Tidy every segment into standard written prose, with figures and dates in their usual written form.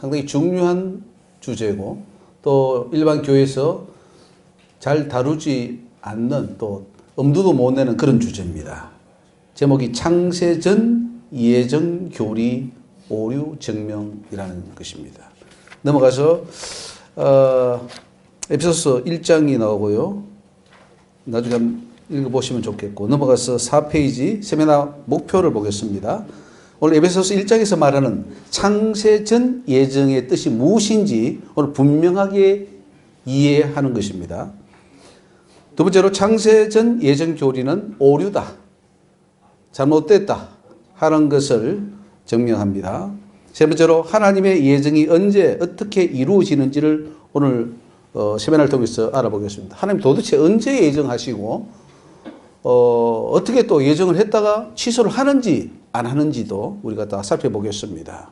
상당히 중요한 주제고 또 일반 교회에서 잘 다루지 않는 또 엄두도 못 내는 그런 주제입니다. 제목이 창세전 예정교리 오류 증명이라는 것입니다. 넘어가서 에베소서 1장이 나오고요. 나중에 한번 읽어보시면 좋겠고 넘어가서 4페이지 세미나 목표를 보겠습니다. 오늘 에베소서 1장에서 말하는 창세전 예정의 뜻이 무엇인지 오늘 분명하게 이해하는 것입니다. 두 번째로 창세전 예정 교리는 오류다, 잘못됐다 하는 것을 증명합니다. 세 번째로 하나님의 예정이 언제 어떻게 이루어지는지를 오늘 세미나를 통해서 알아보겠습니다. 하나님 도대체 언제 예정하시고 어떻게 또 예정을 했다가 취소를 하는지 안 하는지도 우리가 다 살펴보겠습니다.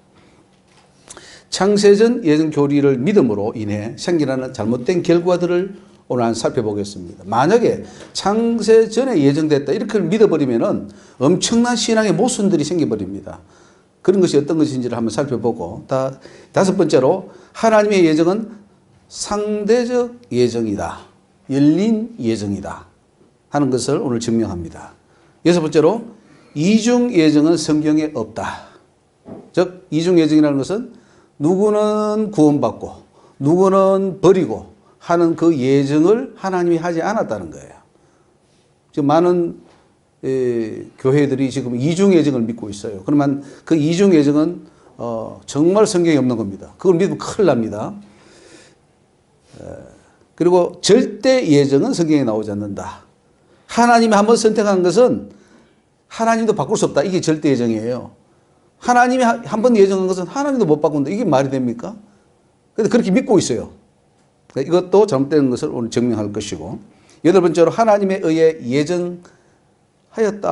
창세전 예정 교리를 믿음으로 인해 생겨나는 잘못된 결과들을 오늘 살펴보겠습니다. 만약에 창세전에 예정됐다 이렇게 믿어버리면 엄청난 신앙의 모순들이 생겨버립니다. 그런 것이 어떤 것인지를 한번 살펴보고 다섯 번째로 하나님의 예정은 상대적 예정이다, 열린 예정이다 하는 것을 오늘 증명합니다. 여섯 번째로 이중 예정은 성경에 없다. 즉 이중 예정이라는 것은 누구는 구원받고 누구는 버리고 하는 그 예정을 하나님이 하지 않았다는 거예요. 지금 많은 교회들이 지금 이중 예정을 믿고 있어요. 그러면 그 이중 예정은 정말 성경에 없는 겁니다. 그걸 믿으면 큰일 납니다. 그리고 절대 예정은 성경에 나오지 않는다. 하나님이 한번 선택한 것은 하나님도 바꿀 수 없다. 이게 절대 예정이에요. 하나님이 한번 예정한 것은 하나님도 못 바꾼다. 이게 말이 됩니까? 그런데 그렇게 믿고 있어요. 이것도 잘못된 것을 오늘 증명할 것이고, 여덟 번째로 하나님에 의해 예정하였다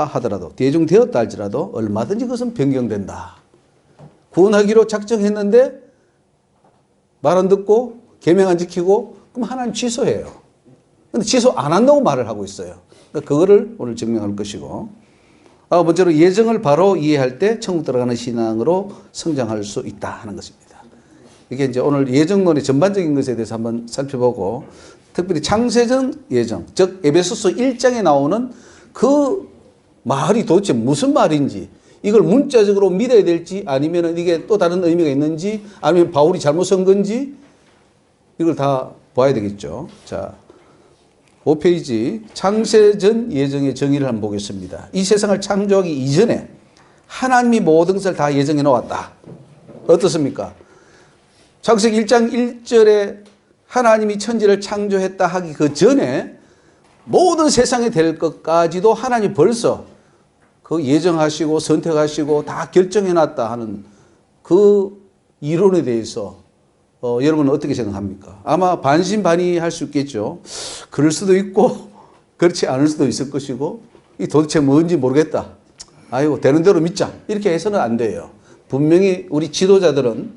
하더라도, 예정되었다 할지라도 얼마든지 그것은 변경된다. 구원하기로 작정했는데 말 안 듣고 계명 안 지키고 그럼 하나님 취소해요. 그런데 취소 안 한다고 말을 하고 있어요. 그러니까 그거를 오늘 증명할 것이고, 번째로 예정을 바로 이해할 때 천국 들어가는 신앙으로 성장할 수 있다 하는 것입니다. 이게 이제 오늘 예정론의 전반적인 것에 대해서 한번 살펴보고, 특별히 창세전 예정, 즉 에베소서 1장에 나오는 그 말이 도대체 무슨 말인지, 이걸 문자적으로 믿어야 될지 아니면 이게 또 다른 의미가 있는지 아니면 바울이 잘못 쓴 건지 이걸 다 봐야 되겠죠. 자, 5페이지 창세전 예정의 정의를 한번 보겠습니다. 이 세상을 창조하기 이전에 하나님이 모든 것을 다 예정해 놓았다. 어떻습니까? 창세기 1장 1절에 하나님이 천지를 창조했다 하기 그 전에 모든 세상이 될 것까지도 하나님이 벌써 그 예정하시고 선택하시고 다 결정해 놨다 하는 그 이론에 대해서 여러분은 어떻게 생각합니까? 아마 반신반의할 수 있겠죠. 그럴 수도 있고 그렇지 않을 수도 있을 것이고, 이 도대체 뭔지 모르겠다, 아이고 되는 대로 믿자, 이렇게 해서는 안 돼요. 분명히 우리 지도자들은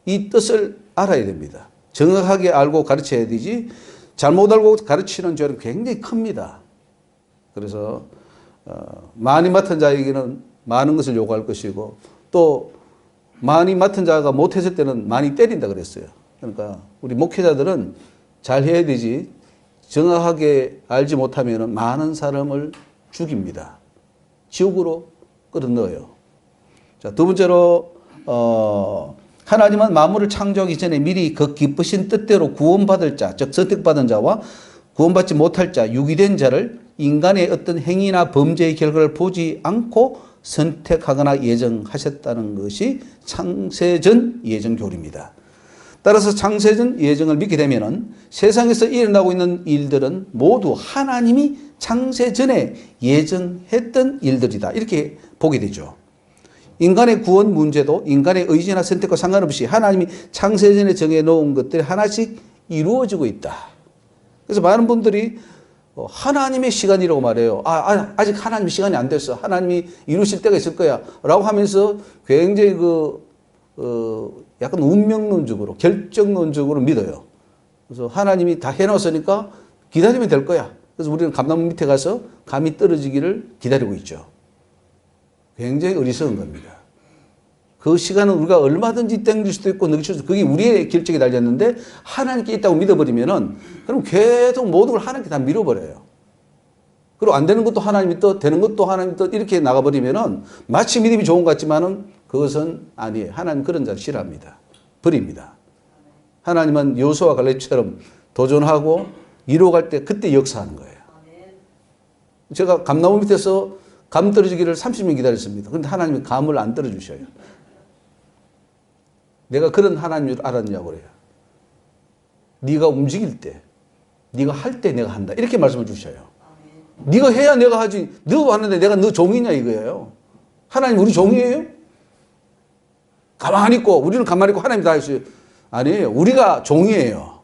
이 뜻을 알아야 됩니다. 정확하게 알고 가르쳐야 되지, 잘못 알고 가르치는 죄는 굉장히 큽니다. 그래서 많이 맡은 자에게는 많은 것을 요구할 것이고, 또 많이 맡은 자가 못했을 때는 많이 때린다 그랬어요. 그러니까 우리 목회자들은 잘 해야 되지, 정확하게 알지 못하면 많은 사람을 죽입니다. 지옥으로 끌어넣어요. 자, 두 번째로 하나님은 만물을 창조하기 전에 미리 그 기쁘신 뜻대로 구원받을 자, 즉 선택받은 자와 구원받지 못할 자, 유기된 자를 인간의 어떤 행위나 범죄의 결과를 보지 않고 선택하거나 예정하셨다는 것이 창세전 예정 교리입니다. 따라서 창세전 예정을 믿게 되면 세상에서 일어나고 있는 일들은 모두 하나님이 창세전에 예정했던 일들이다, 이렇게 보게 되죠. 인간의 구원 문제도 인간의 의지나 선택과 상관없이 하나님이 창세전에 정해놓은 것들이 하나씩 이루어지고 있다. 그래서 많은 분들이 하나님의 시간이라고 말해요. 아직 하나님의 시간이 안 됐어, 하나님이 이루실 때가 있을 거야 라고 하면서 굉장히 약간 운명론적으로, 결정론적으로 믿어요. 그래서 하나님이 다 해놨으니까 기다리면 될 거야. 그래서 우리는 감나무 밑에 가서 감이 떨어지기를 기다리고 있죠. 굉장히 어리석은 겁니다. 그 시간은 우리가 얼마든지 땡길 수도 있고 넘길 수도 있고 그게 우리의 결정에 달렸는데 하나님께 있다고 믿어버리면은 그럼 계속 모든 걸 하나님께 다 밀어버려요. 그리고 안 되는 것도 하나님의 뜻, 되는 것도 하나님의 뜻 이렇게 나가버리면은 마치 믿음이 좋은 것 같지만은 그것은 아니에요. 하나님 그런 자를 싫어합니다. 버립니다. 하나님은 여호수아와 갈렙처럼 도전하고 이루어갈 때 그때 역사하는 거예요. 제가 감나무 밑에서 감 떨어지기를 30년 기다렸습니다. 그런데 하나님이 감을 안 떨어주셔요. 내가 그런 하나님인 줄 알았냐고 그래요. 네가 움직일 때, 네가 할 때 내가 한다. 이렇게 말씀을 주셔요. 네가 해야 내가 하지. 너가 하는데 내가 너 종이냐 이거예요. 하나님 우리 종이에요? 가만히 있고 우리는 가만히 있고 하나님 다 했어요. 아니에요. 우리가 종이에요.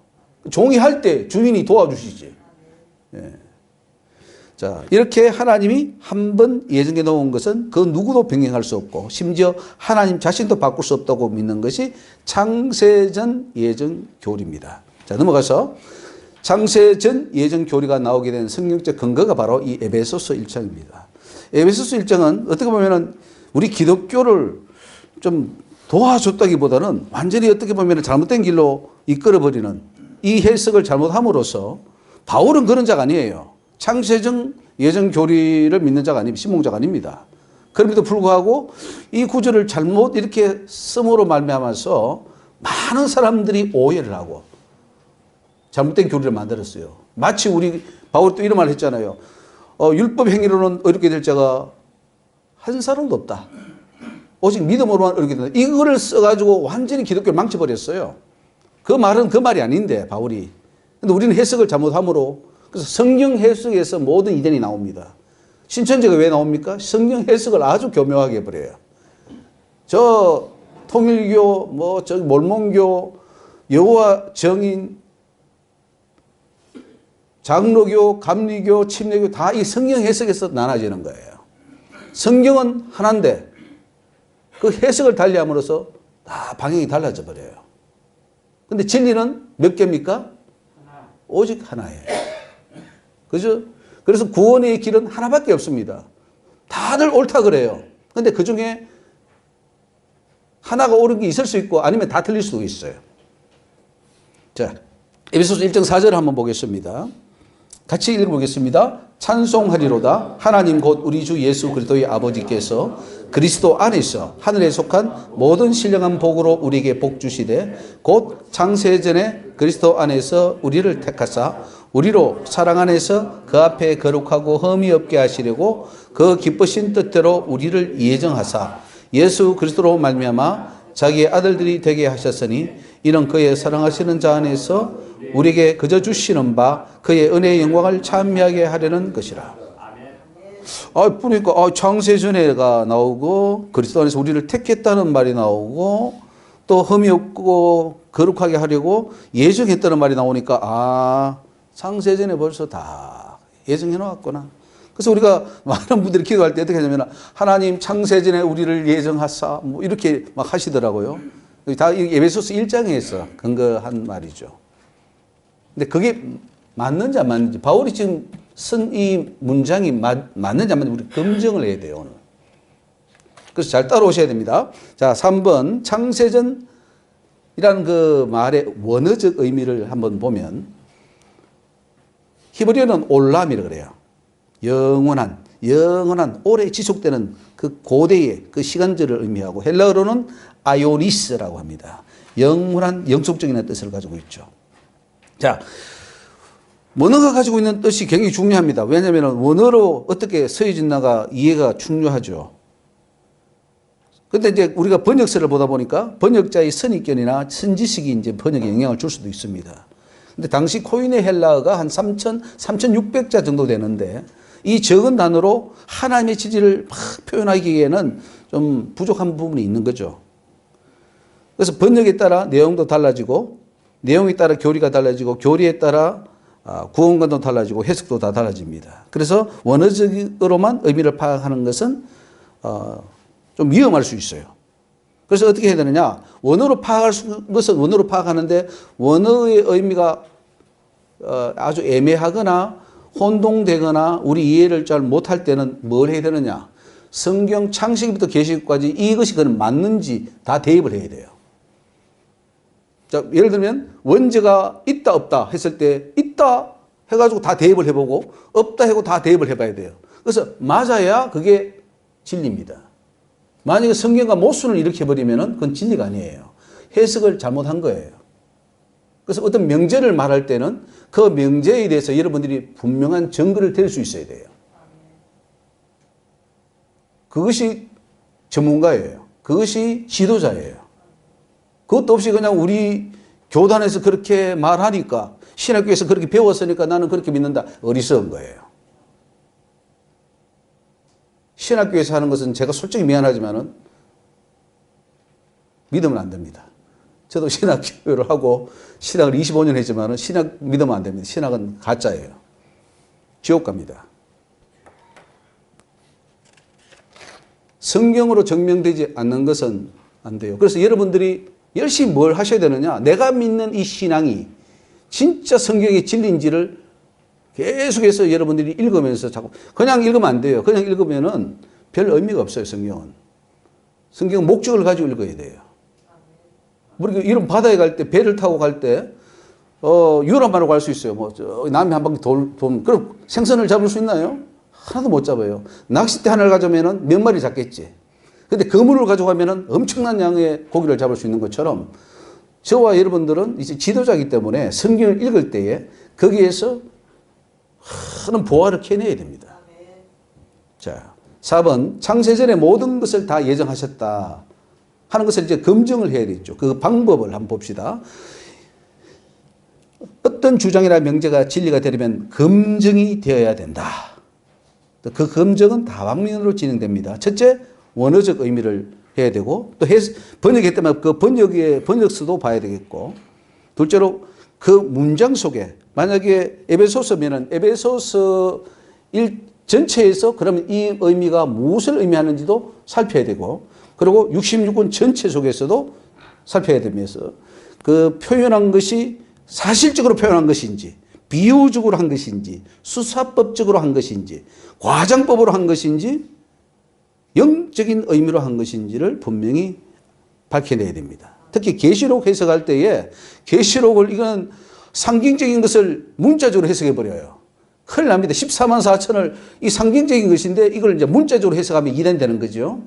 종이 할 때 주인이 도와주시지. 예. 자, 이렇게 하나님이 한번 예정해 놓은 것은 그 누구도 변경할 수 없고 심지어 하나님 자신도 바꿀 수 없다고 믿는 것이 창세전 예정 교리입니다. 자, 넘어가서 창세전 예정 교리가 나오게 된 성경적 근거가 바로 이 에베소서 1장입니다. 에베소서 1장은 어떻게 보면은 우리 기독교를 좀 도와줬다기보다는 완전히 어떻게 보면 잘못된 길로 이끌어버리는 이 해석을 잘못함으로써 바울은 그런 자가 아니에요. 창세전 예정 교리를 믿는 자가 아닙니다. 신봉자가 아닙니다. 그럼에도 불구하고 이 구절을 잘못 이렇게 씀으로 말미암아서 많은 사람들이 오해를 하고 잘못된 교리를 만들었어요. 마치 우리 바울이 또 이런 말을 했잖아요. 율법 행위로는 어렵게 될 자가 한 사람도 없다. 오직 믿음으로만 어렵게 된다. 이거를 써가지고 완전히 기독교를 망쳐버렸어요. 그 말은 그 말이 아닌데 바울이. 근데 우리는 해석을 잘못함으로 그래서 성경 해석에서 모든 이견이 나옵니다. 신천지가 왜 나옵니까? 성경 해석을 아주 교묘하게 해버려요. 저 통일교, 저 몰몬교, 여호와 정인, 장로교, 감리교, 침례교 다 이 성경 해석에서 나눠지는 거예요. 성경은 하나인데 그 해석을 달리함으로써 다 방향이 달라져 버려요. 근데 진리는 몇 개입니까? 오직 하나예요. 그죠? 그래서 구원의 길은 하나밖에 없습니다. 다들 옳다 그래요. 근데 그 중에 하나가 옳은 게 있을 수 있고 아니면 다 틀릴 수도 있어요. 자, 에베소서 1장 4절을 한번 보겠습니다. 같이 읽어보겠습니다. 찬송하리로다 하나님 곧 우리 주 예수 그리스도의 아버지께서 그리스도 안에서 하늘에 속한 모든 신령한 복으로 우리에게 복 주시되 곧 창세전에 그리스도 안에서 우리를 택하사 우리로 사랑 안에서 그 앞에 거룩하고 흠이 없게 하시려고 그 기쁘신 뜻대로 우리를 예정하사 예수 그리스도로 말미암아 자기의 아들들이 되게 하셨으니 이는 그의 사랑하시는 자 안에서 우리에게 그저 주시는 바 그의 은혜의 영광을 찬미하게 하려는 것이라. 보니까 창세전에가 나오고 그리스도 안에서 우리를 택했다는 말이 나오고 또 흠이 없고 거룩하게 하려고 예정했다는 말이 나오니까 창세전에 벌써 다 예정해 놓았구나. 그래서 우리가 많은 분들이 기도할 때 어떻게 하냐면 하나님 창세전에 우리를 예정하사 이렇게 막 하시더라고요. 다 에베소서 1장에서 근거한 말이죠. 근데 그게 맞는지 안 맞는지 바울이 지금 쓴 이 문장이 맞는지 안 맞는지 우리 검증을 해야 돼요. 오늘. 그래서 잘 따라오셔야 됩니다. 자, 3번 창세전이라는 그 말의 원어적 의미를 한번 보면 히브리어는 올람이라고 그래요. 영원한 오래 지속되는 그 고대의 그 시간절을 의미하고 헬라어로는 아이오니스라고 합니다. 영원한 영속적인 뜻을 가지고 있죠. 자, 원어가 가지고 있는 뜻이 굉장히 중요합니다. 왜냐하면 원어로 어떻게 쓰여진다가 이해가 중요하죠. 근데 이제 우리가 번역서를 보다 보니까 번역자의 선입견이나 선지식이 이제 번역에 영향을 줄 수도 있습니다. 근데 당시 코인의 헬라어가 한 3,600자 정도 되는데 이 적은 단어로 하나님의 지지를 막 표현하기에는 좀 부족한 부분이 있는 거죠. 그래서 번역에 따라 내용도 달라지고 내용에 따라 교리가 달라지고 교리에 따라 구원관도 달라지고 해석도 다 달라집니다. 그래서 원어적으로만 의미를 파악하는 것은 좀 위험할 수 있어요. 그래서 어떻게 해야 되느냐? 원어로 파악할 것은 원어로 파악하는데 원어의 의미가 아주 애매하거나 혼동되거나 우리 이해를 잘 못할 때는 뭘 해야 되느냐? 성경 창세기부터 계시까지 이것이 그는 맞는지 다 대입을 해야 돼요. 자, 예를 들면 원죄가 있다 없다 했을 때 있다 해가지고 다 대입을 해보고 없다 하고 다 대입을 해봐야 돼요. 그래서 맞아야 그게 진리입니다. 만약에 성경과 모순을 이렇게 해버리면 그건 진리가 아니에요. 해석을 잘못한 거예요. 그래서 어떤 명제를 말할 때는 그 명제에 대해서 여러분들이 분명한 증거를 댈 수 있어야 돼요. 그것이 전문가예요. 그것이 지도자예요. 그것도 없이 그냥 우리 교단에서 그렇게 말하니까 신학교에서 그렇게 배웠으니까 나는 그렇게 믿는다. 어리석은 거예요. 신학교에서 하는 것은 제가 솔직히 미안하지만은 믿으면 안 됩니다. 저도 신학교를 하고 신학을 25년 했지만은 신학 믿으면 안 됩니다. 신학은 가짜예요. 지옥 갑니다. 성경으로 증명되지 않는 것은 안 돼요. 그래서 여러분들이 열심히 뭘 하셔야 되느냐? 내가 믿는 이 신앙이 진짜 성경의 진리인지를 계속해서 여러분들이 읽으면서 자꾸 그냥 읽으면 안 돼요. 그냥 읽으면은 별 의미가 없어요. 성경은. 성경은 목적을 가지고 읽어야 돼요. 우리가 이런 바다에 갈 때 배를 타고 갈 때 유람하러 갈 수 있어요. 뭐 남해 한 바퀴 돌면 그럼 생선을 잡을 수 있나요? 하나도 못 잡아요. 낚싯대 하나를 가져오면은 몇 마리 잡겠지. 근데 그물을 가져가면은 엄청난 양의 고기를 잡을 수 있는 것처럼 저와 여러분들은 이제 지도자이기 때문에 성경을 읽을 때에 거기에서 많은 보화를 캐내야 됩니다. 자, 4번 창세전에 모든 것을 다 예정하셨다 하는 것을 이제 검증을 해야 되겠죠. 그 방법을 한번 봅시다. 어떤 주장이나 명제가 진리가 되려면 검증이 되어야 된다. 그 검증은 다방면으로 진행됩니다. 첫째, 원어적 의미를 해야 되고 또 번역했다면 그 번역의 번역서도 봐야 되겠고 둘째로 그 문장 속에 만약에 에베소서면은 에베소서 1 전체에서 그러면 이 의미가 무엇을 의미하는지도 살펴야 되고 그리고 66권 전체 속에서도 살펴야 되면서 그 표현한 것이 사실적으로 표현한 것인지 비유적으로 한 것인지 수사법적으로 한 것인지 과장법으로 한 것인지 영적인 의미로 한 것인지를 분명히 밝혀내야 됩니다. 특히 계시록 해석할 때에 계시록을 이건 상징적인 것을 문자적으로 해석해 버려요. 큰일 납니다. 14만 4천을 이 상징적인 것인데 이걸 이제 문자적으로 해석하면 이단이 되는 거죠.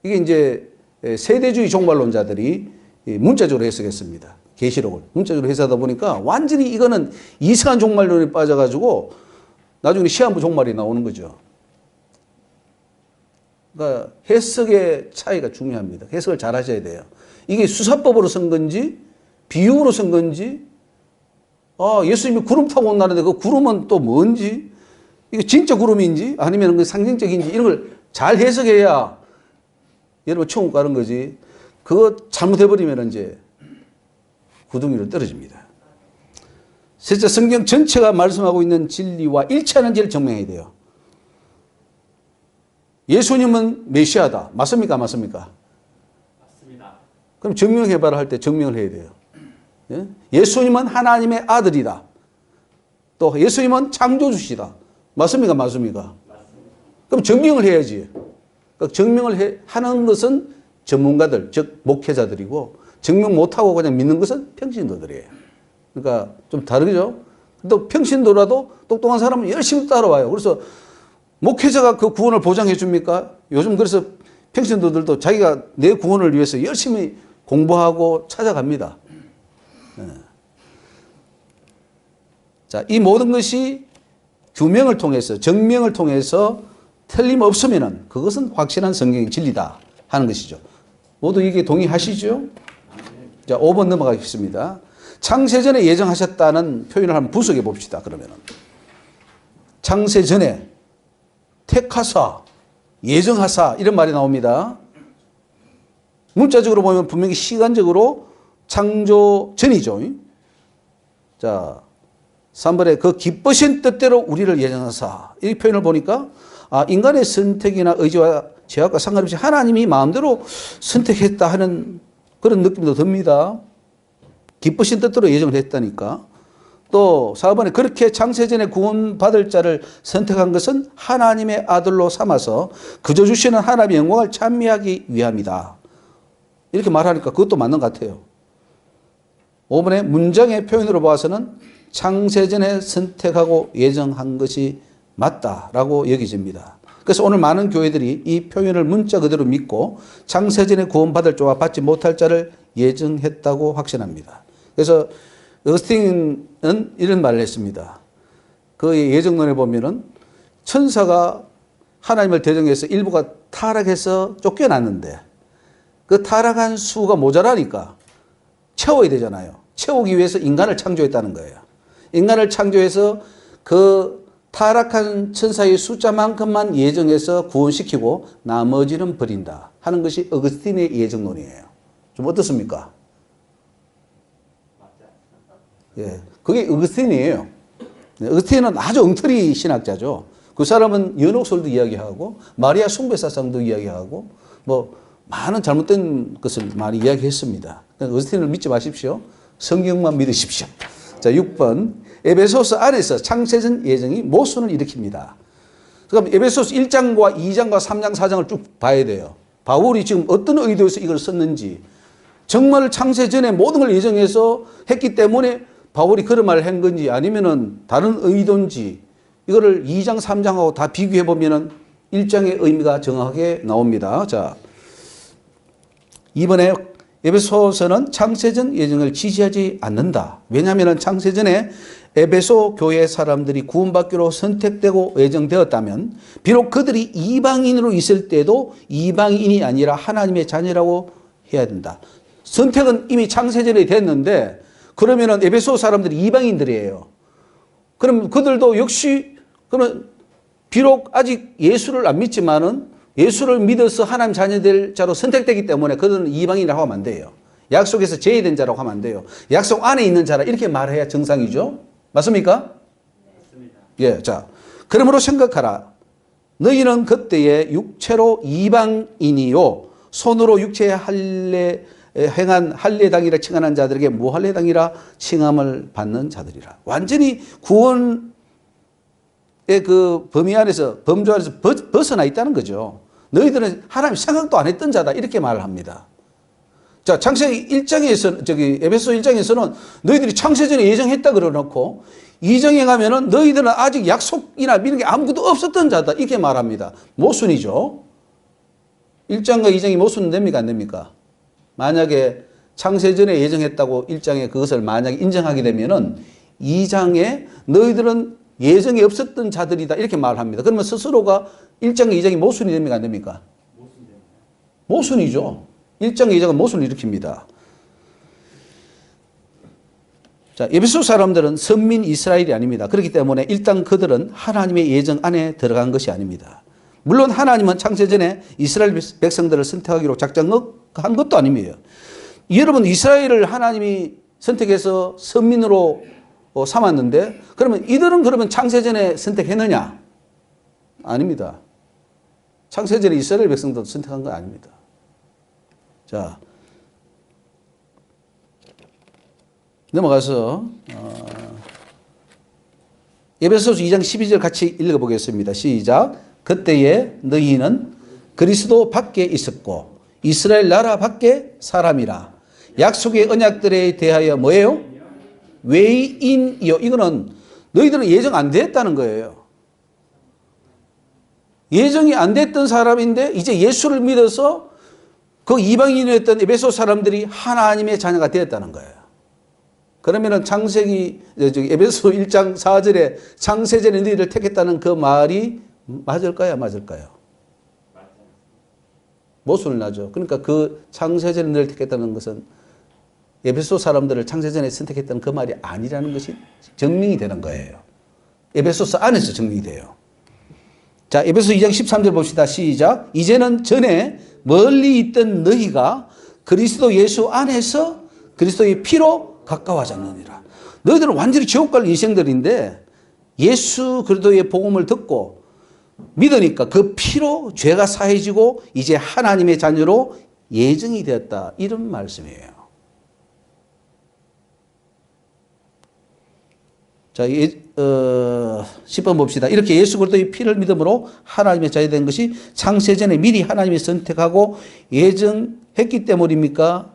이게 이제 세대주의 종말론자들이 문자적으로 해석했습니다. 계시록을 문자적으로 해석하다 보니까 완전히 이거는 이상한 종말론에 빠져가지고 나중에 시한부 종말이 나오는 거죠. 그러니까 해석의 차이가 중요합니다. 해석을 잘 하셔야 돼요. 이게 수사법으로 쓴 건지 비유로 쓴 건지 예수님이 구름 타고 온다는데 그 구름은 또 뭔지 이게 진짜 구름인지 아니면 그 상징적인지 이런 걸 잘 해석해야 여러분 천국 가는 거지. 그거 잘못해버리면 이제 구덩이로 떨어집니다. 실제 성경 전체가 말씀하고 있는 진리와 일치하는지를 증명해야 돼요. 예수님은 메시아다. 맞습니까? 맞습니까? 맞습니다. 그럼 증명해봐라 할 때 증명을 해야 돼요. 예? 예수님은 하나님의 아들이다. 또 예수님은 창조주시다. 맞습니까? 맞습니까? 맞습니다. 그럼 증명을 해야지. 그러니까 증명을 하는 것은 전문가들, 즉 목회자들이고 증명 못하고 그냥 믿는 것은 평신도들이에요. 그러니까 좀 다르죠? 또 평신도라도 똑똑한 사람은 열심히 따라와요. 그래서 목회자가 그 구원을 보장해 줍니까? 요즘 그래서 평신도들도 자기가 내 구원을 위해서 열심히 공부하고 찾아갑니다. 네. 자, 이 모든 것이 규명을 통해서 증명을 통해서 틀림없으면은 그것은 확실한 성경의 진리다 하는 것이죠. 모두 이게 동의하시죠? 자, 5번 넘어가겠습니다. 창세전에 예정하셨다는 표현을 한번 분석해 봅시다. 그러면은 창세전에 택하사, 예정하사 이런 말이 나옵니다. 문자적으로 보면 분명히 시간적으로 창조 전이죠. 자, 3번에 그 기쁘신 뜻대로 우리를 예정하사 이 표현을 보니까 인간의 선택이나 의지와 제약과 상관없이 하나님이 마음대로 선택했다 하는 그런 느낌도 듭니다. 기쁘신 뜻대로 예정을 했다니까. 또 4번에 그렇게 창세전에 구원받을 자를 선택한 것은 하나님의 아들로 삼아서 그저 주시는 하나님의 영광을 찬미하기 위함이다. 이렇게 말하니까 그것도 맞는 것 같아요. 5번에 문장의 표현으로 봐서는 창세전에 선택하고 예정한 것이 맞다라고 여겨집니다. 그래서 오늘 많은 교회들이 이 표현을 문자 그대로 믿고 창세전에 구원받을 자와 받지 못할 자를 예정했다고 확신합니다. 그래서 어거스틴은 이런 말을 했습니다. 그의 예정론에 보면은 천사가 하나님을 대적해서 일부가 타락해서 쫓겨났는데 그 타락한 수가 모자라니까 채워야 되잖아요. 채우기 위해서 인간을 창조했다는 거예요. 인간을 창조해서 그 타락한 천사의 숫자만큼만 예정해서 구원시키고 나머지는 버린다 하는 것이 어거스틴의 예정론이에요. 좀 어떻습니까? 예, 그게 어거스틴이에요. 어거스틴은 아주 엉터리 신학자죠. 그 사람은 연옥설도 이야기하고 마리아 숭배사상도 이야기하고 뭐 많은 잘못된 것을 많이 이야기했습니다. 어거스틴을 믿지 마십시오. 성경만 믿으십시오. 자, 6번 에베소서 안에서 창세전 예정이 모순을 일으킵니다. 그럼 에베소서 1장과 2장과 3장, 4장을 쭉 봐야 돼요. 바울이 지금 어떤 의도에서 이걸 썼는지 정말 창세전에 모든 걸 예정해서 했기 때문에 바울이 그런 말을 한 건지 아니면은 다른 의도인지 이거를 2장, 3장하고 다 비교해 보면은 1장의 의미가 정확하게 나옵니다. 자, 이번에 에베소서는 창세전 예정을 지지하지 않는다. 왜냐하면 창세전에 에베소 교회 사람들이 구원받기로 선택되고 예정되었다면 비록 그들이 이방인으로 있을 때도 이방인이 아니라 하나님의 자녀라고 해야 된다. 선택은 이미 창세전에 됐는데 그러면은 에베소 사람들이 이방인들이에요. 그럼 그들도 역시 그러면 비록 아직 예수를 안 믿지만은 예수를 믿어서 하나님 자녀될 자로 선택되기 때문에 그들은 이방인이라고 하면 안 돼요. 약속에서 제외된 자라고 하면 안 돼요. 약속 안에 있는 자라 이렇게 말해야 정상이죠. 맞습니까? 맞습니다. 예, 자, 그러므로 생각하라. 너희는 그때에 육체로 이방인이요 손으로 육체의 행한 할례당이라 칭하는 자들에게 무할례당이라 칭함을 받는 자들이라. 완전히 구원의 그 범위 안에서 범주 안에서 벗어나 있다는 거죠. 너희들은 하나님 생각도 안 했던 자다 이렇게 말을 합니다. 자, 창세기 1장에서 에베소 1장에서는 너희들이 창세전에 예정했다 그러놓고 2장에 가면은 너희들은 아직 약속이나 믿는 게 아무것도 없었던 자다 이렇게 말합니다. 모순이죠. 1장과 2장이 모순은 됩니까 안 됩니까? 만약에 창세전에 예정했다고 1장에 그것을 만약에 인정하게 되면은 2장에 너희들은 예정이 없었던 자들이다 이렇게 말합니다. 그러면 스스로가 1장, 2장이 모순이 됩니까 안 됩니까? 모순이죠. 1장, 2장은 모순을 일으킵니다. 자, 에베소 사람들은 선민 이스라엘이 아닙니다. 그렇기 때문에 일단 그들은 하나님의 예정 안에 들어간 것이 아닙니다. 물론 하나님은 창세전에 이스라엘 백성들을 선택하기로 작정한 것도 아닙니다. 여러분 이스라엘을 하나님이 선택해서 선민으로 삼았는데 그러면 이들은 그러면 창세전에 선택했느냐? 아닙니다. 창세전에 이스라엘 백성도 선택한 거 아닙니다. 자, 넘어가서 에베소서 2장 12절 같이 읽어보겠습니다. 시작. 그때에 너희는 그리스도 밖에 있었고 이스라엘 나라 밖에 사람이라. 약속의 언약들에 대하여 뭐예요? 외인이요. 이거는 너희들은 예정 안 됐다는 거예요. 예정이 안 됐던 사람인데 이제 예수를 믿어서 그 이방인이었던 에베소 사람들이 하나님의 자녀가 되었다는 거예요. 그러면은 에베소 1장 4절에 창세전에 너희를 택했다는 그 말이 맞을까요? 맞을까요? 모순을 나죠. 그러니까 그 창세전에 너희를 택했다는 것은 에베소 사람들을 창세전에 선택했다는 그 말이 아니라는 것이 증명이 되는 거예요. 에베소서 안에서 증명이 돼요. 자, 에베소 2장 13절 봅시다. 시작. 이제는 전에 멀리 있던 너희가 그리스도 예수 안에서 그리스도의 피로 가까워졌느니라. 너희들은 완전히 지옥 갈 인생들인데 예수 그리스도의 복음을 듣고 믿으니까 그 피로 죄가 사해지고 이제 하나님의 자녀로 예정이 되었다. 이런 말씀이에요. 자, 10번 봅시다. 이렇게 예수 그리스도의 피를 믿음으로 하나님의 자녀 된 것이 창세전에 미리 하나님이 선택하고 예정했기 때문입니까?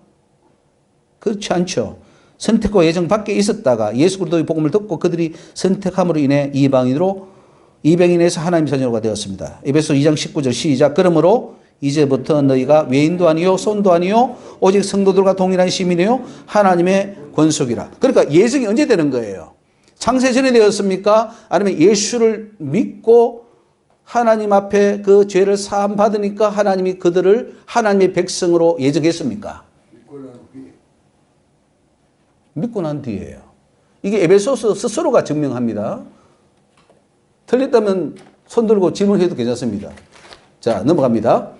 그렇지 않죠. 선택과 예정 밖에 있었다가 예수 그리스도의 복음을 듣고 그들이 선택함으로 인해 이방인에서 하나님의 자녀가 되었습니다. 에베소 2장 19절 시작. 그러므로 이제부터 너희가 외인도 아니요 손도 아니요 오직 성도들과 동일한 시민이요 하나님의 권속이라. 그러니까 예정이 언제 되는 거예요? 창세전에 되었습니까? 아니면 예수를 믿고 하나님 앞에 그 죄를 사함 받으니까 하나님이 그들을 하나님의 백성으로 예정했습니까? 믿고 난 뒤에요. 이게 에베소서 스스로가 증명합니다. 틀렸다면 손 들고 질문해도 괜찮습니다. 자, 넘어갑니다.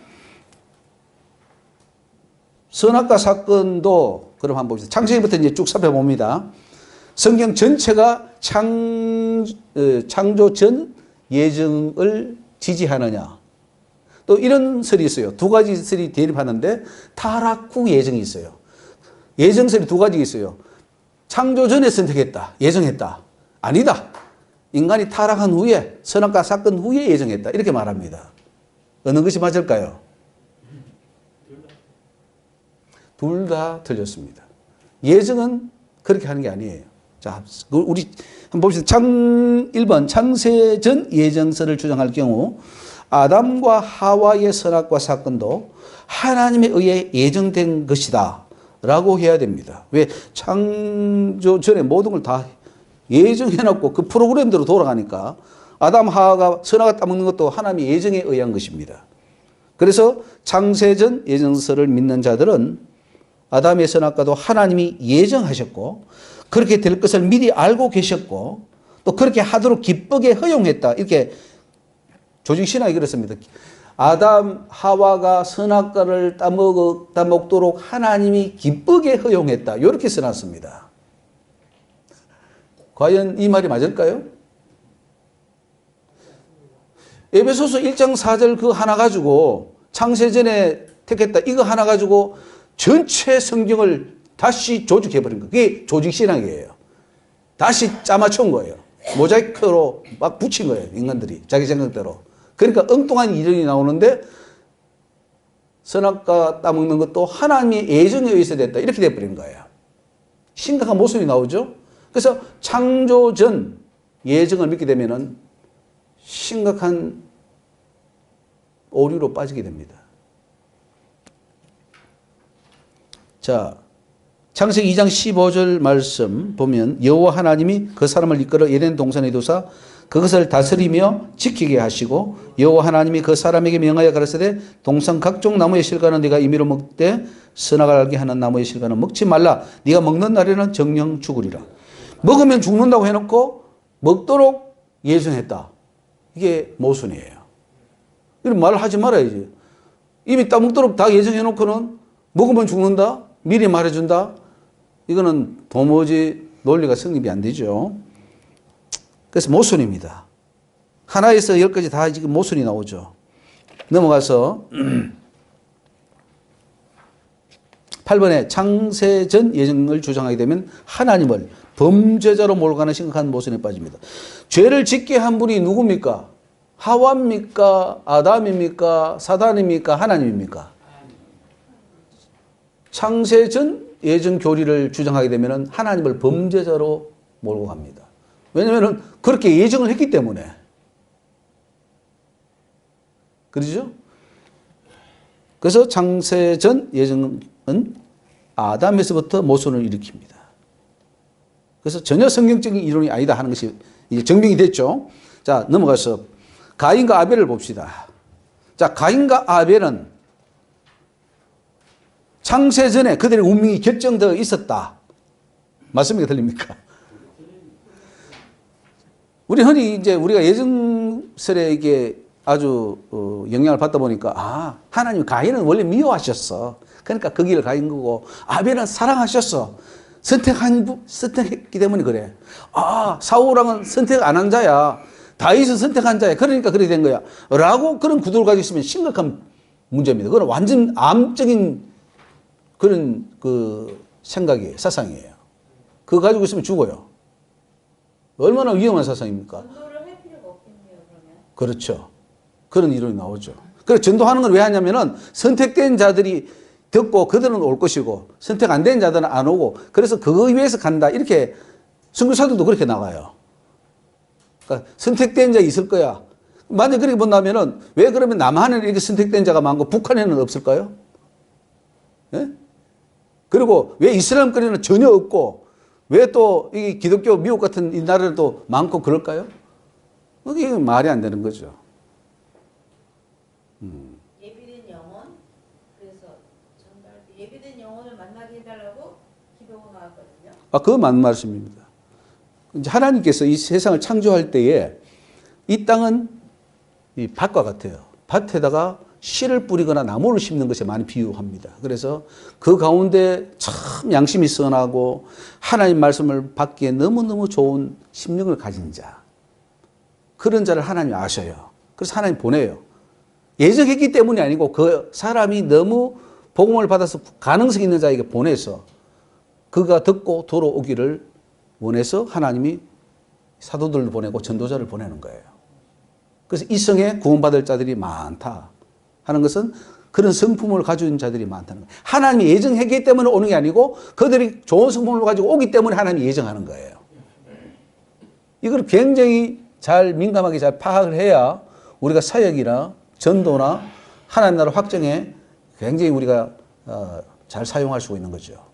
선악과 사건도 그럼 한번 봅시다. 창세기부터 이제 쭉 살펴봅니다. 성경 전체가 창조 전 예정을 지지하느냐. 또 이런 설이 있어요. 두 가지 설이 대립하는데 타락 후 예정이 있어요. 예정설이 두 가지 있어요. 창조 전에 선택했다. 예정했다. 아니다. 인간이 타락한 후에 선악과 사건 후에 예정했다. 이렇게 말합니다. 어느 것이 맞을까요? 둘 다 틀렸습니다. 예정은 그렇게 하는 게 아니에요. 자, 우리 한번 봅시다. 1번 창세전 예정설을 주장할 경우 아담과 하와의 선악과 사건도 하나님에 의해 예정된 것이다 라고 해야 됩니다. 왜? 창조 전에 모든 걸 다 예정해놓고 그 프로그램대로 돌아가니까 아담 하와가 선악과 따먹는 것도 하나님의 예정에 의한 것입니다. 그래서 창세전 예정설을 믿는 자들은 아담의 선악과도 하나님이 예정하셨고 그렇게 될 것을 미리 알고 계셨고 또 그렇게 하도록 기쁘게 허용했다. 이렇게 조직신학이 그렇습니다. 아담 하와가 선악과를 따먹도록 하나님이 기쁘게 허용했다. 이렇게 써놨습니다. 과연 이 말이 맞을까요? 에베소서 1장 4절 그 하나 가지고 창세전에 택했다. 이거 하나 가지고 전체 성경을 다시 조직해버린 거예요. 그게 조직신학이에요. 다시 짜맞춘 거예요. 모자이크로 막 붙인 거예요. 인간들이 자기 생각대로. 그러니까 엉뚱한 이론이 나오는데 선악과 따먹는 것도 하나님의 예정에 의해서 됐다. 이렇게 돼버린 거예요. 심각한 모순이 나오죠. 그래서 창조 전 예정을 믿게 되면은 심각한 오류로 빠지게 됩니다. 자, 창세기 2장 15절 말씀 보면 여호와 하나님이 그 사람을 이끌어 에덴 동산에 두사 그것을 다스리며 지키게 하시고 여호와 하나님이 그 사람에게 명하여 가라사대 동산 각종 나무의 실과는 네가 임의로 먹되 선악을 알게 하는 나무의 실과는 먹지 말라. 네가 먹는 날에는 정령 죽으리라. 먹으면 죽는다고 해놓고 먹도록 예정했다. 이게 모순이에요. 이런 말을 하지 말아야지. 이미 따먹도록 다 예정해놓고는 먹으면 죽는다? 미리 말해준다? 이거는 도무지 논리가 성립이 안 되죠. 그래서 모순입니다. 하나에서 10가지 다 지금 모순이 나오죠. 넘어가서 8번에 창세전 예정을 주장하게 되면 하나님을 범죄자로 몰고 가는 심각한 모순에 빠집니다. 죄를 짓게 한 분이 누굽니까? 하와입니까? 아담입니까? 사단입니까? 하나님입니까? 창세전 예정 교리를 주장하게 되면 하나님을 범죄자로 몰고 갑니다. 왜냐하면 그렇게 예정을 했기 때문에. 그러죠? 그래서 창세전 예정은 아담에서부터 모순을 일으킵니다. 그래서 전혀 성경적인 이론이 아니다 하는 것이 이제 증명이 됐죠. 자, 넘어가서 가인과 아벨을 봅시다. 자, 가인과 아벨은 창세전에 그들의 운명이 결정되어 있었다. 맞습니까? 틀립니까? 우리 흔히 이제 우리가 예정설에 이게 아주 영향을 받다 보니까 하나님 가인은 원래 미워하셨어. 그러니까 그 길을 가인 거고 아벨은 사랑하셨어. 선택했기 때문에 그래. 사울왕은 선택 안 한 자야. 다윗은 선택한 자야. 그러니까 그렇게 된 거야. 라고 그런 구도를 가지고 있으면 심각한 문제입니다. 그건 완전 암적인 그런 그 생각이에요. 사상이에요. 그거 가지고 있으면 죽어요. 얼마나 위험한 사상입니까? 전도를 할 필요가 없겠네요, 그러면. 그렇죠. 그런 이론이 나오죠. 그래서 전도하는 건 왜 하냐면은 선택된 자들이 듣고 그들은 올 것이고 선택 안 된 자들은 안 오고 그래서 그거 위해서 간다. 이렇게 선교사들도 그렇게 나가요. 그러니까 선택된 자 있을 거야. 만약 그렇게 본다면은 왜 그러면 남한에는 이렇게 선택된 자가 많고 북한에는 없을까요? 예? 그리고 왜 이슬람권에는 전혀 없고 왜 또 이 기독교 미국 같은 이 나라는 또 많고 그럴까요? 이게 말이 안 되는 거죠. 예비된 영혼, 그래서 전달 예비된 영혼을 만나게 해달라고 기도가 나왔거든요. 그거 맞는 말씀입니다. 이제 하나님께서 이 세상을 창조할 때에 이 땅은 이 밭과 같아요. 밭에다가 씨를 뿌리거나 나무를 심는 것에 많이 비유합니다. 그래서 그 가운데 참 양심이 선하고 하나님 말씀을 받기에 너무너무 좋은 심령을 가진 자. 그런 자를 하나님이 아셔요. 그래서 하나님 보내요. 예정했기 때문이 아니고 그 사람이 너무 복음을 받아서 가능성 있는 자에게 보내서 그가 듣고 돌아오기를 원해서 하나님이 사도들을 보내고 전도자를 보내는 거예요. 그래서 이 성에 구원받을 자들이 많다 하는 것은 그런 성품을 가진 자들이 많다는 거예요. 하나님이 예정했기 때문에 오는 게 아니고 그들이 좋은 성품을 가지고 오기 때문에 하나님이 예정하는 거예요. 이걸 굉장히 잘 민감하게 잘 파악을 해야 우리가 사역이나 전도나 하나님 나라 확정에 굉장히 우리가 잘 사용할 수 있는 거죠.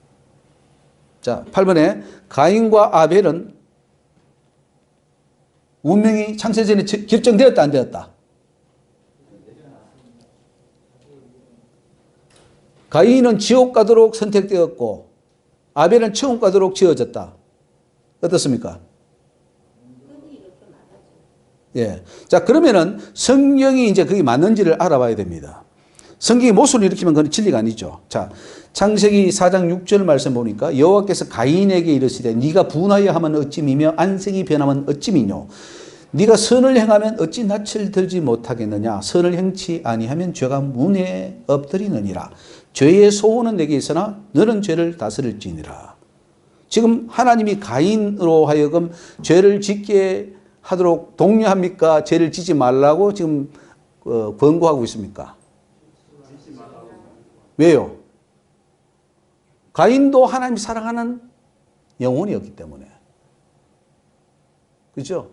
자, 8번에 가인과 아벨은 운명이 창세전에 결정되었다 안 되었다? 가인은 지옥 가도록 선택되었고 아벨은 천국 가도록 지어졌다. 어떻습니까? 예. 자, 그러면은 성경이 이제 그게 맞는지를 알아봐야 됩니다. 성경이 못을 일으키면 그건 진리가 아니죠. 자, 창세기 4장 6절 말씀 보니까 여호와께서 가인에게 이르시되 네가 분하여 하면 어찌미며 안색이 변하면 어찌미뇨 네가 선을 행하면 어찌 낯을 들지 못하겠느냐 선을 행치 아니하면 죄가 문에 엎드리느니라 죄의 소원은 내게 있으나 너는 죄를 다스릴지니라. 지금 하나님이 가인으로 하여금 죄를 짓게 하도록 독려합니까? 죄를 짓지 말라고 지금 권고하고 있습니까? 왜요? 가인도 하나님이 사랑하는 영혼이었기 때문에. 그렇죠?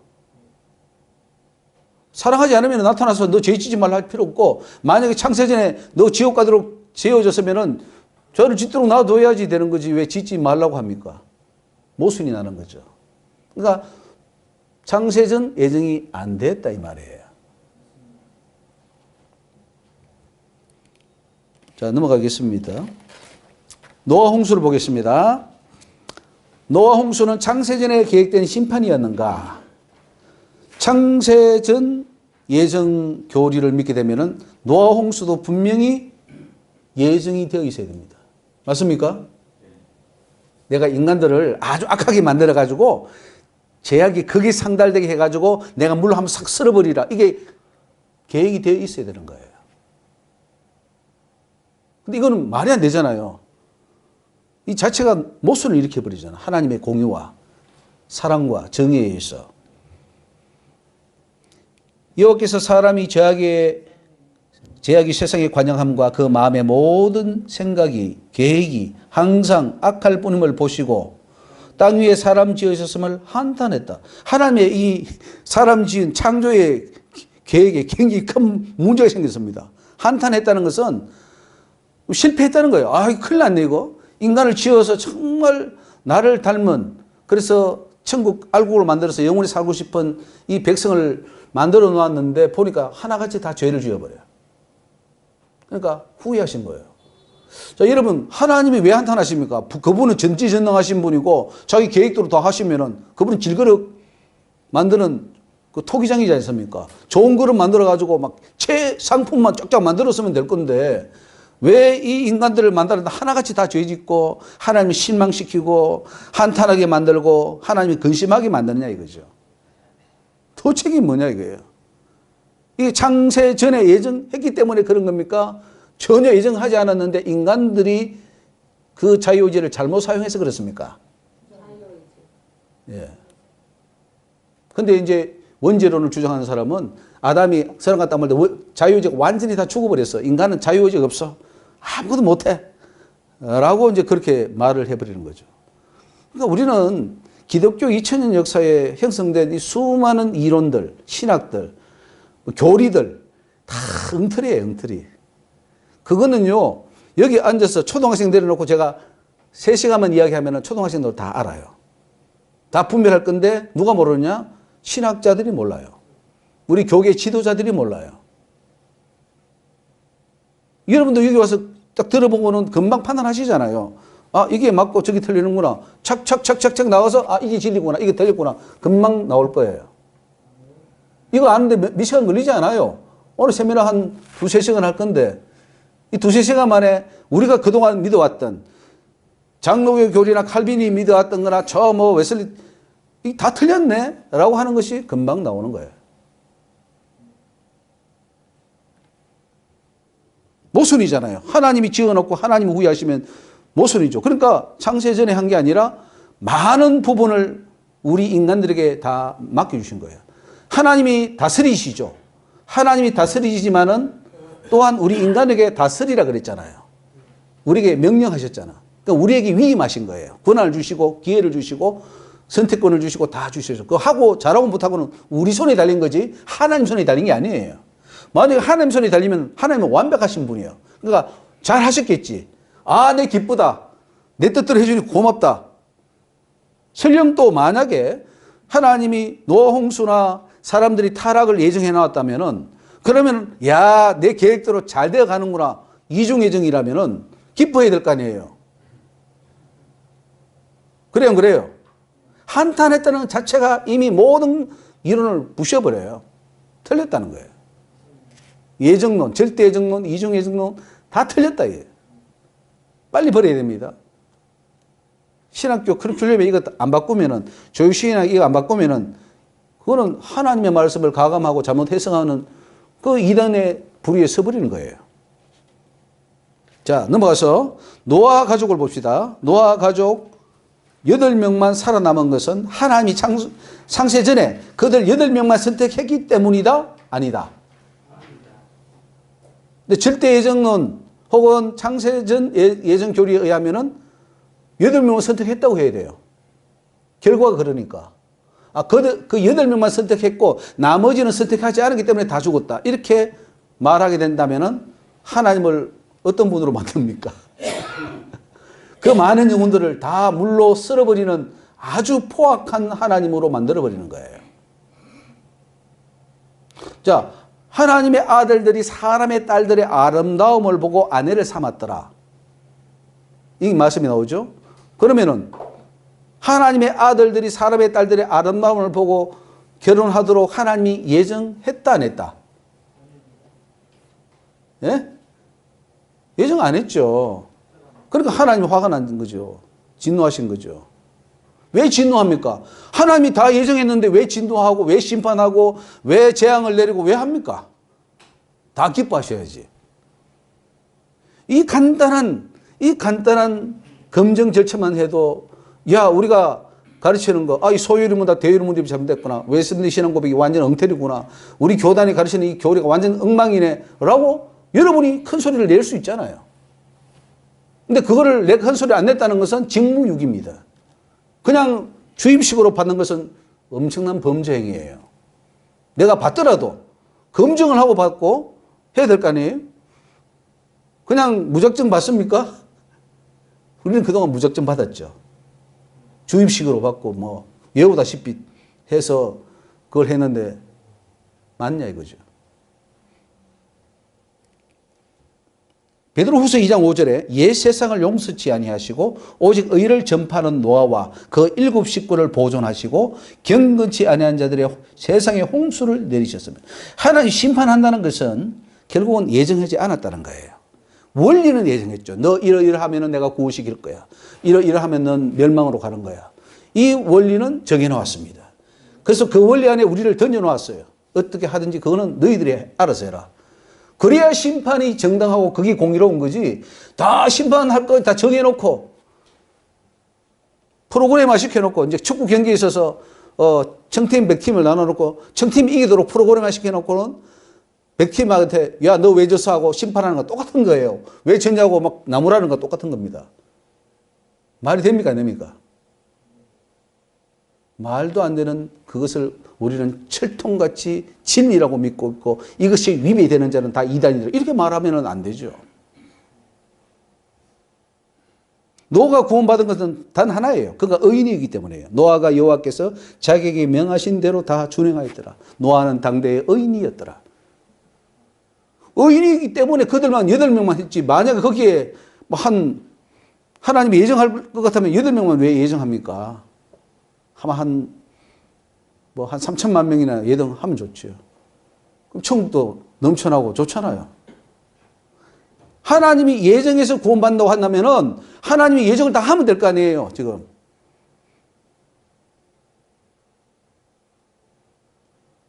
사랑하지 않으면 나타나서 너 죄 짓지 말라 할 필요 없고 만약에 창세전에 너 지옥 가도록 지어졌으면은 죄를 짓도록 놔둬야지 되는 거지 왜 짓지 말라고 합니까? 모순이 나는 거죠. 그러니까 창세전 예정이 안 됐다 이 말이에요. 자, 넘어가겠습니다. 노아 홍수를 보겠습니다. 노아 홍수는 창세전에 계획된 심판이었는가? 창세전 예정 교리를 믿게 되면은 노아 홍수도 분명히 예정이 되어 있어야 됩니다. 맞습니까? 내가 인간들을 아주 악하게 만들어 가지고 제약이 극이 상달되게 해 가지고 내가 물로 한번 싹 쓸어버리라. 이게 계획이 되어 있어야 되는 거예요. 근데 이거는 말이 안 되잖아요. 이 자체가 모순을 일으켜버리잖아. 하나님의 공의와 사랑과 정의에 의해서. 여호와께서 사람이 제약이 세상에 관영함과 그 마음의 모든 생각이 계획이 항상 악할 뿐임을 보시고 땅 위에 사람 지으셨음을 한탄했다. 하나님의 이 사람 지은 창조의 계획에 굉장히 큰 문제가 생겼습니다. 한탄했다는 것은 실패했다는 거예요. 아, 큰일 났네 이거. 인간을 지어서 정말 나를 닮은 그래서 천국 알국을 만들어서 영원히 살고 싶은 이 백성을 만들어 놓았는데 보니까 하나같이 다 죄를 지어버려요. 그러니까 후회하신 거예요. 자, 여러분 하나님이 왜 한탄하십니까? 그분은 전지전능하신 분이고 자기 계획대로 다 하시면은 그분은 질그릇 만드는 그 토기장이지 않습니까? 좋은 그릇 만들어 가지고 막 최상품만 쫙쫙 만들었으면 될 건데 왜 이 인간들을 만들었는데 하나같이 다 죄짓고 하나님을 실망시키고 한탄하게 만들고 하나님이 근심하게 만드느냐 이거죠. 도책이 뭐냐 이거예요. 이게 창세 전에 예정했기 때문에 그런 겁니까? 전혀 예정하지 않았는데 인간들이 그 자유의지를 잘못 사용해서 그렇습니까? 예. 근데 이제 원죄론을 주장하는 사람은 아담이 선악과 땅을 먹을 때 자유의지가 완전히 다 죽어버렸어. 인간은 자유의지가 없어. 아무것도 못해. 라고 이제 그렇게 말을 해버리는 거죠. 그러니까 우리는 기독교 2000년 역사에 형성된 이 수많은 이론들, 신학들, 교리들 다 엉터리예요, 엉터리. 그거는요, 여기 앉아서 초등학생 내려놓고 제가 3시간만 이야기하면 초등학생들 다 알아요. 다 분별할 건데 누가 모르느냐? 신학자들이 몰라요. 우리 교계 지도자들이 몰라요. 여러분도 여기 와서 딱 들어보고는 금방 판단하시잖아요. 아, 이게 맞고 저기 틀리는구나. 착착착착착 나와서 아, 이게 진리구나. 이게 틀렸구나. 금방 나올 거예요. 이거 아는데 몇 시간 걸리지 않아요. 오늘 세미나 한 2-3시간 할 건데 이 2-3시간 만에 우리가 그동안 믿어왔던 장로교 교리나 칼빈이 믿어왔던 거나 저 뭐 웨슬리 이 다 틀렸네 라고 하는 것이 금방 나오는 거예요. 모순이잖아요. 하나님이 지어놓고 하나님 후회하시면 모순이죠. 그러니까 창세전에 한 게 아니라 많은 부분을 우리 인간들에게 다 맡겨주신 거예요. 하나님이 다스리시죠. 하나님이 다스리시지만은 또한 우리 인간에게 다스리라 그랬잖아요. 우리에게 명령하셨잖아. 그러니까 우리에게 위임하신 거예요. 권한을 주시고 기회를 주시고 선택권을 주시고 다 주셔서 그거 하고 잘하고 못하고는 우리 손에 달린 거지 하나님 손에 달린 게 아니에요. 만약에 하나님 손에 달리면 하나님은 완벽하신 분이에요. 그러니까 잘 하셨겠지. 아, 내 기쁘다. 내 뜻대로 해주니 고맙다. 설령 또 만약에 하나님이 노아 홍수나 사람들이 타락을 예정해 놨다면은 그러면 야, 내 계획대로 잘 되어 가는구나. 이중예정이라면은 기뻐해야 될 거 아니에요. 그래요, 안 그래요? 한탄했다는 것 자체가 이미 모든 이론을 부셔버려요. 틀렸다는 거예요. 예정론, 절대예정론, 이중예정론 다 틀렸다 이게. 빨리 버려야 됩니다. 신학교 커리큘럼에 이거 안 바꾸면은 조유신이나 이거 안 바꾸면은 그거는 하나님의 말씀을 가감하고 잘못 해석하는 그 이단의 부류에 서버리는 거예요. 자, 넘어가서 노아 가족을 봅시다. 노아 가족 8명만 살아남은 것은 하나님이 창세 전에 그들 8명만 선택했기 때문이다? 아니다. 근데 절대 예정론 혹은 창세전 예정 교리에 의하면은 8명을 선택했다고 해야 돼요. 결과가 그러니까. 아, 그 8명만 선택했고 나머지는 선택하지 않았기 때문에 다 죽었다. 이렇게 말하게 된다면은 하나님을 어떤 분으로 만듭니까? 그 많은 영혼들을 다 물로 쓸어버리는 아주 포악한 하나님으로 만들어버리는 거예요. 자, 하나님의 아들들이 사람의 딸들의 아름다움을 보고 아내를 삼았더라. 이 말씀이 나오죠. 그러면은 하나님의 아들들이 사람의 딸들의 아름다움을 보고 결혼하도록 하나님이 예정했다 안 했다? 예? 예정 안 했죠. 그러니까 하나님이 화가 난 거죠. 진노하신 거죠. 왜 진노합니까? 하나님이 다 예정했는데 왜 진노하고 왜 심판하고 왜 재앙을 내리고 왜 합니까? 다 기뻐하셔야지. 이 간단한 검증 절차만 해도 야, 우리가 가르치는 거, 아, 이 소유리문다 대유리문답이 잘못됐구나. 웨슬리 신앙 고백이 완전 엉터리구나. 우리 교단이 가르치는 이 교리가 완전 엉망이네. 라고 여러분이 큰 소리를 낼 수 있잖아요. 근데 그거를 내 큰 소리 안 냈다는 것은 직무유기입니다. 그냥 주입식으로 받는 것은 엄청난 범죄 행위예요. 내가 받더라도 검증을 하고 받고 해야 될 거 아니에요? 그냥 무작정 받습니까? 우리는 그동안 무작정 받았죠. 주입식으로 받고 뭐 외우다시피 해서 그걸 했는데 맞냐 이거죠. 베드로후서 2장 5절에 옛 세상을 용서치 아니하시고 오직 의를 전파하는 노아와 그 7 식구를 보존하시고 경건치 아니한 자들의 세상에 홍수를 내리셨습니다. 하나님 심판한다는 것은 결국은 예정하지 않았다는 거예요. 원리는 예정했죠. 너 이러이러하면 내가 구원시킬 거야. 이러이러하면 넌 멸망으로 가는 거야. 이 원리는 정해놓았습니다. 그래서 그 원리 안에 우리를 던져놓았어요. 어떻게 하든지 그거는 너희들이 알아서 해라. 그래야 심판이 정당하고 그게 공의로운 거지. 다 심판할 거 다 정해놓고 프로그램화 시켜놓고 이제 축구 경기에 있어서 청팀, 백팀을 나눠놓고 청팀이 이기도록 프로그램화 시켜놓고는 백팀한테 야, 너 왜 졌어? 하고 심판하는 거 똑같은 거예요. 왜 졌냐고 막 나무라는 거 똑같은 겁니다. 말이 됩니까? 안 됩니까? 말도 안 되는 그것을 우리는 철통같이 진리라고 믿고 있고 이것이 위배되는 자는 다 이단이다. 이렇게 말하면 안 되죠. 노아가 구원받은 것은 단 하나예요. 그가 의인이기 때문에요. 노아가 여호와께서 자기에게 명하신 대로 다 준행하였더라. 노아는 당대의 의인이었더라. 의인이기 때문에 그들만 8명만 했지. 만약에 거기에 뭐 하나님이 예정할 것 같으면 8명만 왜 예정합니까? 아마 한 3천만 명이나 예정하면 좋죠. 그럼 천국도 넘쳐나고 좋잖아요. 하나님이 예정해서 구원받는다고 한다면은 하나님이 예정을 다 하면 될 거 아니에요, 지금.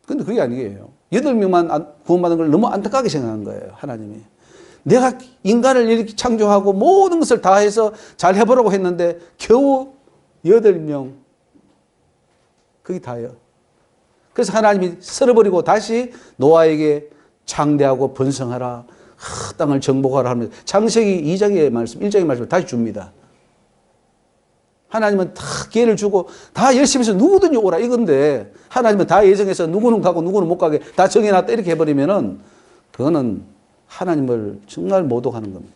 근데 그게 아니에요. 8명만 구원받은 걸 너무 안타깝게 생각한 거예요, 하나님이. 내가 인간을 이렇게 창조하고 모든 것을 다 해서 잘 해보려고 했는데 겨우 8명. 그게 다예요. 그래서 하나님이 썰어버리고 다시 노아에게 창대하고 번성하라. 땅을 정복하라 하면 창세기 2장의 말씀, 1장의 말씀을 다시 줍니다. 하나님은 다 기회를 주고 다 열심히 해서 누구든지 오라 이건데 하나님은 다 예정해서 누구는 가고 누구는 못 가게 다 정해놨다 이렇게 해버리면은 그거는 하나님을 정말 모독하는 겁니다.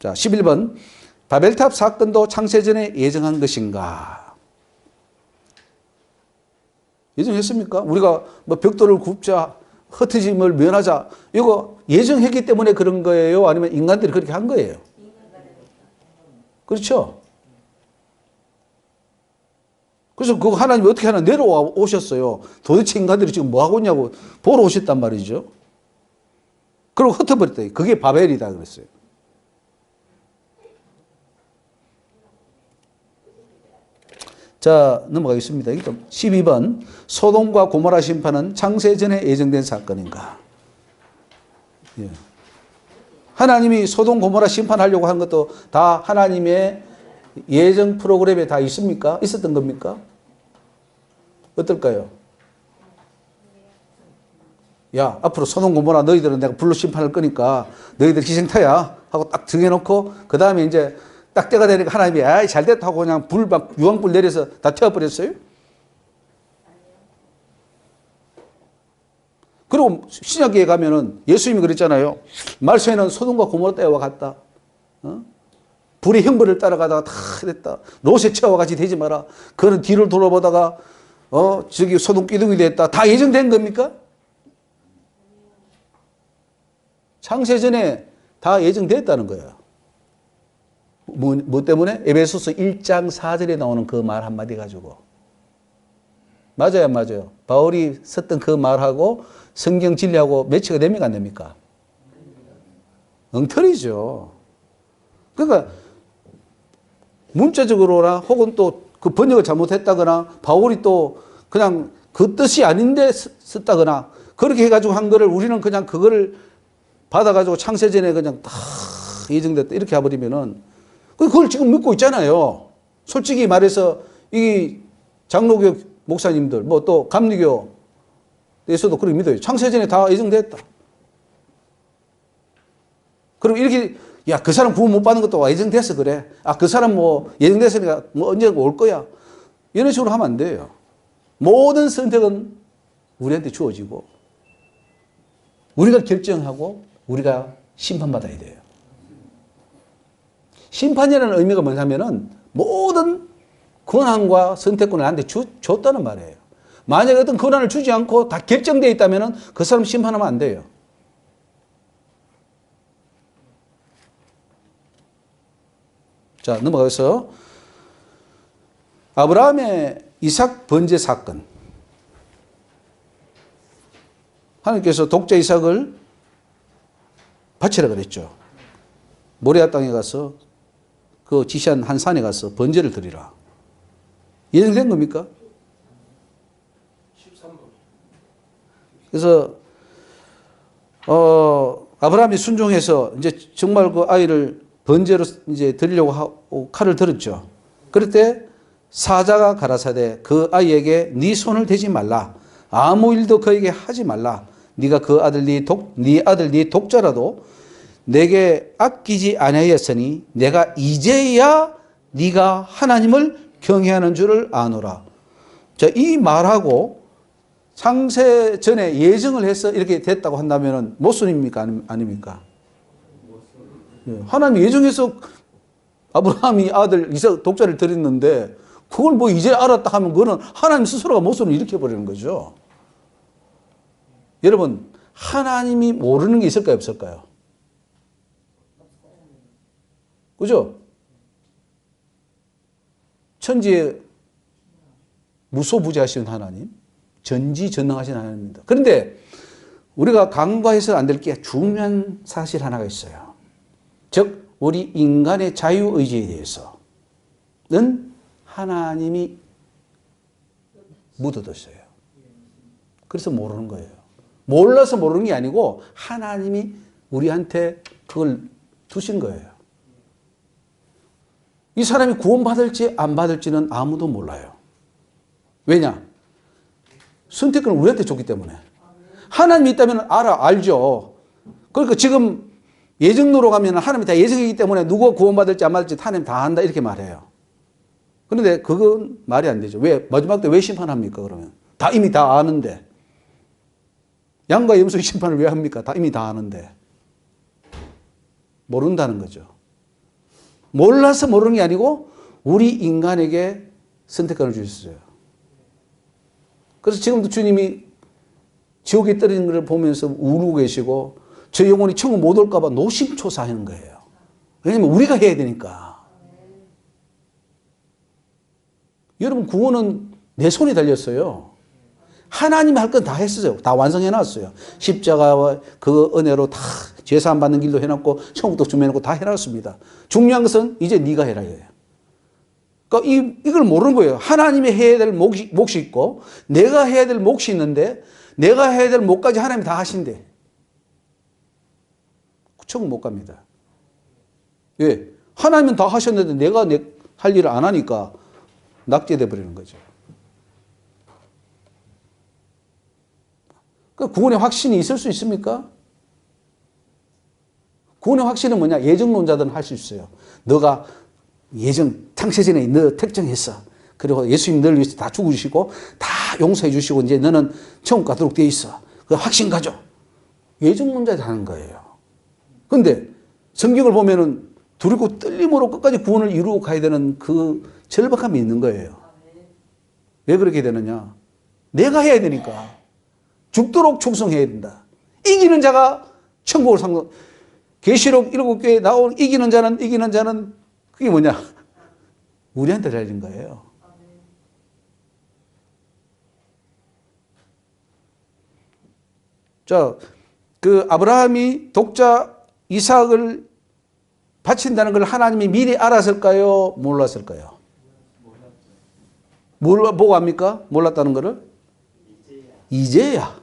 자, 11번. 바벨탑 사건도 창세전에 예정한 것인가? 예정했습니까? 우리가 뭐 벽돌을 굽자, 흩어짐을 면하자, 이거 예정했기 때문에 그런 거예요? 아니면 인간들이 그렇게 한 거예요? 그렇죠? 그래서 그거 하나님이 어떻게 하나 내려와 오셨어요. 도대체 인간들이 지금 뭐 하고 있냐고 보러 오셨단 말이죠. 그리고 흩어버렸다. 그게 바벨이다 그랬어요. 자, 넘어가겠습니다. 12번. 소돔과 고모라 심판은 창세전에 예정된 사건인가? 예. 하나님이 소돔 고모라 심판하려고 한 것도 다 하나님의 예정 프로그램에 다 있습니까? 있었던 겁니까? 어떨까요? 야, 앞으로 소돔 고모라 너희들은 내가 불로 심판할 거니까 너희들 희생타야 하고 딱 정해놓고 그 다음에 이제 딱 때가 되니까 하나님이 아이 잘됐다 하고 그냥 유황불 내려서 다 태워버렸어요? 그리고 신약기에 가면은 예수님이 그랬잖아요. 말씀에는 소돔과 고모라 때와 같다. 불의 형벌을 따라가다가 다 됐다. 롯의 처와 같이 되지 마라. 그는 뒤를 돌아보다가 저기 소돔 기둥이 됐다. 다 예정된 겁니까? 창세전에 다 예정됐다는 거예요. 뭐 때문에? 에베소서 1장 4절에 나오는 그 말 한마디 가지고. 맞아요, 안 맞아요? 바울이 썼던 그 말하고 성경 진리하고 매치가 됩니까, 안 됩니까? 엉터리죠. 그러니까 문자적으로나 혹은 또 그 번역을 잘못했다거나 바울이 또 그냥 그 뜻이 아닌데 썼다거나 그렇게 해가지고 한 거를 우리는 그냥 그거를 받아가지고 창세전에 그냥 다 예정됐다 이렇게 해버리면은 그걸 지금 믿고 있잖아요. 솔직히 말해서 이 장로교 목사님들 뭐 또 감리교에서도 그렇게 믿어요. 창세전에 다 예정됐다. 그럼 이렇게 야, 그 사람 구원 못 받는 것도 예정돼서 그래. 아, 그 사람 뭐 예정됐으니까 뭐 언젠가 올 거야. 이런 식으로 하면 안 돼요. 모든 선택은 우리한테 주어지고 우리가 결정하고 우리가 심판받아야 돼요. 심판이라는 의미가 뭐냐면은 모든 권한과 선택권을 나한테 줬다는 말이에요. 만약에 어떤 권한을 주지 않고 다 결정되어 있다면은 그 사람 심판하면 안 돼요. 자, 넘어가서 아브라함의 이삭 번제 사건. 하나님께서 독자 이삭을 바치라 그랬죠. 모리아 땅에 가서 그 지시한 한 산에 가서 번제를 드리라. 예정된 겁니까? 13번. 그래서 아브라함이 순종해서 이제 정말 그 아이를 번제로 이제 드리려고 하고 칼을 들었죠. 그럴 때 사자가 가라사대 그 아이에게 네 손을 대지 말라. 아무 일도 그에게 하지 말라. 네가 그 아들 네 아들 네 독자라도 내게 아끼지 아니하였으니 내가 이제야 네가 하나님을 경외하는 줄을 아노라. 자, 이 말하고 창세 전에 예정을 해서 이렇게 됐다고 한다면 모순입니까? 아닙니까? 하나님 예정해서 아브라함이 아들 이삭 독자를 드렸는데 그걸 뭐 이제 알았다 하면 그거는 하나님 스스로가 모순을 일으켜버리는 거죠. 여러분, 하나님이 모르는 게 있을까요? 없을까요? 그죠? 천지에 무소부재하신 하나님, 전지전능하신 하나님입니다. 그런데 우리가 간과해서는 안 될 게 중요한 사실 하나가 있어요. 즉 우리 인간의 자유의지에 대해서는 하나님이 묻어뒀어요. 그래서 모르는 거예요. 몰라서 모르는 게 아니고 하나님이 우리한테 그걸 두신 거예요. 이 사람이 구원받을지 안 받을지는 아무도 몰라요. 왜냐? 선택권을 우리한테 줬기 때문에. 하나님이 있다면 알죠. 그러니까 지금 예정로로 가면 하나님이 다 예정이기 때문에 누가 구원받을지 안 받을지 하나님 다 안다 이렇게 말해요. 그런데 그건 말이 안 되죠. 왜? 마지막 때 왜 심판합니까? 그러면 다 이미 다 아는데. 양과 염소의 심판을 왜 합니까? 다 이미 다 아는데. 모른다는 거죠. 몰라서 모르는 게 아니고 우리 인간에게 선택권을 주셨어요. 그래서 지금도 주님이 지옥에 떨어지는 것을 보면서 울고 계시고 저 영혼이 천국 못 올까 봐 노심초사하는 거예요. 왜냐면 우리가 해야 되니까. 여러분 구원은 내 손에 달렸어요. 하나님이 할 건 다 했어요. 다 완성해 놨어요. 십자가와 그 은혜로 다 제사함 받는 길도 해놨고 천국도 준비해놓고 다 해놨습니다. 중요한 것은 이제 네가 해라 이거예요. 그러니까 이걸 모르는 거예요. 하나님이 해야 될 몫이 있고 내가 해야 될 몫이 있는데 내가 해야 될 몫까지 하나님이 다 하신대. 천국 못 갑니다. 왜? 하나님은 다 하셨는데 내가 할 일을 안 하니까 낙제돼 버리는 거죠. 그 구원의 확신이 있을 수 있습니까? 구원의 확신은 뭐냐? 예정론자들은 할 수 있어요. 너가 창세전에 너 택정했어. 그리고 예수님 너를 위해서 다 죽으시고 다 용서해 주시고 이제 너는 천국 가도록 되어 있어. 그 확신 가져. 예정론자들 하는 거예요. 그런데 성경을 보면은 두렵고 떨림으로 끝까지 구원을 이루고 가야 되는 그 절박함이 있는 거예요. 왜 그렇게 되느냐? 내가 해야 되니까. 죽도록 충성해야 된다. 이기는 자가 천국을 상도. 계시록 7개에 나온 이기는 자는 그게 뭐냐? 우리한테 달린 거예요. 자, 그 아브라함이 독자 이삭을 바친다는 걸 하나님이 미리 알았을까요? 몰랐을까요? 뭘 보고 합니까? 몰랐다는 것을? 이제야.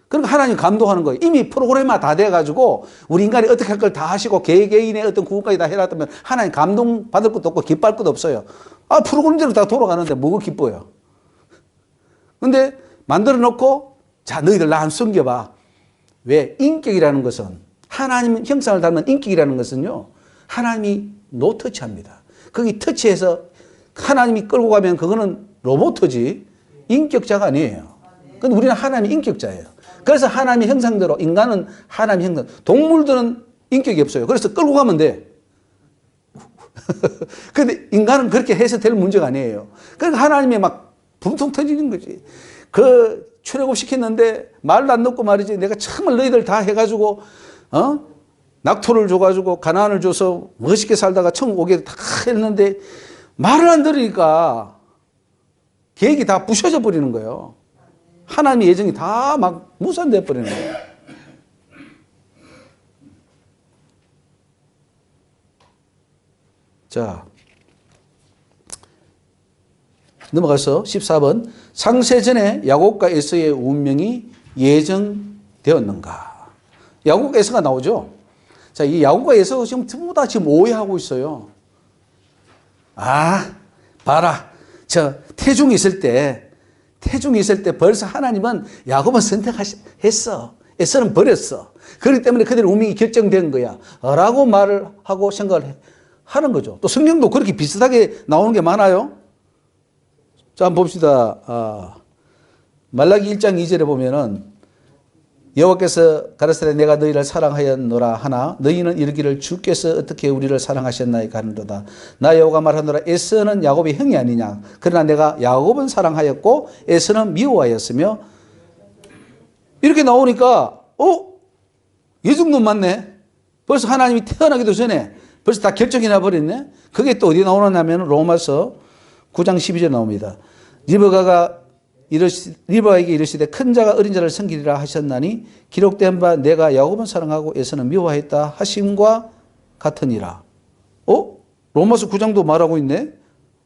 그러니까 하나님 감동하는 거예요. 이미 프로그램화 다 돼가지고 우리 인간이 어떻게 할 걸 다 하시고 개개인의 어떤 구원까지 다 해놨다면 하나님 감동 받을 것도 없고 기뻐할 것도 없어요. 프로그램대로 다 돌아가는데 뭐가 기뻐요. 근데 만들어 놓고 자 너희들 나 한번 숨겨봐. 왜? 인격이라는 것은 하나님 형상을 닮은 인격이라는 것은요. 하나님이 노터치합니다. 거기 터치해서 하나님이 끌고 가면 그거는 로봇이지 인격자가 아니에요. 근데 우리는 하나님의 인격자예요. 그래서 하나님의 형상대로 인간은 하나님의 형상. 동물들은 인격이 없어요. 그래서 끌고 가면 돼. 근데 인간은 그렇게 해서 될 문제가 아니에요. 그러니까 하나님이 막 분통 터지는 거지. 그 출애굽 시켰는데 말도 안 듣고 말이지. 내가 참을 너희들 다 해가지고 낙토를 줘가지고 가나안을 줘서 멋있게 살다가 천국 오게 다 했는데 말을 안 들으니까 계획이 다 부셔져 버리는 거예요. 하나님의 예정이 다 막 무산돼 버리는 거예요. 자, 넘어가서 14번. 창세전에 야곱과 에서의 운명이 예정되었는가? 야곱과 에서가 나오죠. 자, 이 야곱과 에서가 지금 전부 다 지금 오해하고 있어요. 아, 봐라. 저 태중이 있을 때 벌써 하나님은 야곱은 선택했어. 에서는 버렸어. 그렇기 때문에 그들의 운명이 결정된 거야. 라고 말을 하고 생각을 하는 거죠. 또 성경도 그렇게 비슷하게 나오는 게 많아요. 자, 한번 봅시다. 말라기 1장 2절에 보면은 여호와께서 가라사대 내가 너희를 사랑하였노라 하나 너희는 이르기를 주께서 어떻게 우리를 사랑하셨나이까 하는도다. 나 여호와가 말하노라 에서는 야곱의 형이 아니냐. 그러나 내가 야곱은 사랑하였고 에서는 미워하였으며 이렇게 나오니까 예정론 맞네. 벌써 하나님이 태어나기도 전에 벌써 다 결정이 나버렸네. 그게 또 어디 나오느냐면 로마서 9장 12절에 나옵니다. 리브가에게 이르시되 큰 자가 어린 자를 섬기리라 하셨나니 기록된 바 내가 야곱은 사랑하고 에서는 미워하였다 하심과 같으니라. 로마서 9장도 말하고 있네.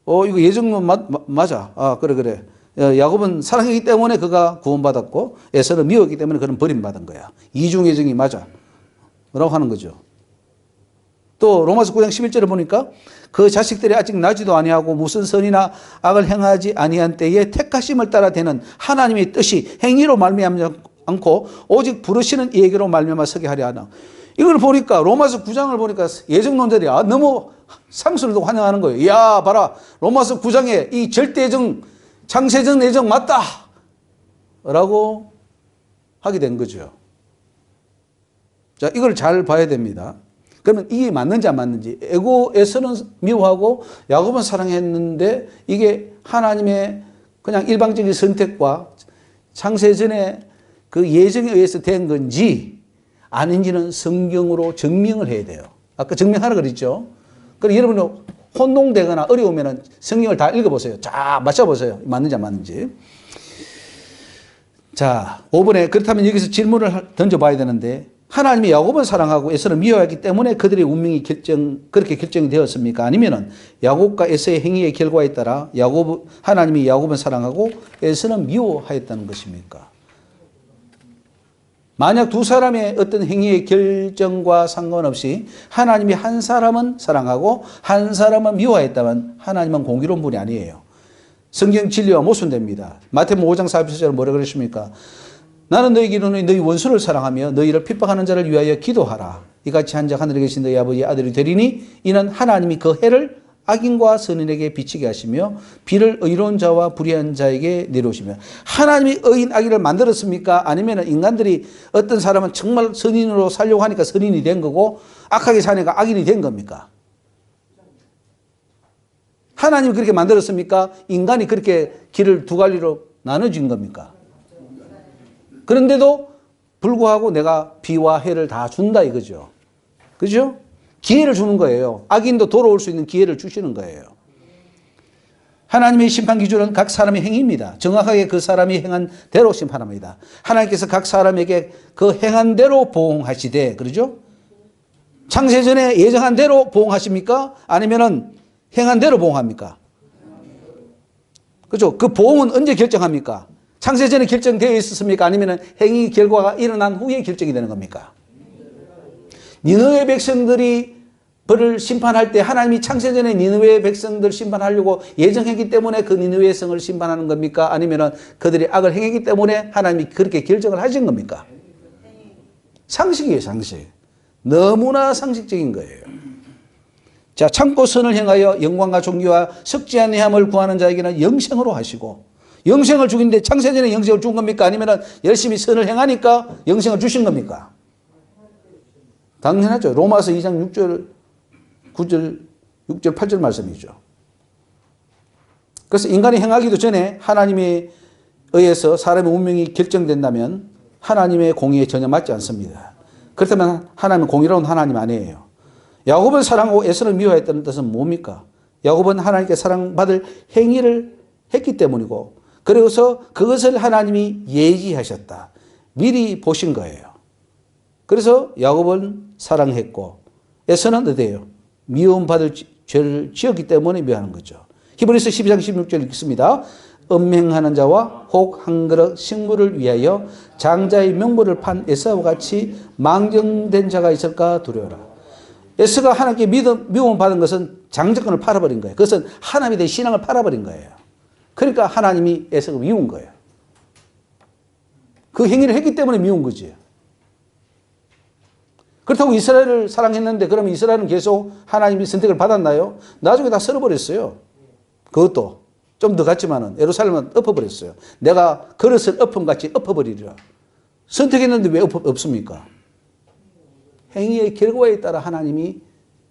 이거 예정론 맞아. 그래. 야곱은 사랑이기 때문에 그가 구원받았고 에서는 미워했기 때문에 그는 버림받은 거야. 이중 예정이 맞아. 라고 하는 거죠. 또 로마서 9장 11절에 보니까 그 자식들이 아직 나지도 아니하고 무슨 선이나 악을 행하지 아니한 때에 택하심을 따라 되는 하나님의 뜻이 행위로 말미암지 않고 오직 부르시는 이에게로 말미암아 서게 하려 하나. 이걸 보니까 로마서 9장을 보니까 예정론자들이 너무 상수를 환영하는 거예요. 야 봐라 로마서 9장에 이 절대예정 창세전 예정 맞다 라고 하게 된 거죠. 자, 이걸 잘 봐야 됩니다. 그러면 이게 맞는지 안 맞는지. 에서는 미워하고 야곱은 사랑했는데 이게 하나님의 그냥 일방적인 선택과 창세전에 그 예정에 의해서 된 건지 아닌지는 성경으로 증명을 해야 돼요. 아까 증명하라 그랬죠. 그럼 여러분은 혼동되거나 어려우면 성경을 다 읽어보세요. 자, 맞춰보세요. 맞는지 안 맞는지. 자, 5번에 그렇다면 여기서 질문을 던져봐야 되는데 하나님이 야곱은 사랑하고 에서는 미워하기 때문에 그들의 운명이 그렇게 결정이 되었습니까? 아니면은 야곱과 에서의 행위의 결과에 따라 하나님이 야곱은 사랑하고 에서는 미워하였다는 것입니까? 만약 두 사람의 어떤 행위의 결정과 상관없이 하나님이 한 사람은 사랑하고 한 사람은 미워했다면 하나님은 공의로운 분이 아니에요. 성경 진리와 모순됩니다. 마태복음 5장 44절에 뭐라 그랬습니까? 나는 너희 기도는 너희 원수를 사랑하며 너희를 핍박하는 자를 위하여 기도하라. 이같이 한 자 하늘에 계신 너희 아버지의 아들이 되리니 이는 하나님이 그 해를 악인과 선인에게 비치게 하시며 비를 의로운 자와 불의한 자에게 내려오시며. 하나님이 의인 악인을 만들었습니까? 아니면 인간들이 어떤 사람은 정말 선인으로 살려고 하니까 선인이 된 거고 악하게 사니까 악인이 된 겁니까? 하나님이 그렇게 만들었습니까? 인간이 그렇게 길을 두 갈리로 나눠진 겁니까? 그런데도 불구하고 내가 비와 해를 다 준다 이거죠. 그죠? 기회를 주는 거예요. 악인도 돌아올 수 있는 기회를 주시는 거예요. 하나님의 심판 기준은 각 사람의 행위입니다. 정확하게 그 사람이 행한 대로 심판합니다. 하나님께서 각 사람에게 그 행한 대로 보응하시되, 그러죠? 창세전에 예정한 대로 보응하십니까? 아니면은 행한 대로 보응합니까? 그렇죠? 그 보응은 언제 결정합니까? 창세전에 결정되어 있었습니까? 아니면 행위 결과가 일어난 후에 결정이 되는 겁니까? 니느웨 백성들이 벌을 심판할 때 하나님이 창세전에 니느웨 백성들 심판하려고 예정했기 때문에 그 니느웨 성을 심판하는 겁니까? 아니면 그들이 악을 행했기 때문에 하나님이 그렇게 결정을 하신 겁니까? 상식이에요, 상식. 너무나 상식적인 거예요. 자, 참고 선을 행하여 영광과 존귀와 썩지 아니함을 구하는 자에게는 영생으로 하시고, 영생을 주긴데 창세전에 영생을 준 겁니까? 아니면 열심히 선을 행하니까 영생을 주신 겁니까? 당연하죠. 로마서 2장 6절, 9절, 6절, 8절 말씀이죠. 그래서 인간이 행하기도 전에 하나님에 의해서 사람의 운명이 결정된다면 하나님의 공의에 전혀 맞지 않습니다. 그렇다면 하나님은 공의로운 하나님 아니에요. 야곱은 사랑하고 에서는 미워했다는 뜻은 뭡니까? 야곱은 하나님께 사랑받을 행위를 했기 때문이고, 그래서 그것을 하나님이 예지하셨다. 미리 보신 거예요. 그래서 야곱은 사랑했고 에서는 어때요? 미움받을 죄를 지었기 때문에 미워하는 거죠. 히브리서 12장 16절 읽습니다. 음행하는 자와 혹 한 그릇 식물을 위하여 장자의 명분을 판 에사와 같이 망정된 자가 있을까 두려워라. 에서가 하나님께 미움받은 것은 장제권을 팔아버린 거예요. 그것은 하나님에 대한 신앙을 팔아버린 거예요. 그러니까 하나님이 에서가 미운 거예요. 그 행위를 했기 때문에 미운 거지. 그렇다고 이스라엘을 사랑했는데 그러면 이스라엘은 계속 하나님이 선택을 받았나요? 나중에 다 썰어버렸어요. 그것도 좀 더 갔지만은 예루살렘은 엎어버렸어요. 내가 그릇을 엎음같이 엎어버리리라. 선택했는데 왜 없습니까? 행위의 결과에 따라 하나님이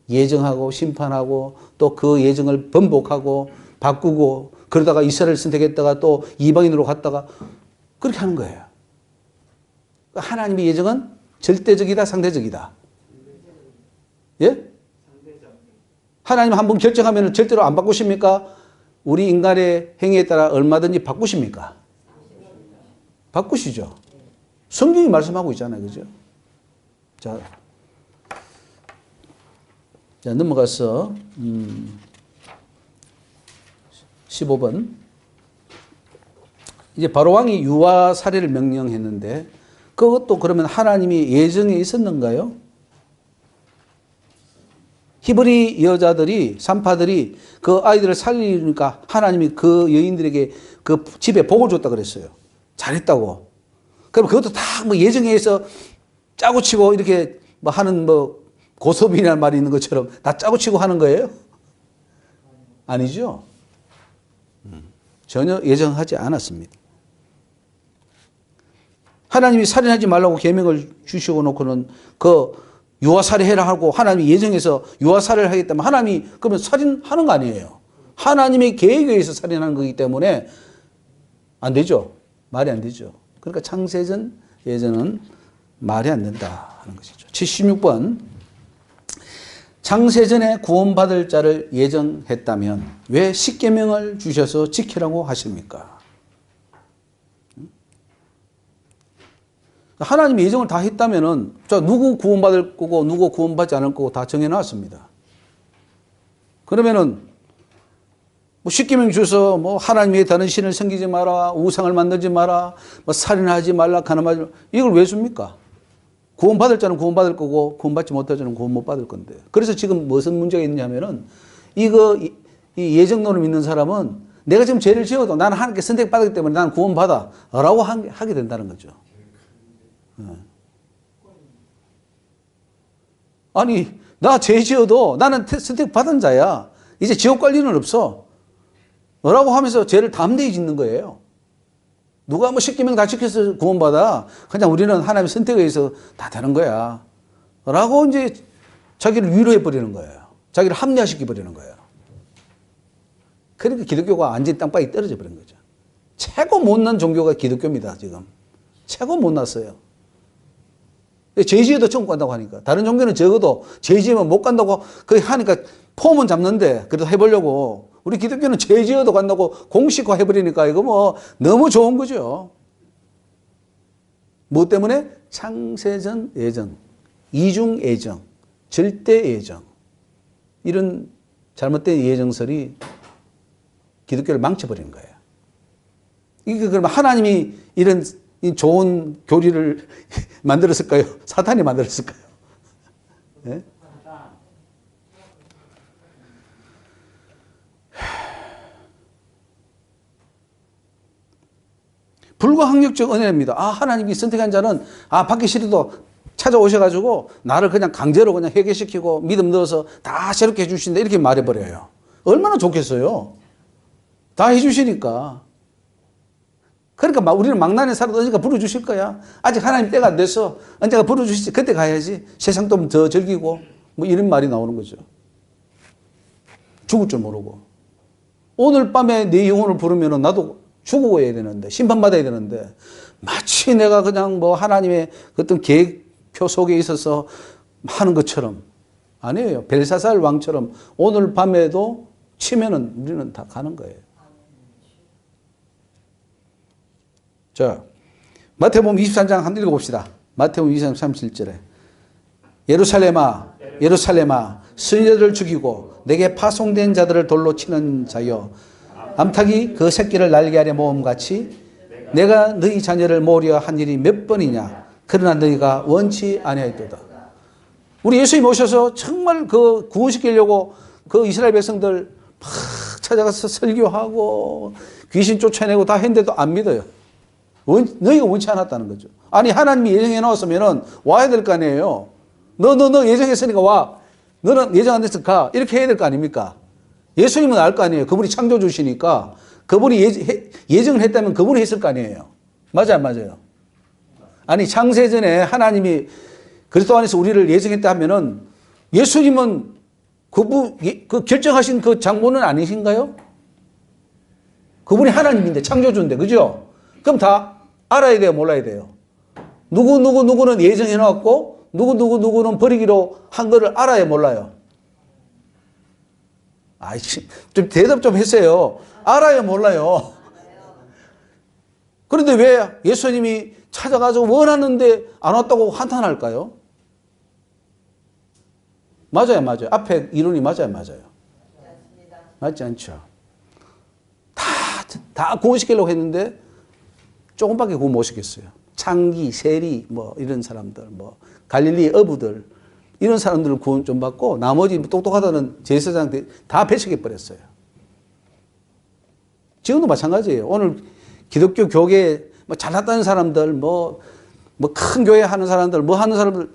예정하고 심판하고 또 그 예정을 번복하고 바꾸고 그러다가 이스라엘 선택했다가 또 이방인으로 갔다가 그렇게 하는 거예요. 하나님의 예정은 절대적이다, 상대적이다. 예? 하나님 한번 결정하면 절대로 안 바꾸십니까? 우리 인간의 행위에 따라 얼마든지 바꾸십니까? 바꾸시죠. 성경이 말씀하고 있잖아요. 그죠? 자, 넘어가서 15번. 이제 바로왕이 유아 살해를 명령했는데 그것도 그러면 하나님이 예정에 있었는가요? 히브리 여자들이 산파들이 그 아이들을 살리니까 하나님이 그 여인들에게 그 집에 복을 줬다 그랬어요. 잘했다고. 그럼 그것도 다 뭐 예정에 의해서 짜고 치고 이렇게 뭐 하는 뭐 고소빈이라는 말이 있는 것처럼 다 짜고 치고 하는 거예요? 아니죠. 전혀 예정하지 않았습니다. 하나님이 살인하지 말라고 계명을 주시고 놓고는 그 유아살해해라 하고 하나님이 예정해서 유아살해를 하겠다면 하나님이 그러면 살인하는 거 아니에요. 하나님의 계획에 의해서 살인하는 거기 때문에 안 되죠. 말이 안 되죠. 그러니까 창세전 예정은 말이 안 된다 하는 것이죠. 76번. 창세전에 구원받을 자를 예정했다면 왜 십계명을 주셔서 지키라고 하십니까? 하나님이 예정을 다 했다면은 자 누구 구원받을 거고 누구 구원받지 않을 거고 다 정해놨습니다. 그러면은 뭐 십계명 주셔서 뭐 하나님 외에 다른 신을 섬기지 마라, 우상을 만들지 마라, 뭐 살인하지 말라, 가늠하지 말라, 이걸 왜 줍니까? 구원받을 자는 구원받을 거고 구원받지 못할 자는 구원 못 받을 건데. 그래서 지금 무슨 문제가 있냐면은 이 예정론을 믿는 사람은 내가 지금 죄를 지어도 나는 하나님께 선택받았기 때문에 나는 구원받아 라고 하게 된다는 거죠. 아니 나 죄 지어도 나는 선택받은 자야. 이제 지옥 갈 일은 없어 라고 하면서 죄를 담대히 짓는 거예요. 누가 뭐 십계명 다 지켜서 구원받아. 그냥 우리는 하나님의 선택에 의해서 다 되는 거야 라고 이제 자기를 위로해 버리는 거예요. 자기를 합리화시켜 버리는 거예요. 그러니까 기독교가 완전히 땅바닥에 떨어져 버린 거죠. 최고 못난 종교가 기독교입니다. 지금 최고 못났어요. 죄 지어도 천국 간다고 하니까. 다른 종교는 적어도 죄 지으면 못 간다고 하니까 폼은 잡는데 그래도 해보려고. 우리 기독교는 죄 지어도 간다고 공식화 해버리니까 이거 뭐 너무 좋은 거죠. 뭐 때문에? 창세전 예정, 이중 예정, 절대 예정. 이런 잘못된 예정설이 기독교를 망쳐버리는 거예요. 이게 그러면 하나님이 이런 좋은 교리를 만들었을까요? 사탄이 만들었을까요? 네? 불가항력적 은혜입니다. 아, 하나님이 선택한 자는 받기 싫어도 찾아오셔가지고 나를 그냥 강제로 그냥 회개시키고 믿음 넣어서 다 새롭게 해주신다 이렇게 말해버려요. 얼마나 좋겠어요. 다 해주시니까. 그러니까 우리는 망나니 살아도 언젠가 부르주실 거야. 아직 하나님 때가 안 돼서 언젠가 부르주시지. 그때 가야지. 세상 좀 더 즐기고 뭐 이런 말이 나오는 거죠. 죽을 줄 모르고. 오늘 밤에 내 영혼을 부르면 나도 죽어야 되는데 심판받아야 되는데 마치 내가 그냥 뭐 하나님의 어떤 계획표 속에 있어서 하는 것처럼 아니에요. 벨사살 왕처럼 오늘 밤에도 치면은 우리는 다 가는 거예요. 자, 마태복음 23장 한번 읽어봅시다. 마태복음 23장 37절에 예루살렘아 예루살렘아 선지자들을 죽이고 내게 파송된 자들을 돌로 치는 자여 암탉이 그 새끼를 날개 아래 모음같이 내가 너희 자녀를 모으려 한 일이 몇 번이냐 그러나 너희가 원치 아니하였도다. 우리 예수님 오셔서 정말 그 구원시키려고 그 이스라엘 백성들 막 찾아가서 설교하고 귀신 쫓아내고 다 했는데도 안 믿어요. 너희가 원치 않았다는 거죠. 아니 하나님이 예정해 놓았으면 와야 될 거 아니에요. 너 예정했으니까 와. 너는 예정 안 됐으니까 가. 이렇게 해야 될 거 아닙니까? 예수님은 알 거 아니에요. 그분이 창조주시니까 그분이 예정을 했다면 그분이 했을 거 아니에요. 맞아요, 안 맞아요? 아니 창세전에 하나님이 그리스도 안에서 우리를 예정했다 하면은 예수님은 그 결정하신 그 장본은 아니신가요? 그분이 하나님인데 창조주인데 그죠? 그럼 다 알아야 돼요, 몰라야 돼요? 누구는 예정해 놨고 누구는 버리기로 한 거를 알아야 몰라요? 아이, 좀 대답 좀 했어요. 알아야 몰라요. 그런데 왜 예수님이 찾아가지고 원하는데 안 왔다고 한탄할까요? 맞아요. 앞에 이론이 맞아요. 맞지 않죠? 다 구원시키려고 했는데 조금밖에 구원 못 시켰어요. 창기, 세리, 뭐 이런 사람들, 뭐 갈릴리 어부들 이런 사람들을 구원 좀 받고 나머지 똑똑하다는 제사장들 다 배척해 버렸어요. 지금도 마찬가지예요. 오늘 기독교 교계 뭐 잘났다는 사람들, 뭐 큰 교회 하는 사람들, 뭐 하는 사람들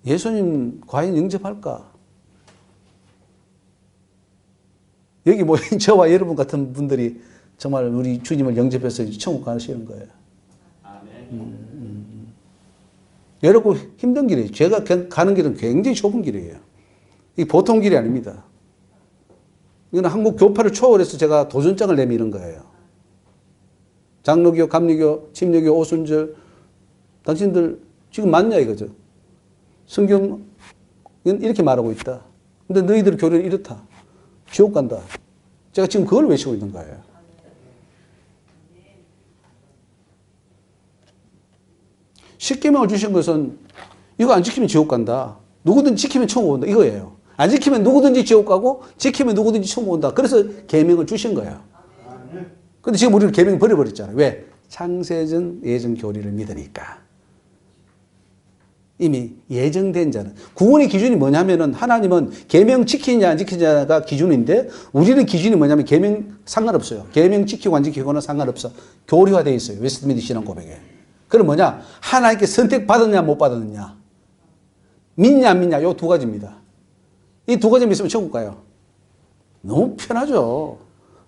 예수님 과연 영접할까? 여기 모인 저와 여러분 같은 분들이 정말 우리 주님을 영접해서 천국 가시는 거예요. 여러분 힘든 길이에요. 제가 가는 길은 굉장히 좁은 길이에요. 이 보통 길이 아닙니다. 이건 한국 교파를 초월해서 제가 도전장을 내미는 거예요. 장로교, 감리교, 침례교, 오순절 당신들 지금 맞냐 이거죠. 성경은 이렇게 말하고 있다. 근데 너희들 교리는 이렇다. 지옥 간다. 제가 지금 그걸 외치고 있는 거예요. 십계명을 주신 것은 이거 안 지키면 지옥 간다. 누구든지 지키면 천국 온다. 이거예요. 안 지키면 누구든지 지옥 가고 지키면 누구든지 천국 온다. 그래서 계명을 주신 거예요. 근데 지금 우리는 계명 버려버렸잖아요. 왜? 창세전 예정 교리를 믿으니까. 이미 예정된 자는 구원의 기준이 뭐냐면은 하나님은 계명 지키냐 안 지키냐가 기준인데 우리는 기준이 뭐냐면 계명 상관없어요. 계명 지키고 안 지키고는 상관없어. 교리화되어 있어요. 웨스트민스터 신앙 고백에. 그럼 뭐냐? 하나님께 선택받았냐 못 받았느냐. 믿냐 안 믿냐. 요 두 가지입니다. 이 두 가지 믿으면 천국 가요. 너무 편하죠.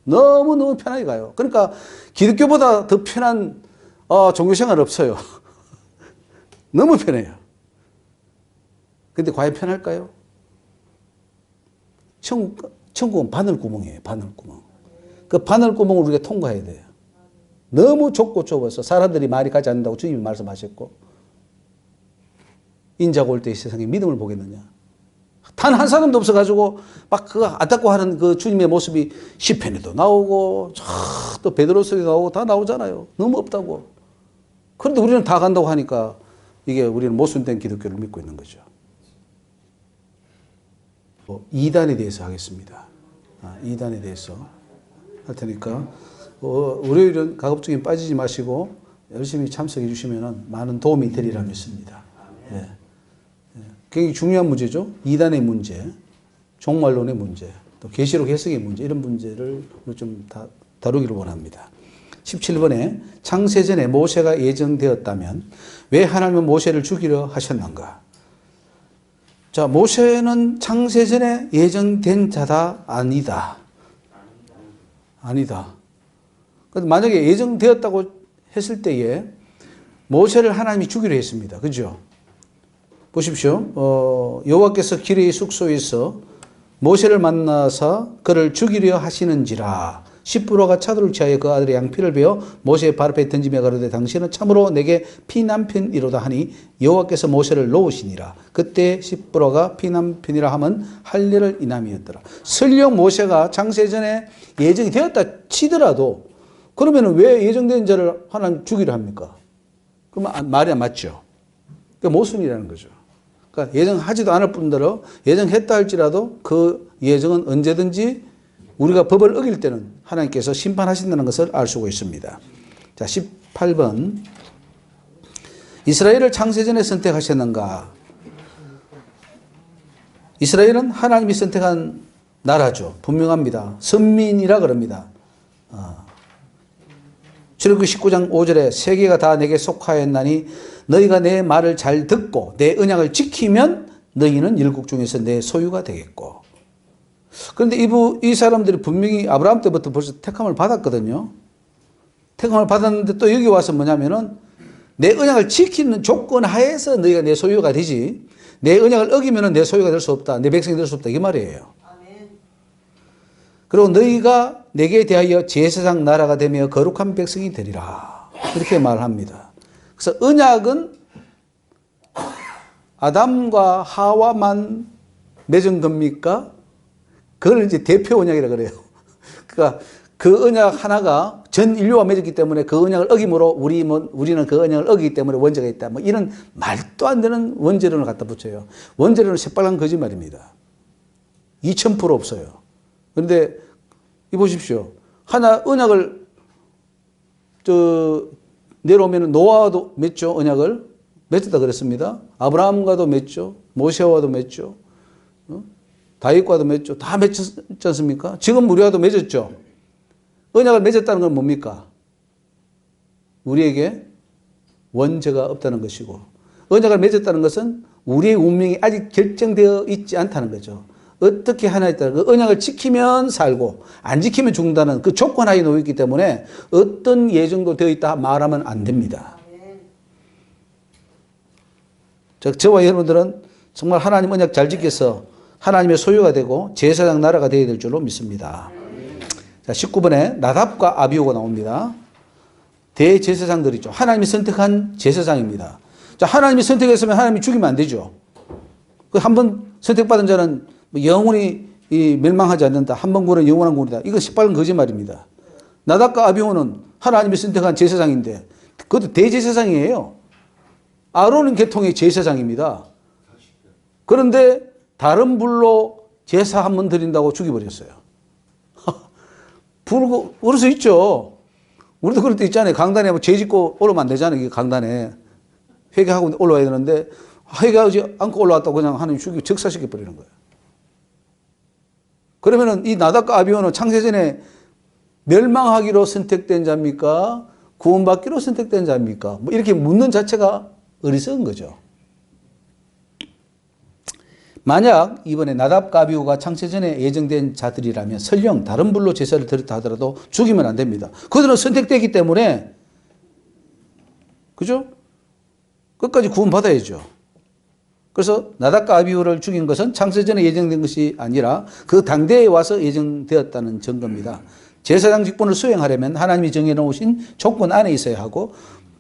너무 편하게 가요. 그러니까 기독교보다 더 편한 종교생활 없어요. 너무 편해요. 근데 과연 편할까요? 천국은 바늘구멍이에요. 바늘구멍. 그 바늘구멍을 우리가 통과해야 돼요. 너무 좁고 좁아서 사람들이 말이 가지 않는다고 주님이 말씀하셨고 인자가 올 때 이 세상에 믿음을 보겠느냐. 단 한 사람도 없어가지고 막 그거 안타까워 하는 그 주님의 모습이 시편에도 나오고 또 베드로서에도 나오고 다 나오잖아요. 너무 없다고. 그런데 우리는 다 간다고 하니까 이게 우리는 모순된 기독교를 믿고 있는 거죠. 이단에 대해서 하겠습니다. 이단에 대해서 할 테니까 월요일은 가급적이면 빠지지 마시고 열심히 참석해 주시면 많은 도움이 되리라 믿습니다. 네. 굉장히 중요한 문제죠. 이단의 문제, 종말론의 문제, 또 계시록 해석의 문제 이런 문제를 좀 다루기를 원합니다. 17번에 창세전에 모세가 예정되었다면 왜 하나님은 모세를 죽이려 하셨는가? 자, 모세는 창세전에 예정된 자다? 아니다. 아니다. 만약에 예정되었다고 했을 때에 모세를 하나님이 죽이려 했습니다. 그죠? 보십시오. 여호와께서 기레의 숙소에서 모세를 만나서 그를 죽이려 하시는지라. 십부로가 차도를 취하여 그 아들의 양피를 베어 모세의 발 앞에 던지며 가로되 당신은 참으로 내게 피남편이로다 하니 여호와께서 모세를 놓으시니라. 그때 십부로가 피남편이라 함은 할례를 인함이었더라. 설령 모세가 창세전에 예정이 되었다 치더라도 그러면 왜 예정된 자를 하나님 죽이려 합니까? 그러면 말이 안 맞죠. 그러니까 모순이라는 거죠. 그러니까 예정하지도 않을 뿐더러 예정했다 할지라도 그 예정은 언제든지 우리가 법을 어길 때는 하나님께서 심판하신다는 것을 알 수가 있습니다. 자, 18번. 이스라엘을 창세전에 선택하셨는가? 이스라엘은 하나님이 선택한 나라죠. 분명합니다. 선민이라 그럽니다. 출애굽기 19장 5절에 세계가 다 내게 속하였나니 너희가 내 말을 잘 듣고 내 언약을 지키면 너희는 일국 중에서 내 소유가 되겠고. 그런데 이 사람들이 분명히 아브라함 때부터 벌써 택함을 받았거든요. 택함을 받았는데 또 여기 와서 뭐냐면은 내 언약을 지키는 조건 하에서 너희가 내 소유가 되지, 내 언약을 어기면은 내 소유가 될 수 없다, 내 백성이 될 수 없다, 이 말이에요. 그리고 너희가 내게 대하여 제사장 나라가 되며 거룩한 백성이 되리라, 이렇게 말합니다. 그래서 언약은 아담과 하와만 맺은 겁니까? 그걸 이제 대표 언약이라 그래요. 그러니까 그 언약 하나가 전 인류와 맺었기 때문에 그 언약을 어김으로 우리는 그 언약을 어기기 때문에 원죄가 있다, 뭐 이런 말도 안 되는 원죄론을 갖다 붙여요. 원죄론은 새빨간 거짓말입니다. 2000% 없어요. 그런데 이 보십시오. 하나 언약을 내려오면 노아와도 맺죠. 언약을 맺었다 그랬습니다. 아브라함과도 맺죠. 모세와도 맺죠. 다윗과도 맺죠. 다 맺지 않습니까? 지금 우리와도 맺었죠. 언약을 맺었다는 건 뭡니까? 우리에게 원죄가 없다는 것이고, 언약을 맺었다는 것은 우리의 운명이 아직 결정되어 있지 않다는 거죠. 어떻게 하나에 따라 그 언약을 지키면 살고 안 지키면 죽는다는 그 조건 하에 놓여 있기 때문에 어떤 예정도 되어 있다 말하면 안 됩니다. 저와 여러분들은 정말 하나님 언약 잘 지켜서 하나님의 소유가 되고 제사장 나라가 되어야 될 줄로 믿습니다. 자, 19번에 나답과 아비후가 나옵니다. 대제사장들이죠. 하나님이 선택한 제사장입니다. 자, 하나님이 선택했으면 하나님이 죽이면 안 되죠. 그 한 번 선택받은 자는 영원히 멸망하지 않는다. 한 번 구원은 영원한 구원이다. 이거 시뻘건 거짓말입니다. 나답과 아비후는 하나님이 선택한 제사장인데 그것도 대제사장이에요. 아론은 계통의 제사장입니다. 그런데 다른 불로 제사 한 번 드린다고 죽여버렸어요. 부르고 그럴 수 있죠. 우리도 그럴 때 있잖아요. 강단에 뭐 죄 짓고 올라오면 안 되잖아요. 강단에 회개하고 올라와야 되는데 회개하지 않고 올라왔다고 그냥 하나님 죽이고 적사시켜 버리는 거예요. 그러면은 이 나답과 아비후는 창세전에 멸망하기로 선택된 자입니까? 구원받기로 선택된 자입니까? 뭐 이렇게 묻는 자체가 어리석은 거죠. 만약 이번에 나답과 아비후가 창세전에 예정된 자들이라면 설령 다른 불로 제사를 드렸다 하더라도 죽이면 안 됩니다. 그들은 선택되기 때문에, 그죠? 끝까지 구원받아야죠. 그래서 나답과 아비후를 죽인 것은 창세전에 예정된 것이 아니라 그 당대에 와서 예정되었다는 증거입니다. 제사장 직분을 수행하려면 하나님이 정해놓으신 조건 안에 있어야 하고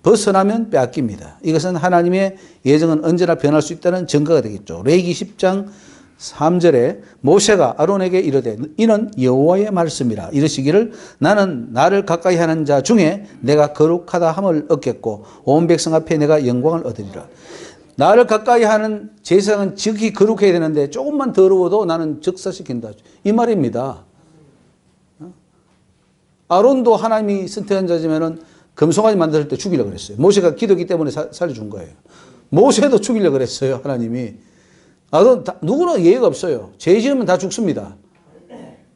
벗어나면 빼앗깁니다. 이것은 하나님의 예정은 언제나 변할 수 있다는 증거가 되겠죠. 레위기 10장 3절에 모세가 아론에게 이르되 이는 여호와의 말씀이라 이르시기를 나는 나를 가까이 하는 자 중에 내가 거룩하다 함을 얻겠고 온 백성 앞에 내가 영광을 얻으리라. 나를 가까이 하는 제사장은 즉히 거룩해야 되는데 조금만 더러워도 나는 적사시킨다, 이 말입니다. 아론도 하나님이 선택한 자지만은 금송아지 만들 때 죽이려고 그랬어요. 모세가 기도기 때문에 살려준 거예요. 모세도 죽이려고 그랬어요. 하나님이. 아론 누구나 예의가 없어요. 죄 지으면 다 죽습니다.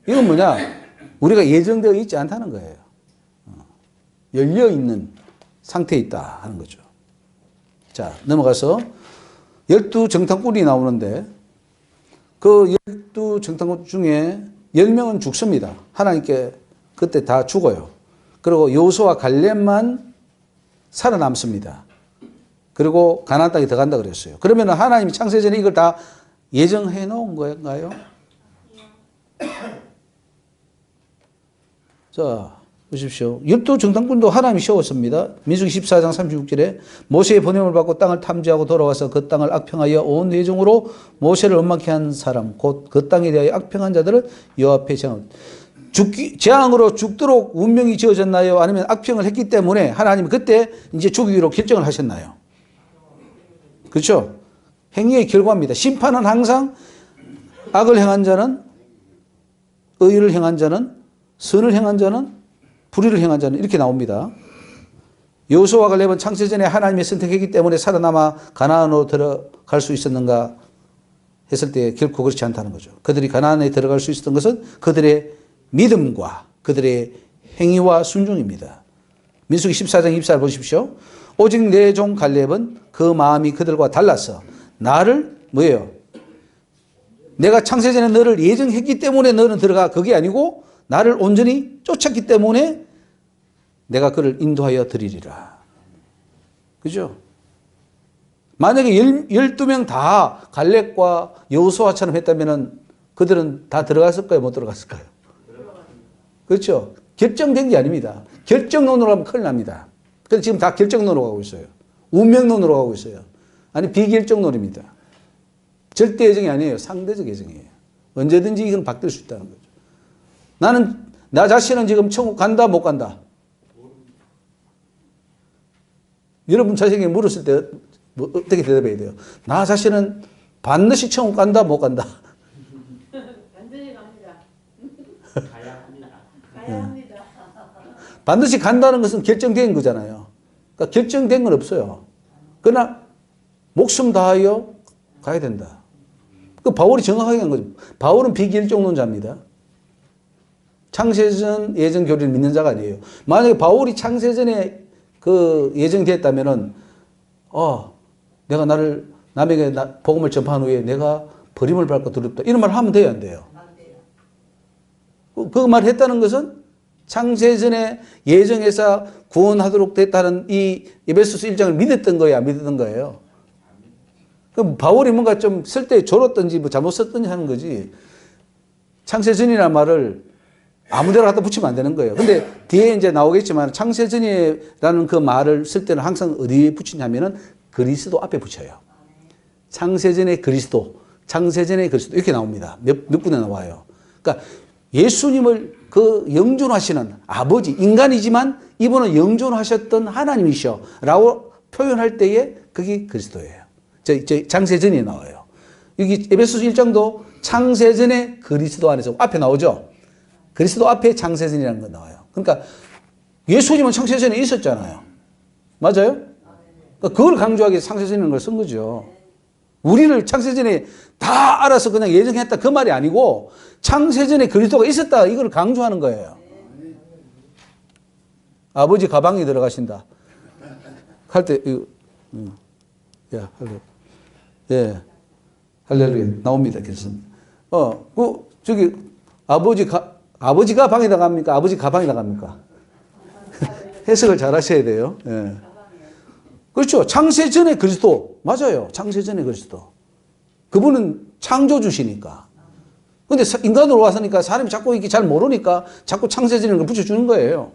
이건 뭐냐? 우리가 예정되어 있지 않다는 거예요. 열려있는 상태에 있다 하는 거죠. 자, 넘어가서 12정탐꾼이 나오는데 그 12정탐꾼 중에 10명은 죽습니다. 하나님께 그때 다 죽어요. 그리고 여호수아와 갈렙만 살아남습니다. 그리고 가나안 땅에 들어간다 그랬어요. 그러면 하나님이 창세전에 이걸 다 예정해 놓은 건가요? 자, 보십시오. 12정탐꾼도 하나님이 세웠습니다. 민수기 14장 36절에 모세의 보냄을 받고 땅을 탐지하고 돌아와서 그 땅을 악평하여 온 회중으로 모세를 원망케 한 사람 곧 그 땅에 대하여 악평한 자들을 여호와 앞에 재앙으로 죽도록 운명이 지어졌나요? 아니면 악평을 했기 때문에 하나님이 그때 이제 죽이기로 결정을 하셨나요? 그렇죠? 행위의 결과입니다. 심판은 항상 악을 행한 자는, 의를 행한 자는, 선을 행한 자는, 불의를 행한 자는 이렇게 나옵니다. 여호수아와 갈렙은 창세전에 하나님의 선택했기 때문에 살아남아 가나안으로 들어갈 수 있었는가? 했을 때 결코 그렇지 않다는 거죠. 그들이 가나안에 들어갈 수 있었던 것은 그들의 믿음과 그들의 행위와 순종입니다. 민수기 14장 24절 보십시오. 오직 내 종 갈렙은 그 마음이 그들과 달라서 나를 뭐예요? 내가 창세전에 너를 예정했기 때문에 너는 들어가. 그게 아니고 나를 온전히 쫓았기 때문에 내가 그를 인도하여 드리리라. 그죠? 만약에 12명 다 갈렙과 여호수아처럼 했다면 그들은 다 들어갔을까요? 못 들어갔을까요? 그렇죠? 결정된 게 아닙니다. 결정론으로 하면 큰일 납니다. 그런데 지금 다 결정론으로 가고 있어요. 운명론으로 가고 있어요. 아니, 비결정론입니다. 절대 예정이 아니에요. 상대적 예정이에요. 언제든지 이건 바뀔 수 있다는 거죠. 나 자신은 지금 천국 간다, 못 간다? 여러분 자신에게 물었을 때 뭐 어떻게 대답해야 돼요? 나 자신은 반드시 천국 간다, 못 간다? 완전히 갑니다. 가야 합니다. 가야 합니다. 반드시 간다는 것은 결정된 거잖아요. 그러니까 결정된 건 없어요. 그러나 목숨 다하여 가야 된다. 그 바울이 정확하게 한 거죠. 바울은 비결정론자입니다. 창세전 예정 교리를 믿는 자가 아니에요. 만약에 바울이 창세전에 그 예정됐다면은 내가 남에게 복음을 전파한 후에 내가 버림을 받을까 두렵다. 이런 말 하면 돼요, 안 돼요? 그 말 했다는 것은 창세전에 예정해서 구원하도록 됐다는 이 에베소서 1장을 믿었던 거예요, 안 믿었던 거예요? 그럼 바울이 뭔가 좀 쓸 때 졸었든지 뭐 잘못 썼든지 하는 거지. 창세전이라는 말을 아무데나 갖다 붙이면 안 되는 거예요. 근데 뒤에 이제 나오겠지만 창세전이라는 그 말을 쓸 때는 항상 어디에 붙이냐면은 그리스도 앞에 붙여요. 창세전의 그리스도, 창세전의 그리스도 이렇게 나옵니다. 몇 군데 나와요. 그러니까 예수님을 그 영존하시는 아버지, 인간이지만 이분은 영존하셨던 하나님이셔 라고 표현할 때에 그게 그리스도예요. 창세전에 나와요. 여기 에베소서 1장도 창세전의 그리스도 안에서 앞에 나오죠. 그리스도 앞에 창세전이라는 거 나와요. 그러니까 예수님은 창세전에 있었잖아요. 맞아요? 그러니까 그걸 강조하기 위해서 창세전이라는 걸 쓴 거죠. 우리를 창세전에 다 알아서 그냥 예정했다 그 말이 아니고 창세전에 그리스도가 있었다 이걸 강조하는 거예요. 아버지 가방에 들어가신다. 할 때 야, 예, 할렐루야 나옵니다. 그래서 저기 아버지가 방에다 갑니까? 아버지 가방에다 갑니까? 해석을 잘 하셔야 돼요. 예. 그렇죠. 창세전의 그리스도. 맞아요. 창세전의 그리스도. 그분은 창조주시니까. 근데 인간으로 왔으니까 사람이 자꾸 이렇게 잘 모르니까 자꾸 창세전이라는 걸 붙여주는 거예요.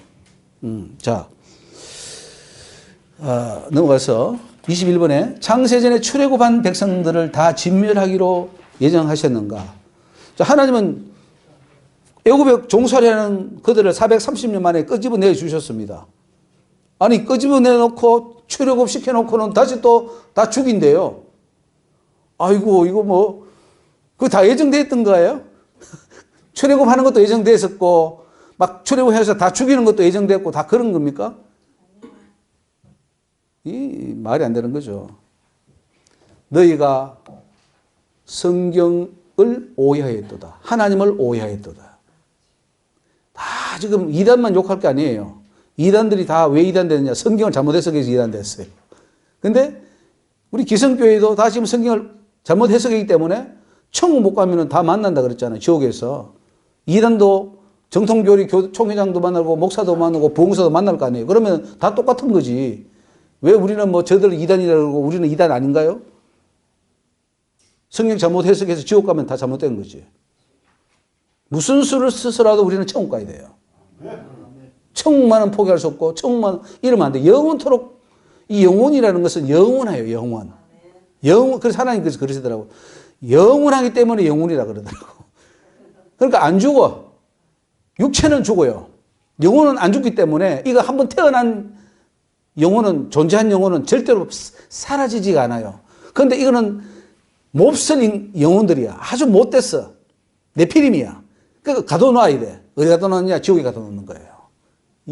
자. 넘어가서 21번에 창세전에 출애굽한 백성들을 다 진멸하기로 예정하셨는가. 자, 하나님은 애굽에 종살이하는 그들을 430년 만에 끄집어내 주셨습니다. 아니 끄집어내놓고 출애굽 시켜놓고는 다시 또 다 죽인대요. 아이고 이거 뭐 그거 다 예정되어 있던 거예요? 출애굽하는 것도 예정되어 있었고 막 출애굽해서 다 죽이는 것도 예정되었고 다 그런 겁니까? 이 말이 안 되는 거죠. 너희가 성경을 오해하였도다. 하나님을 오해하였도다. 다 지금 이단만 욕할 게 아니에요. 이단들이 다 왜 이단됐느냐. 성경을 잘못 해석해서 이단됐어요. 근데 우리 기성교회도 다 지금 성경을 잘못 해석하기 때문에 천국 못 가면 다 만난다 그랬잖아요. 지옥에서. 이단도 정통교리 총회장도 만나고 목사도 만나고 부흥사도 만날 거 아니에요. 그러면 다 똑같은 거지. 왜 우리는 뭐 저들 이단이라고 그러고 우리는 이단 아닌가요? 성경 잘못 해석해서 지옥 가면 다 잘못된 거지. 무슨 수를 써서라도 우리는 천국 가야 돼요. 천국만은 포기할 수 없고 천국만 이러면 안 돼. 영원토록 이 영혼이라는 것은 영원해요. 영원. 그래서 하나님께서 그러시더라고. 영원하기 때문에 영혼이라 그러더라고. 그러니까 안 죽어. 육체는 죽어요. 영혼은 안 죽기 때문에 이거 한번 태어난 영혼은 존재한 영혼은 절대로 사라지지가 않아요. 그런데 이거는 몹쓸 영혼들이야. 아주 못됐어. 네피림이야. 그러니까 가둬놔야 돼. 어디 가둬놓느냐? 지옥에 가둬놓는 거예요.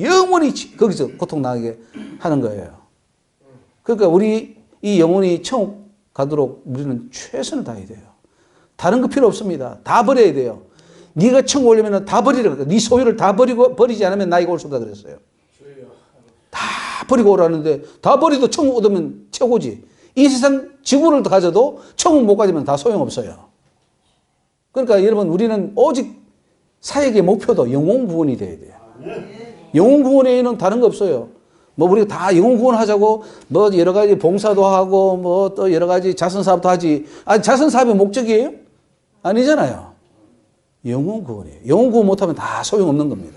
영원히 거기서 고통나게 하는 거예요. 그러니까 우리 이 영혼이 천국 가도록 우리는 최선을 다해야 돼요. 다른 거 필요 없습니다. 다 버려야 돼요. 네가 천국 오려면 다 버리라고. 네 소유를 다 버리지 않으면 나에게 올 수 없다 그랬어요. 다 버리고 오라는데 다 버리도 천국 얻으면 최고지. 이 세상 지구를 가져도 천국 못 가지면 다 소용없어요. 그러니까 여러분 우리는 오직 사역의 목표도 영혼 구원이 돼야 돼요. 영혼 구원에는 다른 거 없어요. 뭐 우리가 다 영혼 구원하자고 뭐 여러 가지 봉사도 하고 뭐 또 여러 가지 자선 사업도 하지. 아니 자선 사업의 목적이에요? 아니잖아요. 영혼 구원이에요. 영혼 구원 못하면 다 소용없는 겁니다.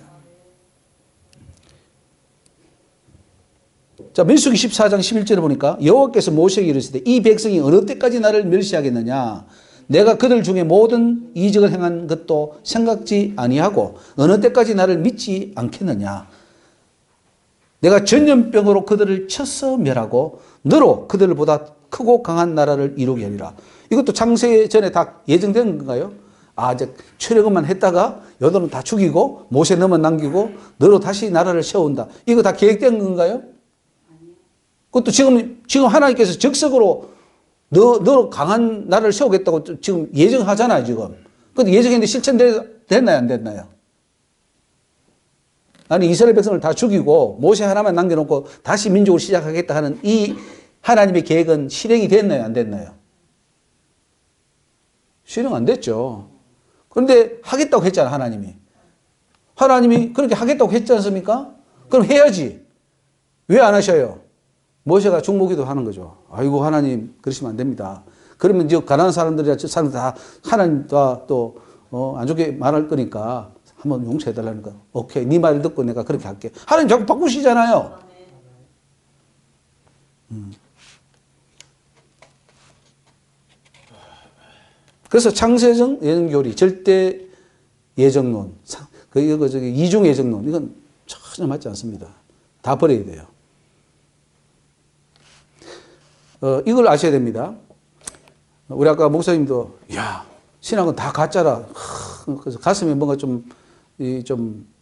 자, 민수기 14장 11절에 보니까 여호와께서 모세에게 이르시되 이 백성이 어느 때까지 나를 멸시하겠느냐? 내가 그들 중에 모든 이적을 행한 것도 생각지 아니하고 어느 때까지 나를 믿지 않겠느냐? 내가 전염병으로 그들을 쳐서 멸하고 너로 그들보다 크고 강한 나라를 이루게 하리라. 이것도 창세 전에 다 예정된 건가요? 아, 이제 출애굽만 했다가 여도는 다 죽이고 모세 너만 남기고 너로 다시 나라를 세운다. 이거 다 계획된 건가요? 그것도 지금 하나님께서 적석으로 너로 강한 나라를 세우겠다고 지금 예정하잖아요, 지금. 근데 예정했는데 실천됐나요, 안 됐나요? 아니, 이스라엘 백성을 다 죽이고 모세 하나만 남겨놓고 다시 민족을 시작하겠다 하는 이 하나님의 계획은 실행이 됐나요, 안 됐나요? 실행 안 됐죠. 그런데 하겠다고 했잖아요, 하나님이. 하나님이 그렇게 하겠다고 했지 않습니까? 그럼 해야지. 왜 안 하셔요? 모세가 중보기도 하는 거죠. 아이고 하나님 그러시면 안 됩니다. 그러면 이제 가난한 사람들이나 저 사람들 다 하나님과 또 안 좋게 말할 거니까 한번 용서해 달라는 거. 오케이, 네 말을 듣고 내가 그렇게 할게. 하나님 자꾸 바꾸시잖아요. 그래서 창세성 예정교리, 절대 예정론, 이중 예정론 이건 전혀 맞지 않습니다. 다 버려야 돼요. 이걸 아셔야 됩니다. 우리 아까 목사님도, 야, 신학은 다 가짜라. 그래서 가슴에 뭔가 좀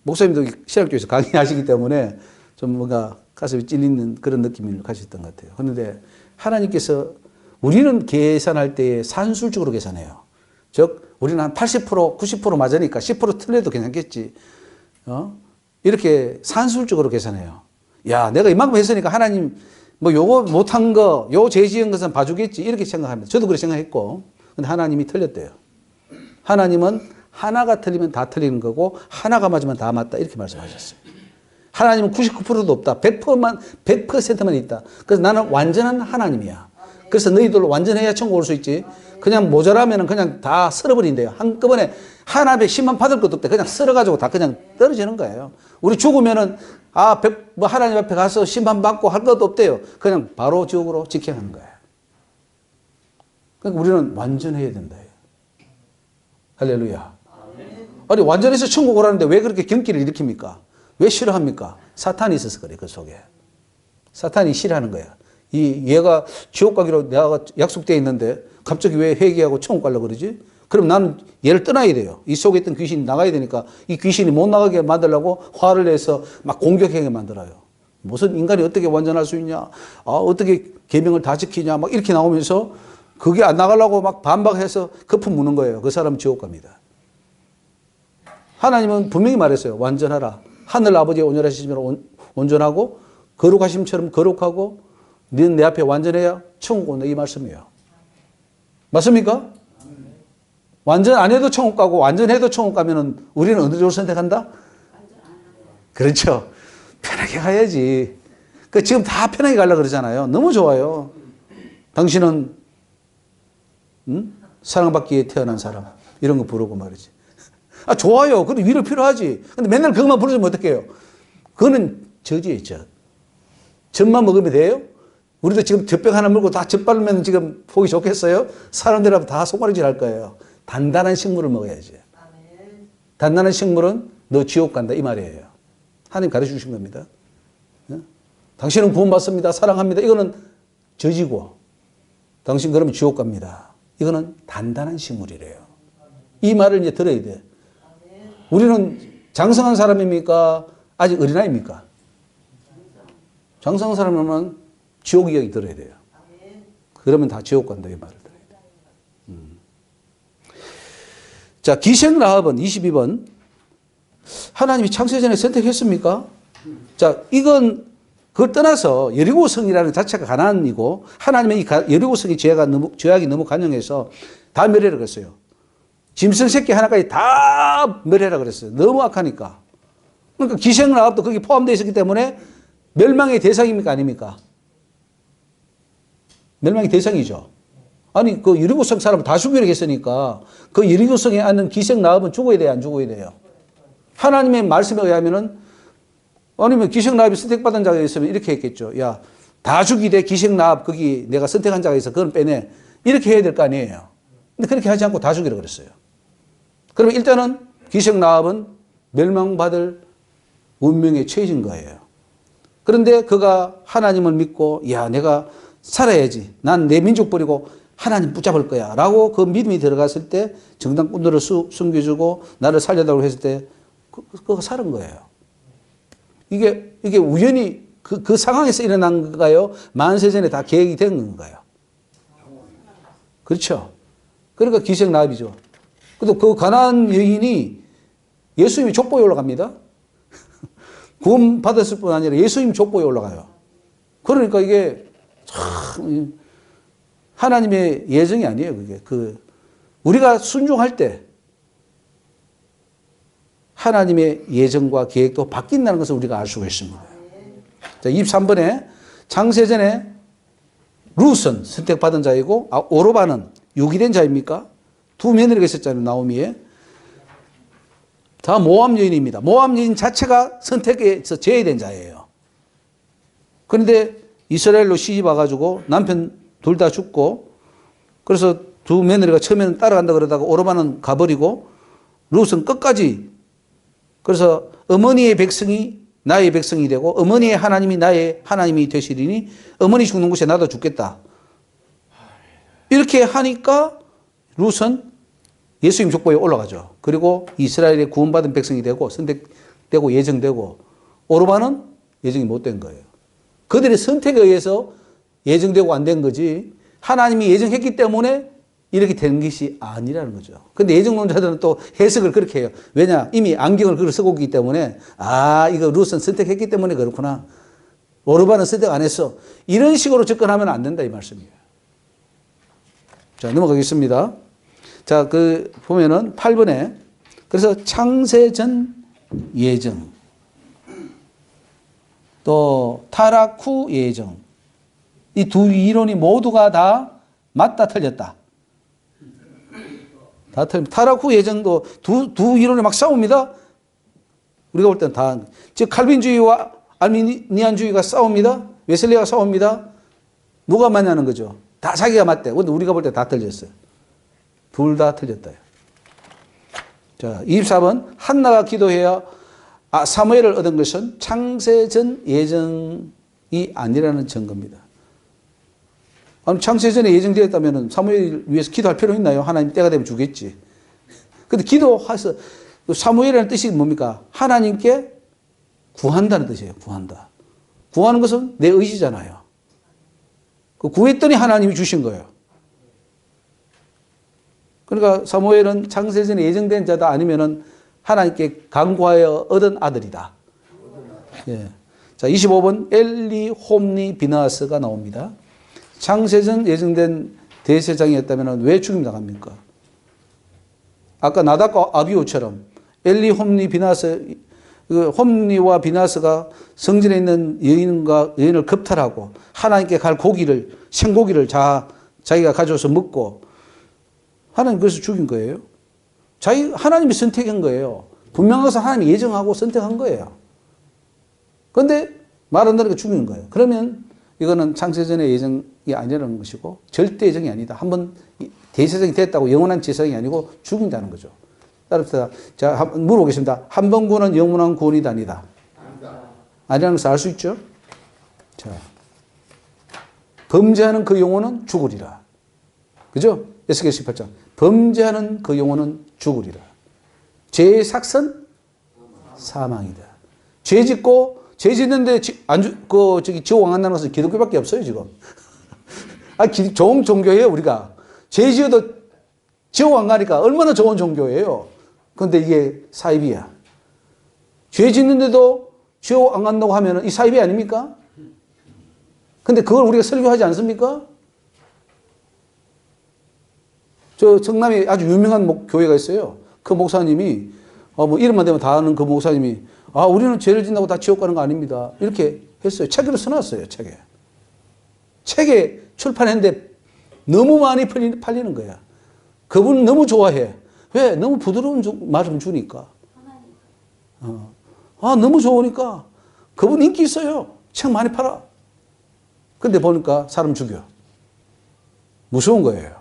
목사님도 신학교에서 강의하시기 때문에 좀 뭔가 가슴이 찔리는 그런 느낌을 가지셨던 것 같아요. 그런데 하나님께서 우리는 계산할 때 산술적으로 계산해요. 즉, 우리는 한 80%, 90% 맞으니까 10% 틀려도 괜찮겠지. 이렇게 산술적으로 계산해요. 야, 내가 이만큼 했으니까 하나님 뭐 요거 못한 거, 요 죄 지은 것은 봐주겠지. 이렇게 생각합니다. 저도 그렇게 생각했고. 근데 하나님이 틀렸대요. 하나님은 하나가 틀리면 다 틀리는 거고, 하나가 맞으면 다 맞다. 이렇게 말씀하셨어요. 하나님은 99%도 없다. 100%만 있다. 그래서 나는 완전한 하나님이야. 그래서 너희들로 완전해야 천국 올 수 있지. 그냥 모자라면 그냥 다 쓸어버린대요. 한꺼번에 하나님의 심판 받을 것도 없대. 그냥 쓸어가지고 다 그냥 떨어지는 거예요. 우리 죽으면은 하나님 앞에 가서 심판받고 할 것도 없대요. 그냥 바로 지옥으로 직행하는 거예요. 그러니까 우리는 완전해야 된다. 할렐루야. 아니, 완전해서 천국 오라는데 왜 그렇게 경기를 일으킵니까? 왜 싫어합니까? 사탄이 있어서 그래, 그 속에. 사탄이 싫어하는 거야. 얘가 지옥 가기로 내가 약속되어 있는데 갑자기 왜 회개하고 천국 가려고 그러지? 그럼 나는 얘를 떠나야 돼요. 이 속에 있던 귀신이 나가야 되니까 이 귀신이 못 나가게 만들려고 화를 내서 막 공격하게 만들어요. 무슨 인간이 어떻게 완전할 수 있냐? 어떻게 계명을 다 지키냐? 막 이렇게 나오면서 그게 안 나가려고 막 반박해서 거품 무는 거예요. 그 사람은 지옥 갑니다. 하나님은 분명히 말했어요. 완전하라. 하늘 아버지의 온전하심으로 온전하고 거룩하심처럼 거룩하고 너는 내 앞에 완전해야 천국 온다 이 말씀이에요. 맞습니까? 완전 안 해도 천국 가고 완전해도 천국 가면은 우리는 어느 쪽을 선택한다? 그렇죠. 편하게 가야지. 지금 다 편하게 가려고 그러잖아요. 너무 좋아요. 당신은 사랑받기 위해 태어난 사람. 이런 거 부르고 말이지. 좋아요. 근데 위로 필요하지. 근데 맨날 그것만 부르면 어떡해요? 그거는 저지예요, 젖. 젖만 먹으면 돼요? 우리도 지금 젖병 하나 물고 다 젖 바르면 지금 보기 좋겠어요? 사람들하고 다 손가락질 할 거예요. 단단한 식물을 먹어야지. 단단한 식물은 너 지옥 간다 이 말이에요. 하나님 가르쳐 주신 겁니다. 당신은 구원받습니다. 사랑합니다. 이거는 저지고 당신 그러면 지옥 갑니다. 이거는 단단한 식물이래요. 이 말을 이제 들어야 돼. 우리는 장성한 사람입니까? 아직 어린아이입니까? 장성한 사람은 지옥 이야기 들어야 돼요. 그러면 다 지옥 간다 이 말을 들어야 돼. 자, 기생 라합은 22번. 하나님이 창세전에 선택했습니까? 자, 이건 그걸 떠나서 여리고성이라는 자체가 가난이고 하나님의 이 여리고성의 죄악이 너무 간영해서 다 멸해라 그랬어요. 짐승 새끼 하나까지 다 멸해라 그랬어요. 너무 악하니까. 그러니까 기생 라합도 거기 포함되어 있었기 때문에 멸망의 대상입니까? 아닙니까? 멸망의 대상이죠. 아니, 그 여리고성 사람을 다 죽이려고 했으니까 그 여리고성에 앉는 기생 라합은 죽어야 돼요? 안 죽어야 돼요? 하나님의 말씀에 의하면은 아니면 기생 라합이 선택받은 자가 있으면 이렇게 했겠죠. 야, 다 죽이되 기생 라합 거기 내가 선택한 자가 있어. 그건 빼내. 이렇게 해야 될 거 아니에요. 근데 그렇게 하지 않고 다 죽이라고 그랬어요. 그러면 일단은 기생 라합은 멸망받을 운명에 처해진 거예요. 그런데 그가 하나님을 믿고 야, 내가 살아야지. 난 내 민족 버리고 하나님 붙잡을 거야. 라고 그 믿음이 들어갔을 때 정당꾼들을 숨겨주고 나를 살려달라고 했을 때 그거 살은 거예요. 이게 우연히 그 상황에서 일어난 건가요? 만세전에 다 계획이 된 건가요? 그렇죠. 그러니까 기생 라합이죠. 그래도 그 가나안 여인이 예수님이 족보에 올라갑니다. 구원 받았을 뿐 아니라 예수님 족보에 올라가요. 그러니까 이게 참 하나님의 예정이 아니에요. 그게 우리가 순종할 때 하나님의 예정과 계획도 바뀐다는 것을 우리가 알 수가 있습니다. 자, 23번에 창세전에 룻은 선택받은 자이고 오르바는 유기된 자입니까? 두 며느리가 있었잖아요. 나오미에. 다 모함 여인입니다. 모함 여인 자체가 선택에서 제외된 자예요. 그런데 이스라엘로 시집 와가지고 남편 둘 다 죽고 그래서 두 며느리가 처음에는 따라간다 그러다가 오르바는 가버리고 룻은 끝까지 그래서 어머니의 백성이 나의 백성이 되고 어머니의 하나님이 나의 하나님이 되시리니 어머니 죽는 곳에 나도 죽겠다. 이렇게 하니까 룻은 예수님 족보에 올라가죠. 그리고 이스라엘의 구원받은 백성이 되고 선택되고 예정되고 오르바는 예정이 못된 거예요. 그들의 선택에 의해서 예정되고 안 된 거지 하나님이 예정했기 때문에 이렇게 된 것이 아니라는 거죠. 근데 예정론자들은 또 해석을 그렇게 해요. 왜냐? 이미 안경을 그걸 쓰고 있기 때문에 이거 룻은 선택했기 때문에 그렇구나. 오르바는 선택 안 했어. 이런 식으로 접근하면 안 된다 이 말씀이에요. 자, 넘어가겠습니다. 자, 보면은 8번에 그래서 창세전 예정 또 타락 후 예정 이 두 이론이 모두가 다 맞다 틀렸다. 다 틀립니다. 타락 후 예정도 두 이론이 막 싸웁니다. 우리가 볼 때는 다 즉 칼빈주의와 알미니안주의가 싸웁니다. 웨슬리가 싸웁니다. 누가 맞냐는 거죠. 다 자기가 맞대. 근데 우리가 볼 때 다 틀렸어요. 둘 다 틀렸다. 자, 24번 한나가 기도해야 사무엘을 얻은 것은 창세전 예정이 아니라는 증거입니다. 아니, 창세전에 예정되었다면 사무엘을 위해서 기도할 필요 있나요? 하나님 때가 되면 주겠지. 근데 기도해서 사무엘이라는 뜻이 뭡니까? 하나님께 구한다는 뜻이에요. 구한다. 구하는 것은 내 의지잖아요. 구했더니 하나님이 주신 거예요. 그러니까 사무엘은 창세전에 예정된 자다 아니면은 하나님께 간구하여 얻은 아들이다. 예. 자, 25번 엘리 홈니 비나스가 나옵니다. 창세전 예정된 대제사장이었다면 왜 죽임 당합니까? 아까 나답과 아비후처럼 엘리 홈니 비나스 홈니와 비나스가 성전에 있는 여인을 겁탈하고 하나님께 갈 생고기를 자기가 가져와서 먹고 하나님 그래서 죽인 거예요. 하나님이 선택한 거예요. 분명해서 하나님이 예정하고 선택한 거예요. 그런데 말 안 들으니까 죽인 거예요. 그러면 이거는 창세전의 예정이 아니라는 것이고 절대 예정이 아니다. 한번 대제사장이 됐다고 영원한 제사장이 아니고 죽인다는 거죠. 따라서 자, 물어보겠습니다. 한 번 구원은 영원한 구원이 아니다. 아니라는 것을 알 수 있죠. 자, 범죄하는 그 영혼은 죽으리라. 그죠? 에스겔 18장. 범죄하는 그 영혼은 죽으리라. 죄의 삭선 사망이다. 죄 짓고 죄 짓는데 지옥 안 간다는 것은 기독교밖에 없어요 지금. 좋은 종교예요 우리가. 죄 지어도 지옥 안 가니까 얼마나 좋은 종교예요. 그런데 이게 사이비야. 죄 짓는데도 지옥 안 간다고 하면 이 사이비 아닙니까? 근데 그걸 우리가 설교하지 않습니까? 저 성남에 아주 유명한 교회가 있어요. 그 목사님이 뭐 이름만 대면 다 아는 그 목사님이 우리는 죄를 짓는다고 다 지옥 가는 거 아닙니다. 이렇게 했어요. 책으로 써놨어요. 책에 출판했는데 너무 많이 팔리는 거야. 그분 너무 좋아해. 왜? 너무 부드러운 말씀 주니까. 너무 좋으니까. 그분 인기 있어요. 책 많이 팔아. 근데 보니까 사람 죽여. 무서운 거예요.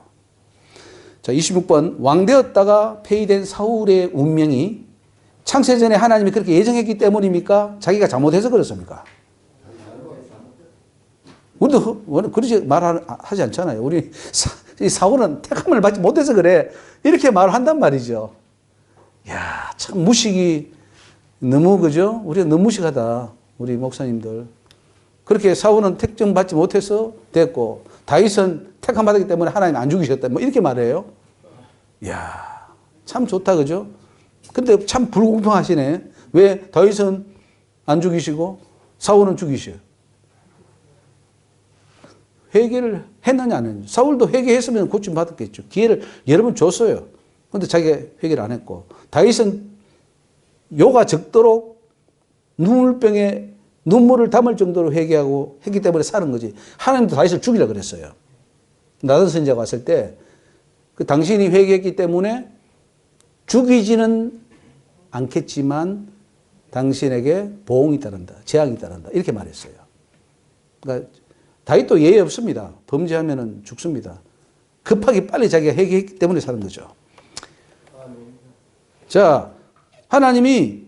자, 26번. 왕 되었다가 폐위된 사울의 운명이 창세전에 하나님이 그렇게 예정했기 때문입니까? 자기가 잘못해서 그렇습니까? 우리도 그렇게 말하지 않잖아요. 우리 사울은 택함을 받지 못해서 그래. 이렇게 말한단 말이죠. 야, 참 무식이 너무, 그죠? 우리가 너무 무식하다. 우리 목사님들. 그렇게 사울은 택정 받지 못해서 됐고, 다윗은 택함 받았기 때문에 하나님 안 죽이셨다. 뭐 이렇게 말해요. 야, 참 좋다, 그죠? 근데 참 불공평하시네. 왜 다윗은 안 죽이시고 사울은 죽이셔요? 회개를 했느냐 안 했느냐. 사울도 회개했으면 고침 받았겠죠. 기회를 여러 번 줬어요. 근데 자기가 회개를 안 했고, 다윗은 요가 적도록 눈물병에 눈물을 담을 정도로 회개하고 했기 때문에 사는 거지. 하나님도 다윗을 죽이려고 그랬어요. 나단 선지자가 왔을 때 그 당신이 회개했기 때문에 죽이지는 않겠지만 당신에게 보응이 따른다. 재앙이 따른다. 이렇게 말했어요. 그러니까 다윗도 예의 없습니다. 범죄하면 죽습니다. 급하게 빨리 자기가 회개했기 때문에 사는 거죠. 자, 하나님이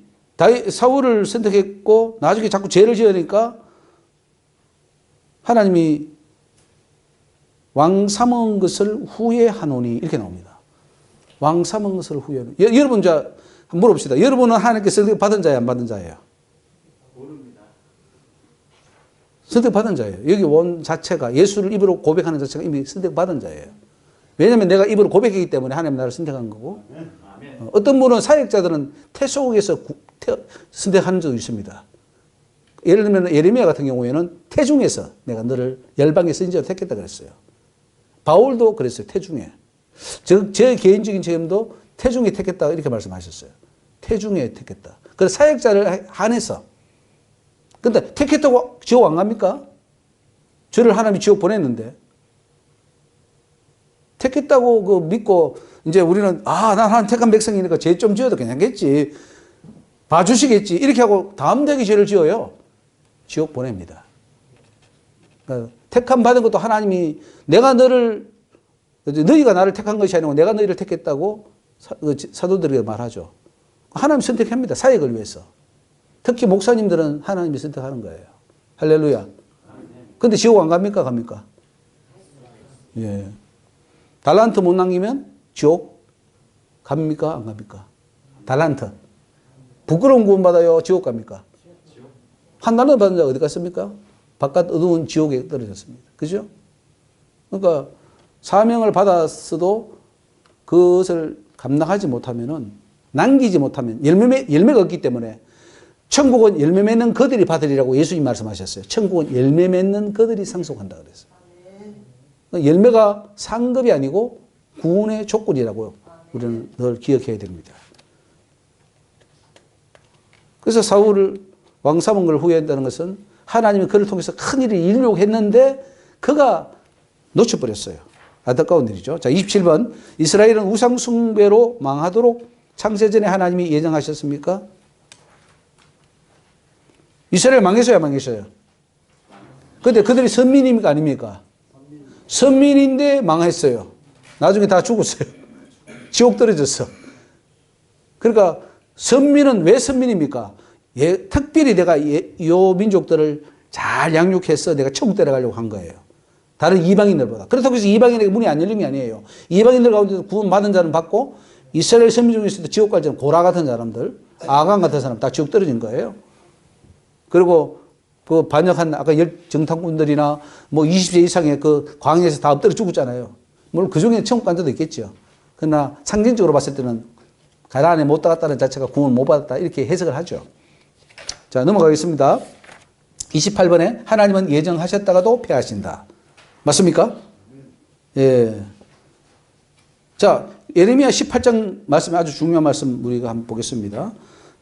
사울을 선택했고 나중에 자꾸 죄를 지으니까 하나님이 왕 삼은 것을 후회하노니 이렇게 나옵니다. 왕 삼은 것을 후회하노니. 여러분 물어봅시다. 여러분은 하나님께 선택 받은 자예요, 안 받은 자예요? 모릅니다. 선택 받은 자예요. 여기 원 자체가 예수를 입으로 고백하는 자체가 이미 선택 받은 자예요. 왜냐하면 내가 입으로 고백했기 때문에 하나님 나를 선택한 거고. 어떤 분은 사역자들은 태 속에서 선택하는 적도 있습니다. 예를 들면 예레미야 같은 경우에는 태중에서 내가 너를 열방의 선지자로 택했다 그랬어요. 바울도 그랬어요. 태중에. 제 개인적인 체험도 태중에 택했다 이렇게 말씀하셨어요. 태중에 택했다. 그래서 사역자를 한해서. 근데 택했다고 지옥 안 갑니까? 저를 하나님이 지옥 보냈는데. 택했다고 그 믿고 이제 우리는 난 하나님 택한 백성이니까 죄 좀 지어도 괜찮겠지. 봐주시겠지. 이렇게 하고 다음 달에 죄를 지어요. 지옥 보냅니다. 그러니까 택함 받은 것도 하나님이 너희가 나를 택한 것이 아니고 내가 너희를 택했다고 사도들에게 말하죠. 하나님 선택합니다. 사역을 위해서. 특히 목사님들은 하나님이 선택하는 거예요. 할렐루야. 근데 지옥 안 갑니까? 갑니까? 예. 달란트 못 남기면 지옥 갑니까? 안 갑니까? 달란트. 부끄러운 구원 받아요. 지옥 갑니까? 한 달란트 받은 자가 어디 갔습니까? 바깥 어두운 지옥에 떨어졌습니다. 그죠? 그러니까 사명을 받았어도 그것을 감당하지 못하면은 남기지 못하면 열매가 없기 때문에 천국은 열매 맺는 그들이 받으리라고 예수님 말씀하셨어요. 천국은 열매 맺는 그들이 상속한다 그랬어요. 그러니까 열매가 상급이 아니고 구원의 조건이라고 우리는 늘 기억해야 됩니다. 그래서 사울을 왕 삼은 걸 후회한다는 것은 하나님이 그를 통해서 큰 일을 이루려고 했는데 그가 놓쳐버렸어요. 안타까운 일이죠. 자, 27번. 이스라엘은 우상 숭배로 망하도록 창세전에 하나님이 예정하셨습니까? 이스라엘 망했어요, 안 망했어요? 근데 그들이 선민입니까, 아닙니까? 선민인데 망했어요. 나중에 다 죽었어요. 지옥 떨어졌어. 그러니까 선민은 왜 선민입니까? 특별히 내가 이 민족들을 잘 양육해서 내가 천국 데려가려고 한 거예요. 다른 이방인들보다. 그렇다고 해서 이방인에게 문이 안 열린 게 아니에요. 이방인들 가운데서 구원받은 자는 받고 이스라엘 선민 중에서도 지옥 갈 자는 고라 같은 사람들, 아간 같은 사람 다 지옥 떨어진 거예요. 그리고 그 반역한 아까 정탐꾼들이나 뭐 20세 이상의 그 광야에서 다 엎드려 죽었잖아요. 물론 그 중에 천국 간 자도 있겠죠. 그러나 상징적으로 봤을 때는 가나안에 못 들어갔다는 자체가 구원 못 받았다 이렇게 해석을 하죠. 자, 넘어가겠습니다. 28번에 하나님은 예정하셨다가도 패하신다. 맞습니까? 예. 자, 예레미야 18장 말씀이 아주 중요한 말씀 우리가 한번 보겠습니다.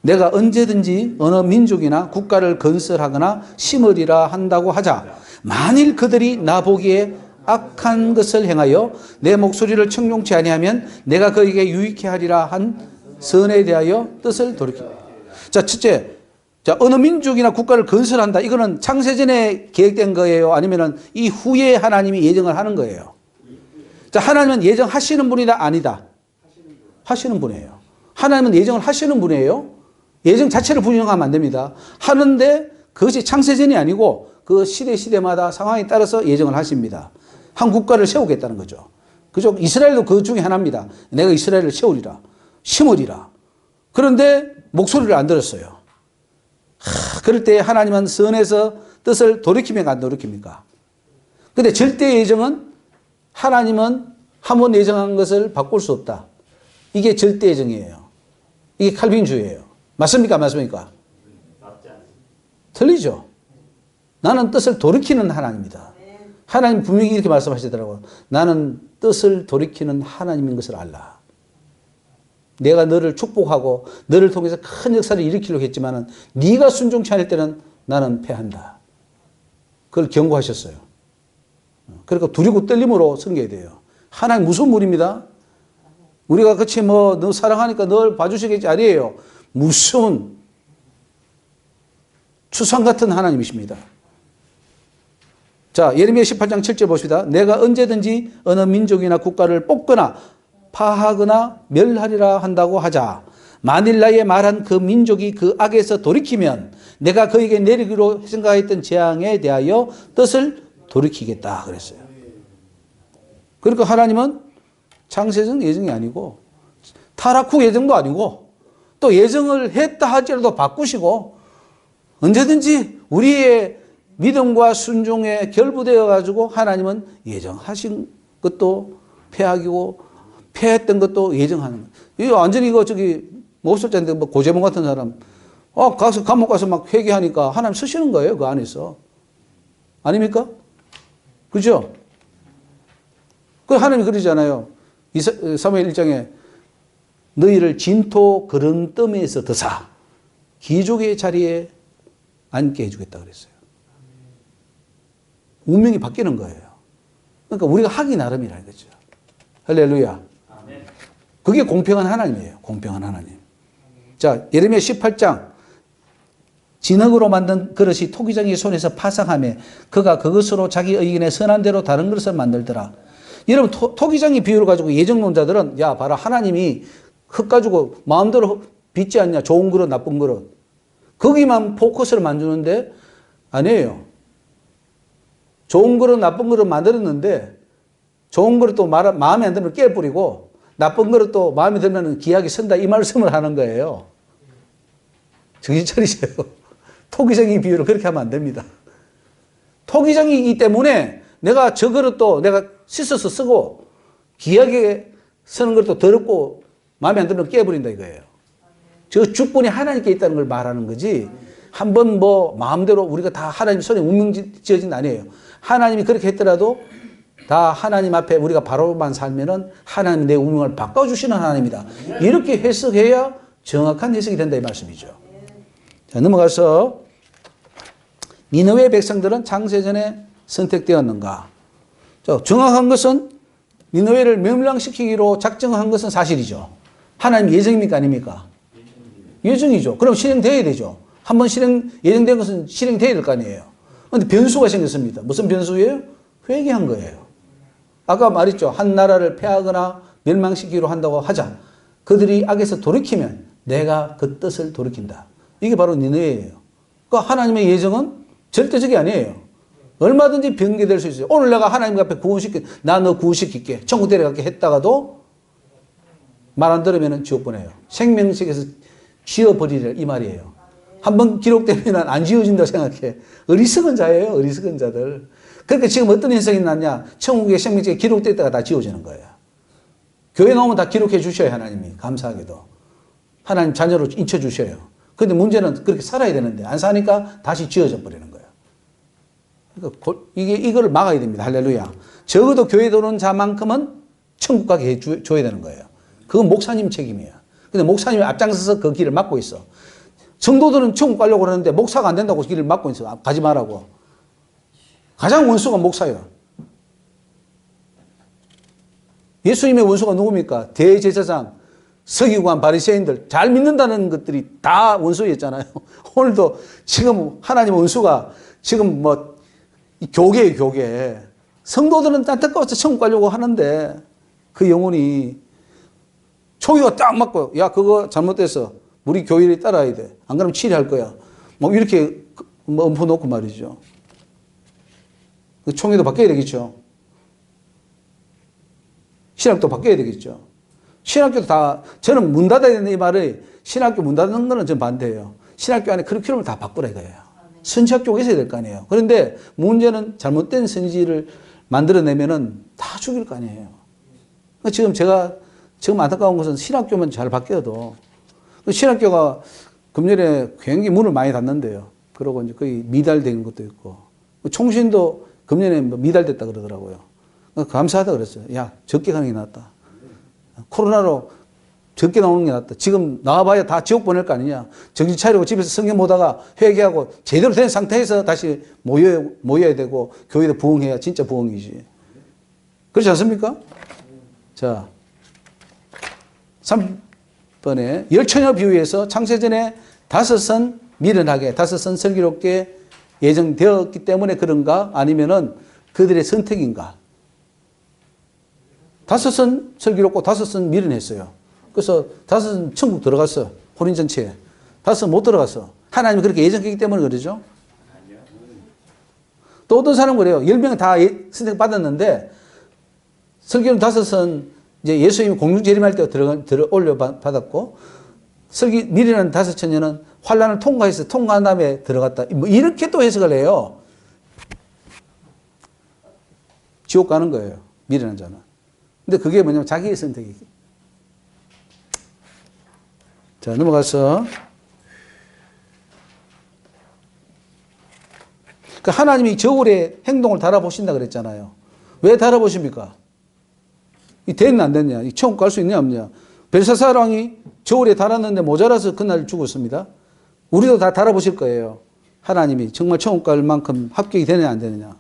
내가 언제든지 어느 민족이나 국가를 건설하거나 심으리라 한다고 하자. 만일 그들이 나 보기에 악한 것을 행하여 내 목소리를 청종치 아니하면 내가 그에게 유익케 하리라 한 선에 대하여 뜻을 돌이키라. 자, 첫째. 자, 어느 민족이나 국가를 건설한다. 이거는 창세전에 계획된 거예요? 아니면은 이 후에 하나님이 예정을 하는 거예요? 자, 하나님은 예정하시는 분이다? 아니다? 하시는 분이에요. 하나님은 예정을 하시는 분이에요. 예정 자체를 부정하면 안 됩니다. 하는데 그것이 창세전이 아니고 그 시대마다 상황에 따라서 예정을 하십니다. 한 국가를 세우겠다는 거죠. 그죠? 이스라엘도 그 중에 하나입니다. 내가 이스라엘을 세우리라. 심으리라. 그런데 목소리를 안 들었어요. 그럴 때 하나님은 선에서 뜻을 돌이키면 안 돌이킵니까? 근데 절대 예정은 하나님은 한 번 예정한 것을 바꿀 수 없다. 이게 절대 예정이에요. 이게 칼빈주의예요. 맞습니까? 맞습니까? 틀리죠? 나는 뜻을 돌이키는 하나님이다. 하나님 분명히 이렇게 말씀하시더라고요. 나는 뜻을 돌이키는 하나님인 것을 알라. 내가 너를 축복하고 너를 통해서 큰 역사를 일으키려고 했지만은 네가 순종치 않을 때는 나는 패한다. 그걸 경고하셨어요. 그러니까 두리고 떨림으로 섬겨야 돼요. 하나님 무서운 분입니다. 우리가 그치 뭐 너 사랑하니까 널 봐주시겠지 아니에요. 무서운 추상 같은 하나님이십니다. 자, 예레미야 18장 7절 보십니다. 내가 언제든지 어느 민족이나 국가를 뽑거나 파하거나 멸하리라 한다고 하자. 만일 나의 말한 그 민족이 그 악에서 돌이키면 내가 그에게 내리기로 생각했던 재앙에 대하여 뜻을 돌이키겠다 그랬어요. 그러니까 하나님은 창세전 예정이 아니고 타락 후 예정도 아니고 또 예정을 했다 할지라도 바꾸시고 언제든지 우리의 믿음과 순종에 결부되어 가지고 하나님은 예정하신 것도 폐악이고 패했던 것도 예정하는 거예요. 이거 완전히 이거 저기 목술자인데 뭐 고재봉 같은 사람 가서 감옥 가서 막 회개하니까 하나님 쓰시는 거예요. 그 안에서. 아닙니까? 그죠? 그 하나님이 그러잖아요. 사무엘 1장에 너희를 진토 그릉뜸에서 드사 기족의 자리에 앉게 해주겠다 그랬어요. 운명이 바뀌는 거예요. 그러니까 우리가 하기 나름이라는 거죠. 할렐루야. 그게 공평한 하나님이에요. 공평한 하나님. 자, 예레미야 18장. 진흙으로 만든 그릇이 토기장의 손에서 파상하며 그가 그것으로 자기 의견에 선한 대로 다른 그릇을 만들더라. 여러분 토기장의 비유를 가지고 예정론자들은 야 봐라 하나님이 흙 가지고 마음대로 빚지 않냐. 좋은 그릇 나쁜 그릇. 거기만 포커스를 만드는데 아니에요. 좋은 그릇 나쁜 그릇 만들었는데 좋은 그릇도 마음에 안 들면 깨버리고 나쁜 그릇도 마음에 들면 기약이 선다 이 말씀을 하는 거예요. 정신 차리세요. 토기장의 비유를 그렇게 하면 안 됩니다. 토기장이기 때문에 내가 저 그릇도 내가 씻어서 쓰고 기약에 쓰는 것도 더럽고 마음에 안 들면 깨버린다 이거예요. 저 주권이 하나님께 있다는 걸 말하는 거지 한번 뭐 마음대로 우리가 다 하나님 손에 운명 지어진 게 아니에요. 하나님이 그렇게 했더라도 다 하나님 앞에 우리가 바로만 살면은 하나님이 내 운명을 바꿔주시는 하나님이다. 이렇게 해석해야 정확한 해석이 된다 이 말씀이죠. 자, 넘어가서 니느웨 백성들은 창세전에 선택되었는가? 자, 정확한 것은 니느웨를 멸망시키기로 작정한 것은 사실이죠. 하나님 예정입니까 아닙니까? 예정이죠. 그럼 실행돼야 되죠. 한번 예정된 것은 실행돼야 될 거 아니에요. 그런데 변수가 생겼습니다. 무슨 변수예요? 회개한 거예요. 아까 말했죠. 한 나라를 패하거나 멸망시키기로 한다고 하자. 그들이 악에서 돌이키면 내가 그 뜻을 돌이킨다. 이게 바로 니느웨예요. 그러니까 하나님의 예정은 절대적이 아니에요. 얼마든지 변개될 수 있어요. 오늘 내가 하나님 앞에 나 너 구원시킬게. 천국 데려갈게 했다가도 말 안 들으면 지옥 보내요. 생명책에서 지워버리려 이 말이에요. 한번 기록되면 안 지워진다고 생각해. 어리석은 자예요. 어리석은 자들. 그러니까 지금 어떤 현상이 났냐. 천국의 생명책에 기록됐다가 다 지워지는 거예요. 교회 나오면 다 기록해 주셔요, 하나님이. 감사하게도. 하나님 자녀로 인쳐 주셔요. 근데 문제는 그렇게 살아야 되는데 안 사니까 다시 지어져 버리는 거예요. 그러니까 이거를 막아야 됩니다. 할렐루야. 적어도 교회 들어오는 자만큼은 천국 가게 해줘야 되는 거예요. 그건 목사님 책임이에요. 근데 목사님이 앞장서서 그 길을 막고 있어. 성도들은 천국 가려고 그러는데 목사가 안 된다고 길을 막고 있어. 가지 말라고. 가장 원수가 목사예요. 예수님의 원수가 누굽니까? 대제사장, 서기관, 바리새인들 잘 믿는다는 것들이 다 원수였잖아요. 오늘도 지금 하나님 원수가 지금 뭐 교계예요, 교계. 성도들은 안타까워서 천국 가려고 하는데 그 영혼이 초기가 딱 맞고 야 그거 잘못됐어. 우리 교회를 따라야 돼. 안 그러면 치료할 거야. 뭐 이렇게 뭐 엎어놓고 말이죠. 그 총회도 바뀌어야 되겠죠. 신학도 바뀌어야 되겠죠. 신학교도 다 저는 문 닫아야 되는 이 말을 신학교 문 닫는 거는 전 반대예요. 신학교 안에 커리큘럼을 다 바꾸라 이거예요. 선지학교가 있어야 될 거 아니에요. 그런데 문제는 잘못된 선지를 만들어내면은 다 죽일 거 아니에요. 지금 제가 지금 안타까운 것은 신학교만 잘 바뀌어도 신학교가 금년에 굉장히 문을 많이 닫는데요. 그러고 이제 거의 미달되는 것도 있고 총신도 금년에 미달됐다 그러더라고요. 감사하다 그랬어요. 야 적게 가는 게 낫다. 코로나로 적게 나오는 게 낫다. 지금 나와봐야 다 지옥 보낼 거 아니냐. 정신 차리고 집에서 성경 보다가 회개하고 제대로 된 상태에서 다시 모여야 되고 교회도 부흥해야 진짜 부흥이지. 그렇지 않습니까? 자, 3번에 열처녀 비유에서 창세전에 5선 미련하게 5선 슬기롭게 예정되었기 때문에 그런가 아니면은 그들의 선택인가. 5선 슬기롭고 5선 미련했어요. 그래서 5선 천국 들어갔어. 혼인 전체에. 5선 못 들어갔어. 하나님이 그렇게 예정했기 때문에 그러죠. 또 어떤 사람은 그래요. 10명 다 선택받았는데 슬기로운 5선 이제 예수님이 공중 재림할 때 올려 받았고 미련한 5처녀는 환란을 통과해서 통과한 다음에 들어갔다. 뭐 이렇게 또 해석을 해요. 지옥 가는 거예요. 미련한 자는. 근데 그게 뭐냐면 자기의 선택이기. 자, 넘어가서. 그 하나님이 저울의 행동을 달아보신다 그랬잖아요. 왜 달아보십니까? 이 됐냐 안 됐냐? 이 천국 갈 수 있냐 없냐? 벨사살 왕이 저울에 달았는데 모자라서 그날 죽었습니다. 우리도 다 달아보실 거예요. 하나님이 정말 천국 갈 만큼 합격이 되느냐 안 되느냐.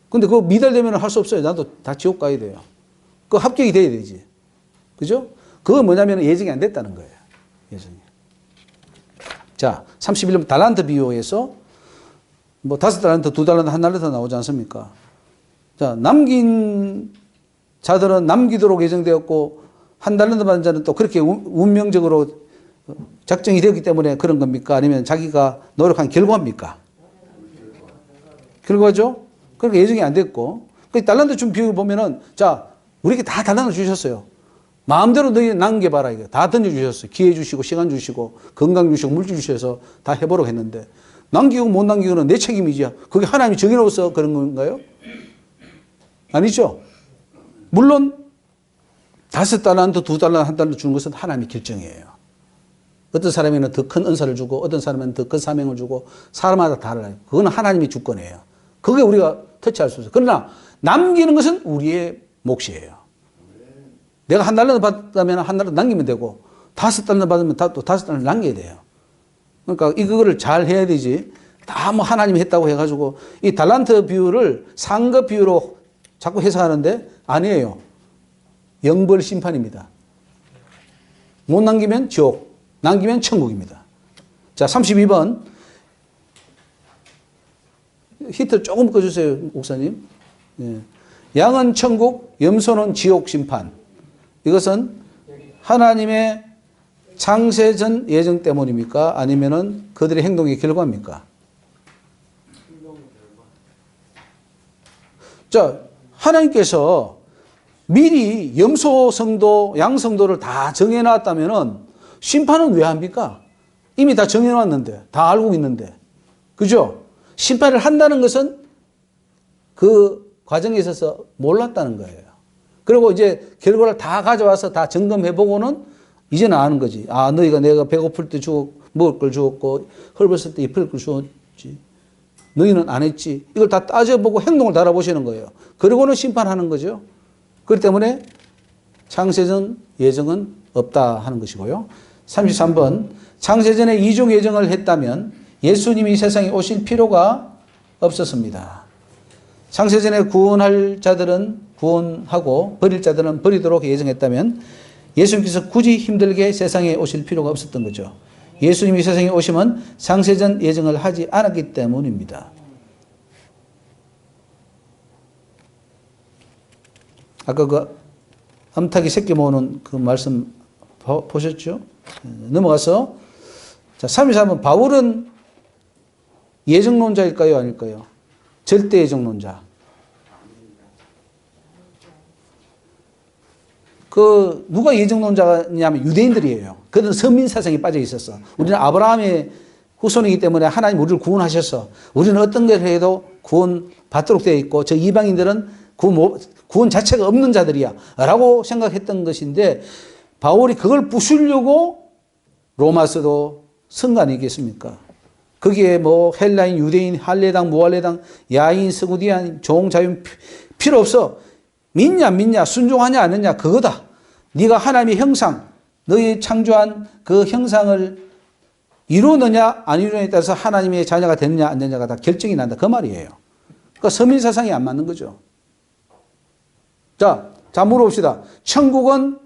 근데 그거 미달되면 할 수 없어요. 나도 다 지옥 가야 돼요. 그거 합격이 돼야 되지. 그죠? 그거 뭐냐면 예정이 안 됐다는 거예요. 예정이. 자, 31번 달란트 비유에서 뭐 5달란트, 2달란트, 1달란트 나오지 않습니까? 자, 남긴 자들은 남기도록 예정되었고 1달란트 받은 자는 또 그렇게 운명적으로 작정이 되었기 때문에 그런 겁니까? 아니면 자기가 노력한 결과입니까? 결과죠? 그러니까 예정이 안 됐고. 그 달란트 준 비유 보면은 자, 우리에게 다 달란트 주셨어요. 마음대로 너희 남겨봐라 이거. 다 던져주셨어요. 기회 주시고 시간 주시고 건강 주시고 물질 주셔서 다 해보라고 했는데 남기고 못 남기고는 내 책임이지. 그게 하나님이 정해놓아서 그런 건가요? 아니죠. 물론 5달란트, 2달란트, 1달란트 주는 것은 하나님의 결정이에요. 어떤 사람에는 더 큰 은사를 주고 어떤 사람에는 더 큰 사명을 주고 사람마다 달라요. 그거는 하나님의 주권이에요. 그게 우리가 터치할 수 있어요. 그러나 남기는 것은 우리의 몫이에요. 내가 1달란트 받다면 1달란트 남기면 되고 5달란트 받으면 또 5달란트 남겨야 돼요. 그러니까 이거를 잘 해야 되지. 다 뭐 하나님이 했다고 해가지고 이 달란트 비유를 상급 비유로 자꾸 해석하는데 아니에요. 영벌 심판입니다. 못 남기면 지옥, 남기면 천국입니다. 자, 32번. 히트 조금 꺼주세요, 목사님. 예. 양은 천국, 염소는 지옥 심판. 이것은 하나님의 창세전 예정 때문입니까? 아니면은 그들의 행동의 결과입니까? 자, 하나님께서 미리 염소 성도, 양 성도를 다 정해놨다면은 심판은 왜 합니까? 이미 다 정해놨는데, 다 알고 있는데. 그죠? 심판을 한다는 것은 그 과정에 있어서 몰랐다는 거예요. 그리고 이제 결과를 다 가져와서 다 점검해보고는 이제는 아는 거지. 아, 너희가 내가 배고플 때 먹을 걸 주었고, 헐벗을 때 입을 걸 주었지. 너희는 안 했지. 이걸 다 따져보고 행동을 달아보시는 거예요. 그리고는 심판하는 거죠. 그렇기 때문에 창세전 예정은 없다 하는 것이고요. 33번. 창세전에 이중 예정을 했다면 예수님이 이 세상에 오실 필요가 없었습니다. 창세전에 구원할 자들은 구원하고 버릴 자들은 버리도록 예정했다면 예수님께서 굳이 힘들게 세상에 오실 필요가 없었던 거죠. 예수님이 세상에 오시면 창세전 예정을 하지 않았기 때문입니다. 아까 그 암탉이 새끼 모으는 그 말씀 보셨죠? 넘어가서 자, 33번. 바울은 예정론자일까요? 아닐까요? 절대 예정론자. 그 누가 예정론자냐면 유대인들이에요. 그들은 선민 사상에 빠져 있었어. 우리는 아브라함의 후손이기 때문에 하나님 우리를 구원하셔서 우리는 어떤 걸 해도 구원 받도록 되어 있고 저 이방인들은 구원 자체가 없는 자들이야 라고 생각했던 것인데 바울이 그걸 부수려고 로마서도 쓴 거 아니겠습니까? 거기에 뭐 헬라인, 유대인, 할례당, 무할례당, 야인, 스구디안, 종, 자유인 필요 없어. 믿냐 안 믿냐, 순종하냐 안 하냐 그거다. 네가 하나님의 형상, 너희 창조한 그 형상을 이루느냐 안 이루느냐에 따라서 하나님의 자녀가 되느냐 안 되느냐가 다 결정이 난다 그 말이에요. 그러니까 서민 사상이 안 맞는 거죠. 자 물어봅시다. 천국은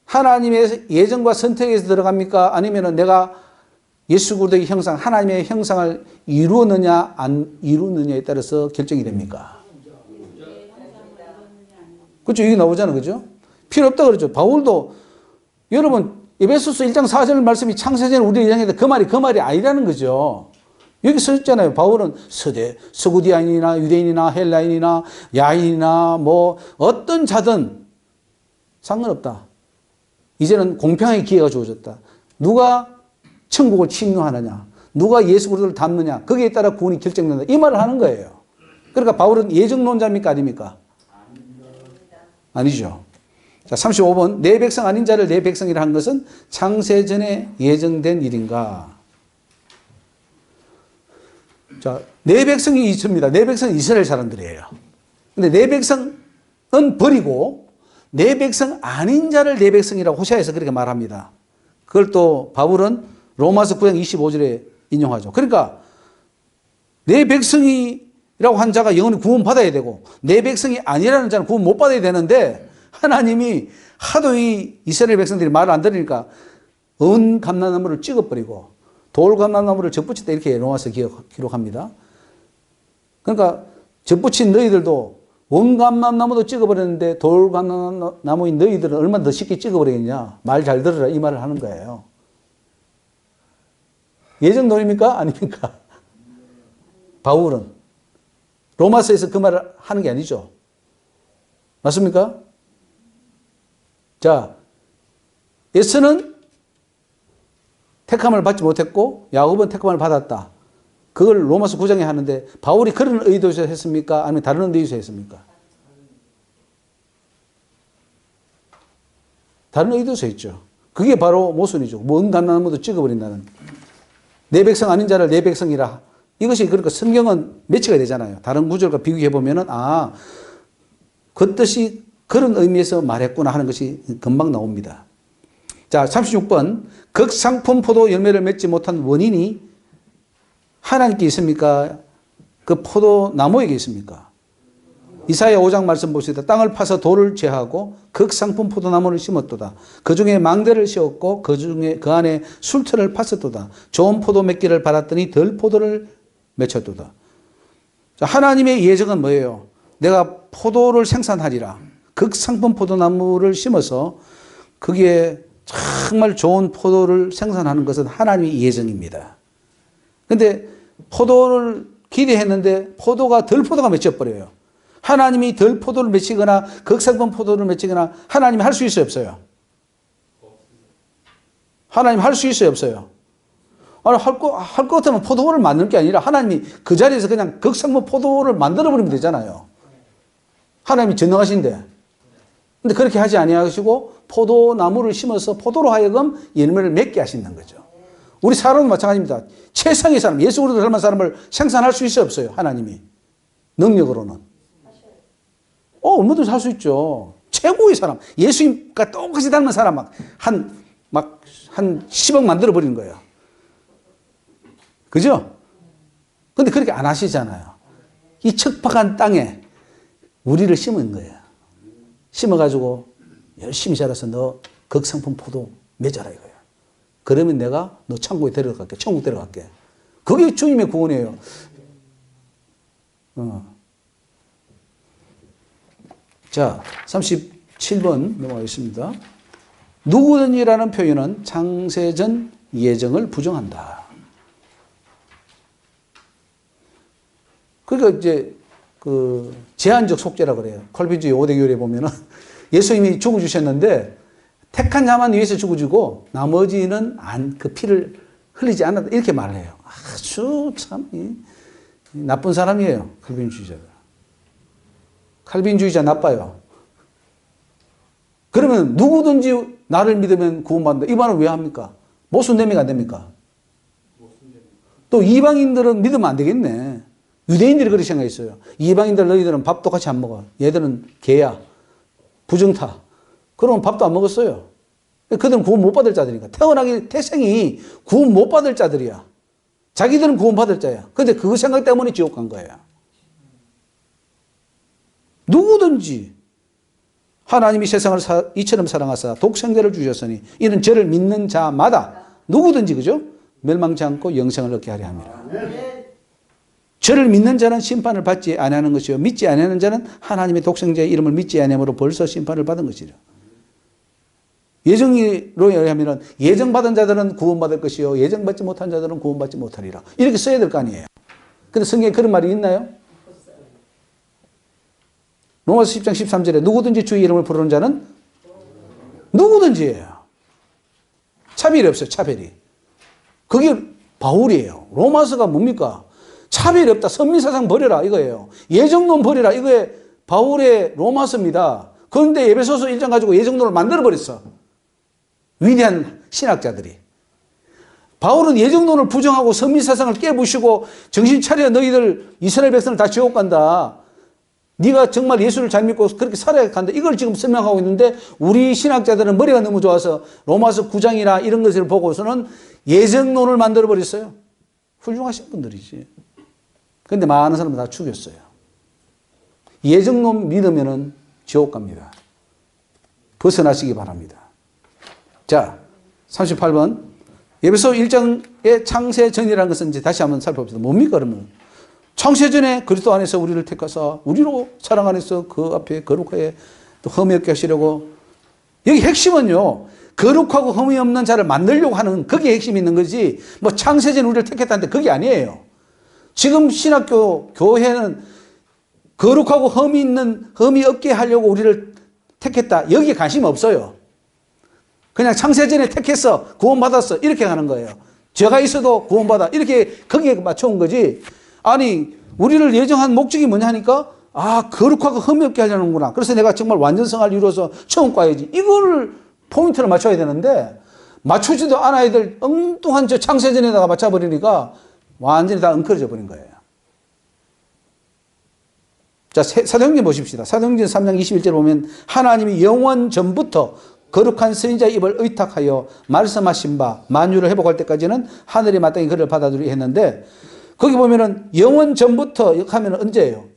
하나님의 예정과 선택에서 들어갑니까? 아니면 내가 예수 그리스도의 형상, 하나님의 형상을 이루느냐 안 이루느냐에 따라서 결정이 됩니까? 그렇죠. 이게 나오잖아요. 그죠? 필요 없다 그러죠. 바울도 여러분 에베소서 1장 4절 말씀이 창세전에 우리 예정했다 그 말이 아니라는 거죠. 여기 써 있잖아요. 바울은 서구디안이나 유대인이나 헬라인이나 야인이나 뭐 어떤 자든 상관없다. 이제는 공평하게 기회가 주어졌다. 누가 천국을 침노하느냐, 누가 예수 그리스도를 닮느냐, 거기에 따라 구원이 결정된다. 이 말을 하는 거예요. 그러니까 바울은 예정론자입니까? 아닙니까? 아니죠. 자, 35번. 내 백성 아닌 자를 내 백성이라 한 것은 창세전에 예정된 일인가? 자, 내 백성이 있습니다. 내 백성은 이스라엘 사람들이에요. 근데 내 백성은 버리고 내 백성 아닌 자를 내 백성이라고 호세아에서 그렇게 말합니다. 그걸 또 바울은 로마서 9장 25절에 인용하죠. 그러니까 내 백성이라고 한 자가 영원히 구원 받아야 되고 내 백성이 아니라는 자는 구원 못 받아야 되는데 하나님이 하도 이 이스라엘 백성들이 말을 안 들으니까 은 감람나무를 찍어버리고 돌 감람나무를 접붙였다 이렇게 로마서 기록합니다. 그러니까 접붙인 너희들도 원 감람나무도 찍어버렸는데 돌 감람나무인 너희들은 얼마나 더 쉽게 찍어버리겠냐. 말 잘 들으라 이 말을 하는 거예요. 예정론입니까? 아닙니까? 바울은 로마서에서 그 말을 하는 게 아니죠. 맞습니까? 자, 에서는 택함을 받지 못했고 야곱은 택함을 받았다. 그걸 로마서 9장에 하는데 바울이 그런 의도에서 했습니까? 아니면 다른 의도에서 했습니까? 다른 의도에서 했죠. 그게 바로 모순이죠. 먼 감람나무도 찍어버린다는. 내 백성 아닌 자를 내 백성이라. 이것이 그러니까 성경은 매치가 되잖아요. 다른 구절과 비교해 보면은 그 뜻이 그런 의미에서 말했구나 하는 것이 금방 나옵니다. 자, 36번. 극상품 포도 열매를 맺지 못한 원인이 하나님께 있습니까? 그 포도나무에게 있습니까? 이사야 5장 말씀 보시다. 땅을 파서 돌을 제하고 극상품 포도나무를 심었도다. 그 중에 망대를 씌웠고 그 중에 그 안에 술틀을 팠었도다. 좋은 포도 맺기를 바랐더니 덜 포도를 맺혔도다. 자, 하나님의 예정은 뭐예요? 내가 포도를 생산하리라. 극상품 포도나무를 심어서 거기에 정말 좋은 포도를 생산하는 것은 하나님의 예정입니다. 그런데 포도를 기대했는데 포도가 덜 포도가 맺혀버려요. 하나님이 덜 포도를 맺히거나 극상품 포도를 맺히거나 하나님이 할 수 있어요? 없어요? 하나님 할 수 있어요? 없어요? 아니, 할 것 같으면 포도를 만들 게 아니라 하나님이 그 자리에서 그냥 극상품 포도를 만들어버리면 되잖아요. 하나님이 전능하신데. 근데 그렇게 하지 아니하시고 포도나무를 심어서 포도로 하여금 열매를 맺게 하신다는 거죠. 우리 사람도 마찬가지입니다. 최상의 사람, 예수 그리스도 닮은 사람을 생산할 수 있어요, 없어요? 하나님이. 능력으로는. 얼마든지 할 수 있죠. 최고의 사람, 예수님과 똑같이 닮은 사람 한 10억 만들어 버리는 거예요. 그죠? 근데 그렇게 안 하시잖아요. 이 척박한 땅에 우리를 심은 거예요. 심어가지고 열심히 자라서 너 극상품 포도 맺어라 이거예요. 그러면 내가 너 천국에 데려갈게. 천국 데려갈게. 그게 주님의 구원이에요. 자, 37번 넘어가겠습니다. 누구든지라는 표현은 창세전 예정을 부정한다. 그러니까 이제 그 제한적 속죄라 그래요. 콜빈주의 5대 교리에 보면은 예수님이 죽어주셨는데 택한 자만 위해서 죽어주고 나머지는 그 피를 흘리지 않았다. 이렇게 말을 해요. 아주 참 나쁜 사람이에요. 칼빈주의자가. 칼빈주의자 나빠요. 그러면 누구든지 나를 믿으면 구원받는다. 이 말을 왜 합니까? 모순되면 안 됩니까? 또 이방인들은 믿으면 안 되겠네. 유대인들이 그렇게 생각했어요. 이방인들 너희들은 밥도 같이 안 먹어. 얘들은 개야. 부정타. 그러면 밥도 안 먹었어요. 그들은 구원 못 받을 자들이니까. 태생이 구원 못 받을 자들이야. 자기들은 구원 받을 자야. 근데 그 생각 때문에 지옥 간 거야. 누구든지 하나님이 세상을 이처럼 사랑하사 독생자를 주셨으니 이는 저를 믿는 자마다 누구든지 그죠? 멸망치 않고 영생을 얻게 하려 함이라. 저를 믿는 자는 심판을 받지 아니하는 것이요 믿지 아니하는 자는 하나님의 독생자의 이름을 믿지 아니함으로 벌써 심판을 받은 것이라. 예정으로 의하면 예정받은 자들은 구원받을 것이요 예정받지 못한 자들은 구원받지 못하리라. 이렇게 써야 될 거 아니에요. 근데 성경에 그런 말이 있나요? 로마서 10장 13절에 누구든지 주의 이름을 부르는 자는 누구든지예요. 차별이 없어요. 차별이. 그게 바울이에요. 로마서가 뭡니까? 차별이 없다. 선민사상 버려라 이거예요. 예정론 버려라 이거에 바울의 로마서입니다. 그런데 에베소서 1장 가지고 예정론을 만들어버렸어. 위대한 신학자들이. 바울은 예정론을 부정하고 선민사상을 깨부시고 정신 차려 너희들 이스라엘 백성을 다 지옥 간다. 네가 정말 예수를 잘 믿고 그렇게 살아야 한다. 이걸 지금 설명하고 있는데 우리 신학자들은 머리가 너무 좋아서 로마서 9장이나 이런 것을 보고서는 예정론을 만들어버렸어요. 훌륭하신 분들이지. 그런데 많은 사람들 다 죽였어요. 예정론 믿으면 지옥 갑니다. 벗어나시기 바랍니다. 자, 38번. 에베소 1장의 창세전이라는 것은 이제 다시 한번 살펴봅시다. 뭡니까, 그러면? 창세전에 그리스도 안에서 우리를 택하사 우리로 사랑 안에서 그 앞에 거룩하게 또 흠이 없게 하시려고. 여기 핵심은요, 거룩하고 흠이 없는 자를 만들려고 하는 그게 핵심이 있는 거지, 뭐 창세전 우리를 택했다는데 그게 아니에요. 지금 신학교, 교회는 거룩하고 흠이 없게 하려고 우리를 택했다. 여기에 관심 없어요. 그냥 창세전에 택했어. 구원받았어. 이렇게 하는 거예요. 죄가 있어도 구원받아. 이렇게 거기에 맞춰온 거지. 아니, 우리를 예정한 목적이 뭐냐 하니까, 거룩하고 흠이 없게 하려는구나. 그래서 내가 정말 완전성을 이루어서 천국 가야지. 이거를 포인트를 맞춰야 되는데, 맞추지도 않아야 될 엉뚱한 저 창세전에다가 맞춰버리니까 완전히 다 엉클어져 버린 거예요. 자, 사도행전 보십시다. 사도행전 3장 21절 보면 하나님이 영원 전부터 거룩한 선지자의 입을 의탁하여 말씀하신 바 만유를 회복할 때까지는 하늘이 마땅히 그를 받아들이려 했는데, 거기 보면은 영원 전부터 하면 언제예요?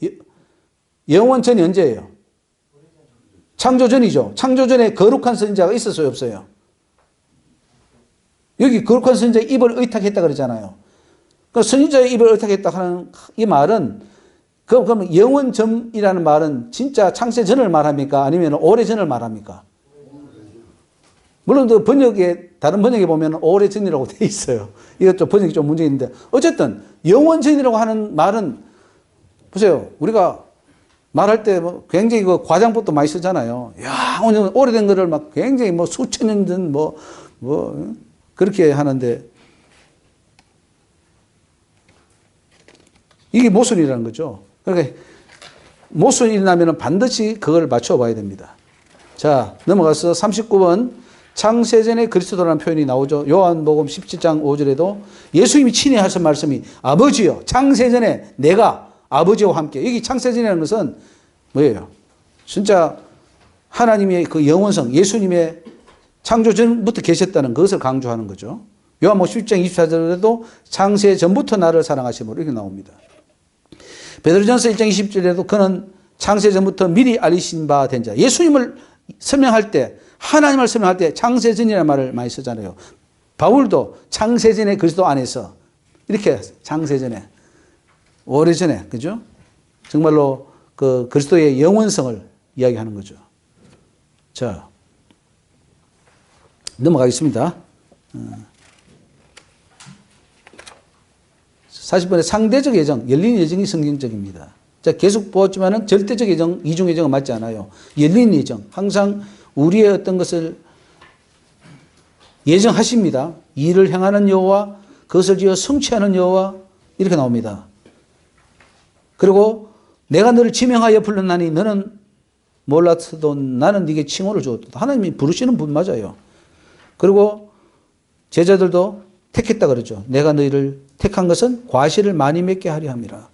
영원 전이 언제예요? 창조 전이죠. 창조 전에 거룩한 선지자가 있었어요, 없어요? 여기 거룩한 선지자의 입을 의탁했다 그러잖아요. 그 선지자의 입을 의탁했다 하는 이 말은, 그러면 영원 전이라는 말은 진짜 창세 전을 말합니까? 아니면 오래 전을 말합니까? 물론 그 다른 번역에 보면 오래 전이라고 돼 있어요. 이것도 번역이 좀 문제 있는데, 어쨌든 영원 전이라고 하는 말은, 보세요. 우리가 말할 때 뭐 굉장히 그 과장법도 많이 쓰잖아요. 야, 오래된 거를 막 굉장히 뭐 수천 년 전 그렇게 하는데, 이게 모순이라는 거죠. 그러니까 모순이 나면 반드시 그걸 맞춰 봐야 됩니다. 자, 넘어가서 39번 창세전에 그리스도라는 표현이 나오죠. 요한복음 17장 5절에도 예수님이 친히 하신 말씀이 아버지요 창세전에 내가 아버지와 함께, 여기 창세전이라는 것은 뭐예요? 진짜 하나님의 그 영원성, 예수님의 창조 전부터 계셨다는 그것을 강조하는 거죠. 요한복음 10장 24절에도 창세 전부터 나를 사랑하심으로 이렇게 나옵니다. 베드로전서 1장 20절에도 그는 창세 전부터 미리 알리신 바 된 자. 예수님을 설명할 때, 하나님을 설명할 때 창세전이라는 말을 많이 쓰잖아요. 바울도 창세전에 그리스도 안에서 이렇게 창세전에 오래전에, 그죠? 정말로 그 그리스도의 영원성을 이야기하는 거죠. 자, 넘어가겠습니다. 40번에 상대적 예정, 열린 예정이 성경적입니다. 자, 계속 보았지만은 절대적 예정, 이중 예정은 맞지 않아요. 열린 예정, 항상 우리의 어떤 것을 예정하십니다. 일을 행하는 여호와, 그것을 지어 성취하는 여호와, 이렇게 나옵니다. 그리고 내가 너를 지명하여 불렀나니 너는 몰랐어도 나는 네게 칭호를 주었다. 하나님이 부르시는 분 맞아요. 그리고 제자들도 택했다 그러죠. 내가 너희를 택한 것은 과실을 많이 맺게 하려 함이라.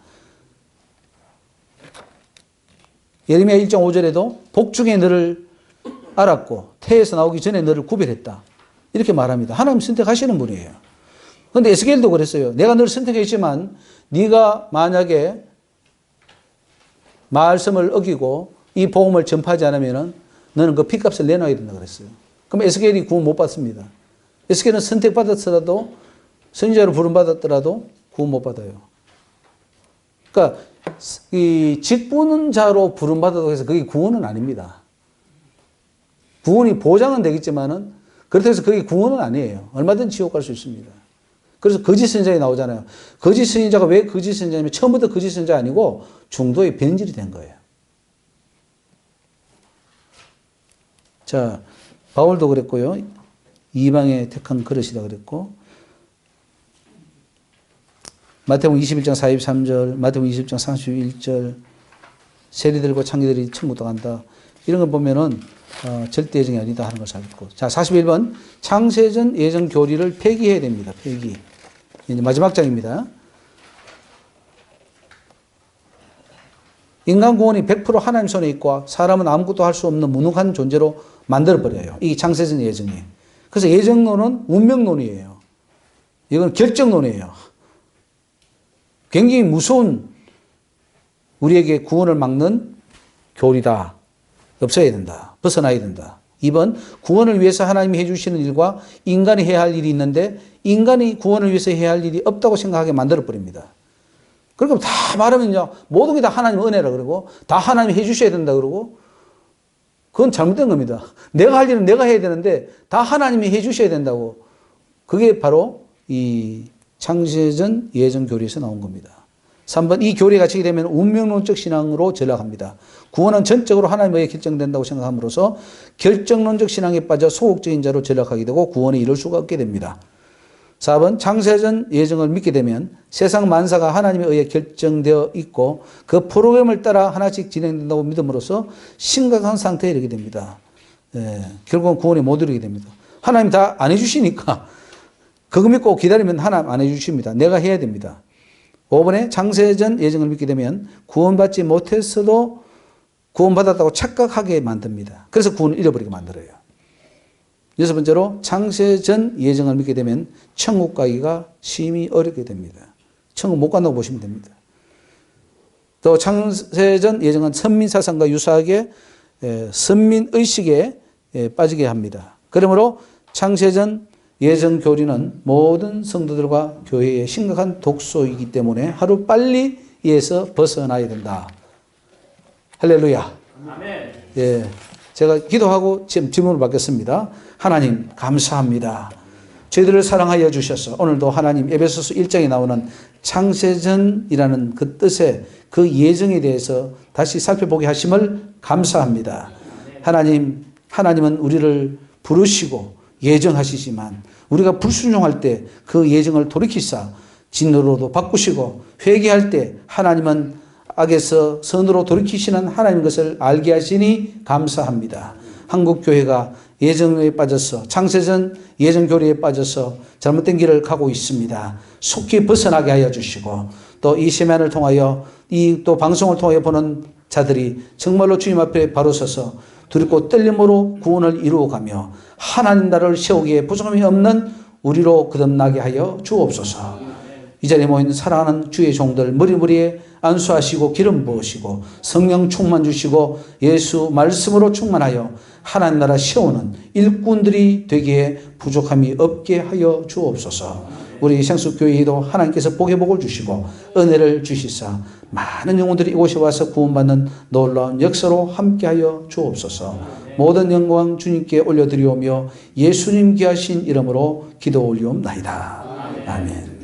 예레미야 1장 5절에도 복중에 너를 알았고 태에서 나오기 전에 너를 구별했다. 이렇게 말합니다. 하나님 선택하시는 분이에요. 그런데 에스겔도 그랬어요. 내가 너를 선택했지만 네가 만약에 말씀을 어기고 이 복음을 전파하지 않으면 너는 그 핏값을 내놔야 된다 그랬어요. 그럼 에스겔이 구원 못 받습니다. 에스겔은 선택받았더라도, 선지자로 부름받았더라도 구원 못 받아요. 그러니까 이 직분자로 부름받아도 해서 그게 구원은 아닙니다. 구원이 보장은 되겠지만은 그렇다고 해서 그게 구원은 아니에요. 얼마든지 지옥 갈 수 있습니다. 그래서 거짓 선지자가 나오잖아요. 거짓 선지자가 왜 거짓 선지자냐면 처음부터 거짓 선지자 아니고 중도에 변질이 된 거예요. 자, 바울도 그랬고요. 이방에 택한 그릇이다 그랬고, 마태복음 21장 43절, 마태복음 20장 31절, 세리들과 창기들이 천국도 간다. 이런 걸 보면은 절대 예정이 아니다 하는 것을 알고. 자, 41번 창세전 예정 교리를 폐기해야 됩니다. 폐기. 이제 마지막 장입니다. 인간 구원이 100% 하나님 손에 있고 사람은 아무것도 할 수 없는 무능한 존재로 만들어버려요. 이 창세전 예정이. 그래서 예정론은 운명론이에요. 이건 결정론이에요. 굉장히 무서운 우리에게 구원을 막는 교리다. 없어야 된다. 벗어나야 된다. 2번 구원을 위해서 하나님이 해주시는 일과 인간이 해야 할 일이 있는데 인간이 구원을 위해서 해야 할 일이 없다고 생각하게 만들어버립니다. 그리고 다 말하면요. 모든 게 다 하나님 은혜라 그러고 다 하나님이 해주셔야 된다 그러고 그건 잘못된 겁니다. 내가 할 일은 내가 해야 되는데 다 하나님이 해주셔야 된다고. 그게 바로 이 창세전 예정 교리에서 나온 겁니다. 3번 이 교리에 갇히게 되면 운명론적 신앙으로 전락합니다. 구원은 전적으로 하나님에 의해 결정된다고 생각함으로써 결정론적 신앙에 빠져 소극적인 자로 전락하게 되고 구원에 이룰 수가 없게 됩니다. 4번 창세전 예정을 믿게 되면 세상 만사가 하나님에 의해 결정되어 있고 그 프로그램을 따라 하나씩 진행된다고 믿음으로써 심각한 상태에 이르게 됩니다. 결국은 구원에 못 이르게 됩니다. 하나님 다 안 해주시니까 그거 믿고 기다리면 하나님 안 해주십니다. 내가 해야 됩니다. 5번에 창세전 예정을 믿게 되면 구원받지 못했어도 구원받았다고 착각하게 만듭니다. 그래서 구원을 잃어버리게 만들어요. 6번째로 창세전 예정을 믿게 되면 천국 가기가 심히 어렵게 됩니다. 천국 못 간다고 보시면 됩니다. 또 창세전 예정은 선민사상과 유사하게 선민의식에 빠지게 합니다. 그러므로 창세전 예정 교리는 모든 성도들과 교회의 심각한 독소이기 때문에 하루 빨리 이에서 벗어나야 된다. 할렐루야. 아멘. 예, 제가 기도하고 지금 질문을 받겠습니다. 하나님 감사합니다. 저희들을 사랑하여 주셔서 오늘도 하나님 에베소서 1장에 나오는 창세전이라는 그 뜻의 그 예정에 대해서 다시 살펴보게 하심을 감사합니다. 하나님은 우리를 부르시고 예정하시지만 우리가 불순종할 때 그 예정을 돌이키사 진노로도 바꾸시고 회개할 때 하나님은 악에서 선으로 돌이키시는 하나님 것을 알게 하시니 감사합니다. 한국 교회가 예정에 빠져서 창세전 예정 교리에 빠져서 잘못된 길을 가고 있습니다. 속히 벗어나게 하여 주시고 또 이 세면을 통하여 이 또 방송을 통하여 보는 자들이 정말로 주님 앞에 바로 서서 두렵고 떨림으로 구원을 이루어가며 하나님 나라를 세우기에 부족함이 없는 우리로 거듭나게 하여 주옵소서. 이 자리에 모인 사랑하는 주의 종들 머리머리에 안수하시고 기름 부으시고 성령 충만 주시고 예수 말씀으로 충만하여 하나님 나라 세우는 일꾼들이 되기에 부족함이 없게 하여 주옵소서. 우리 생수교회도 하나님께서 복의 복을 주시고 은혜를 주시사 많은 영혼들이 이곳에 와서 구원받는 놀라운 역사로 함께하여 주옵소서. 모든 영광 주님께 올려드리오며 예수님 귀하신 이름으로 기도 올리옵나이다. 아멘.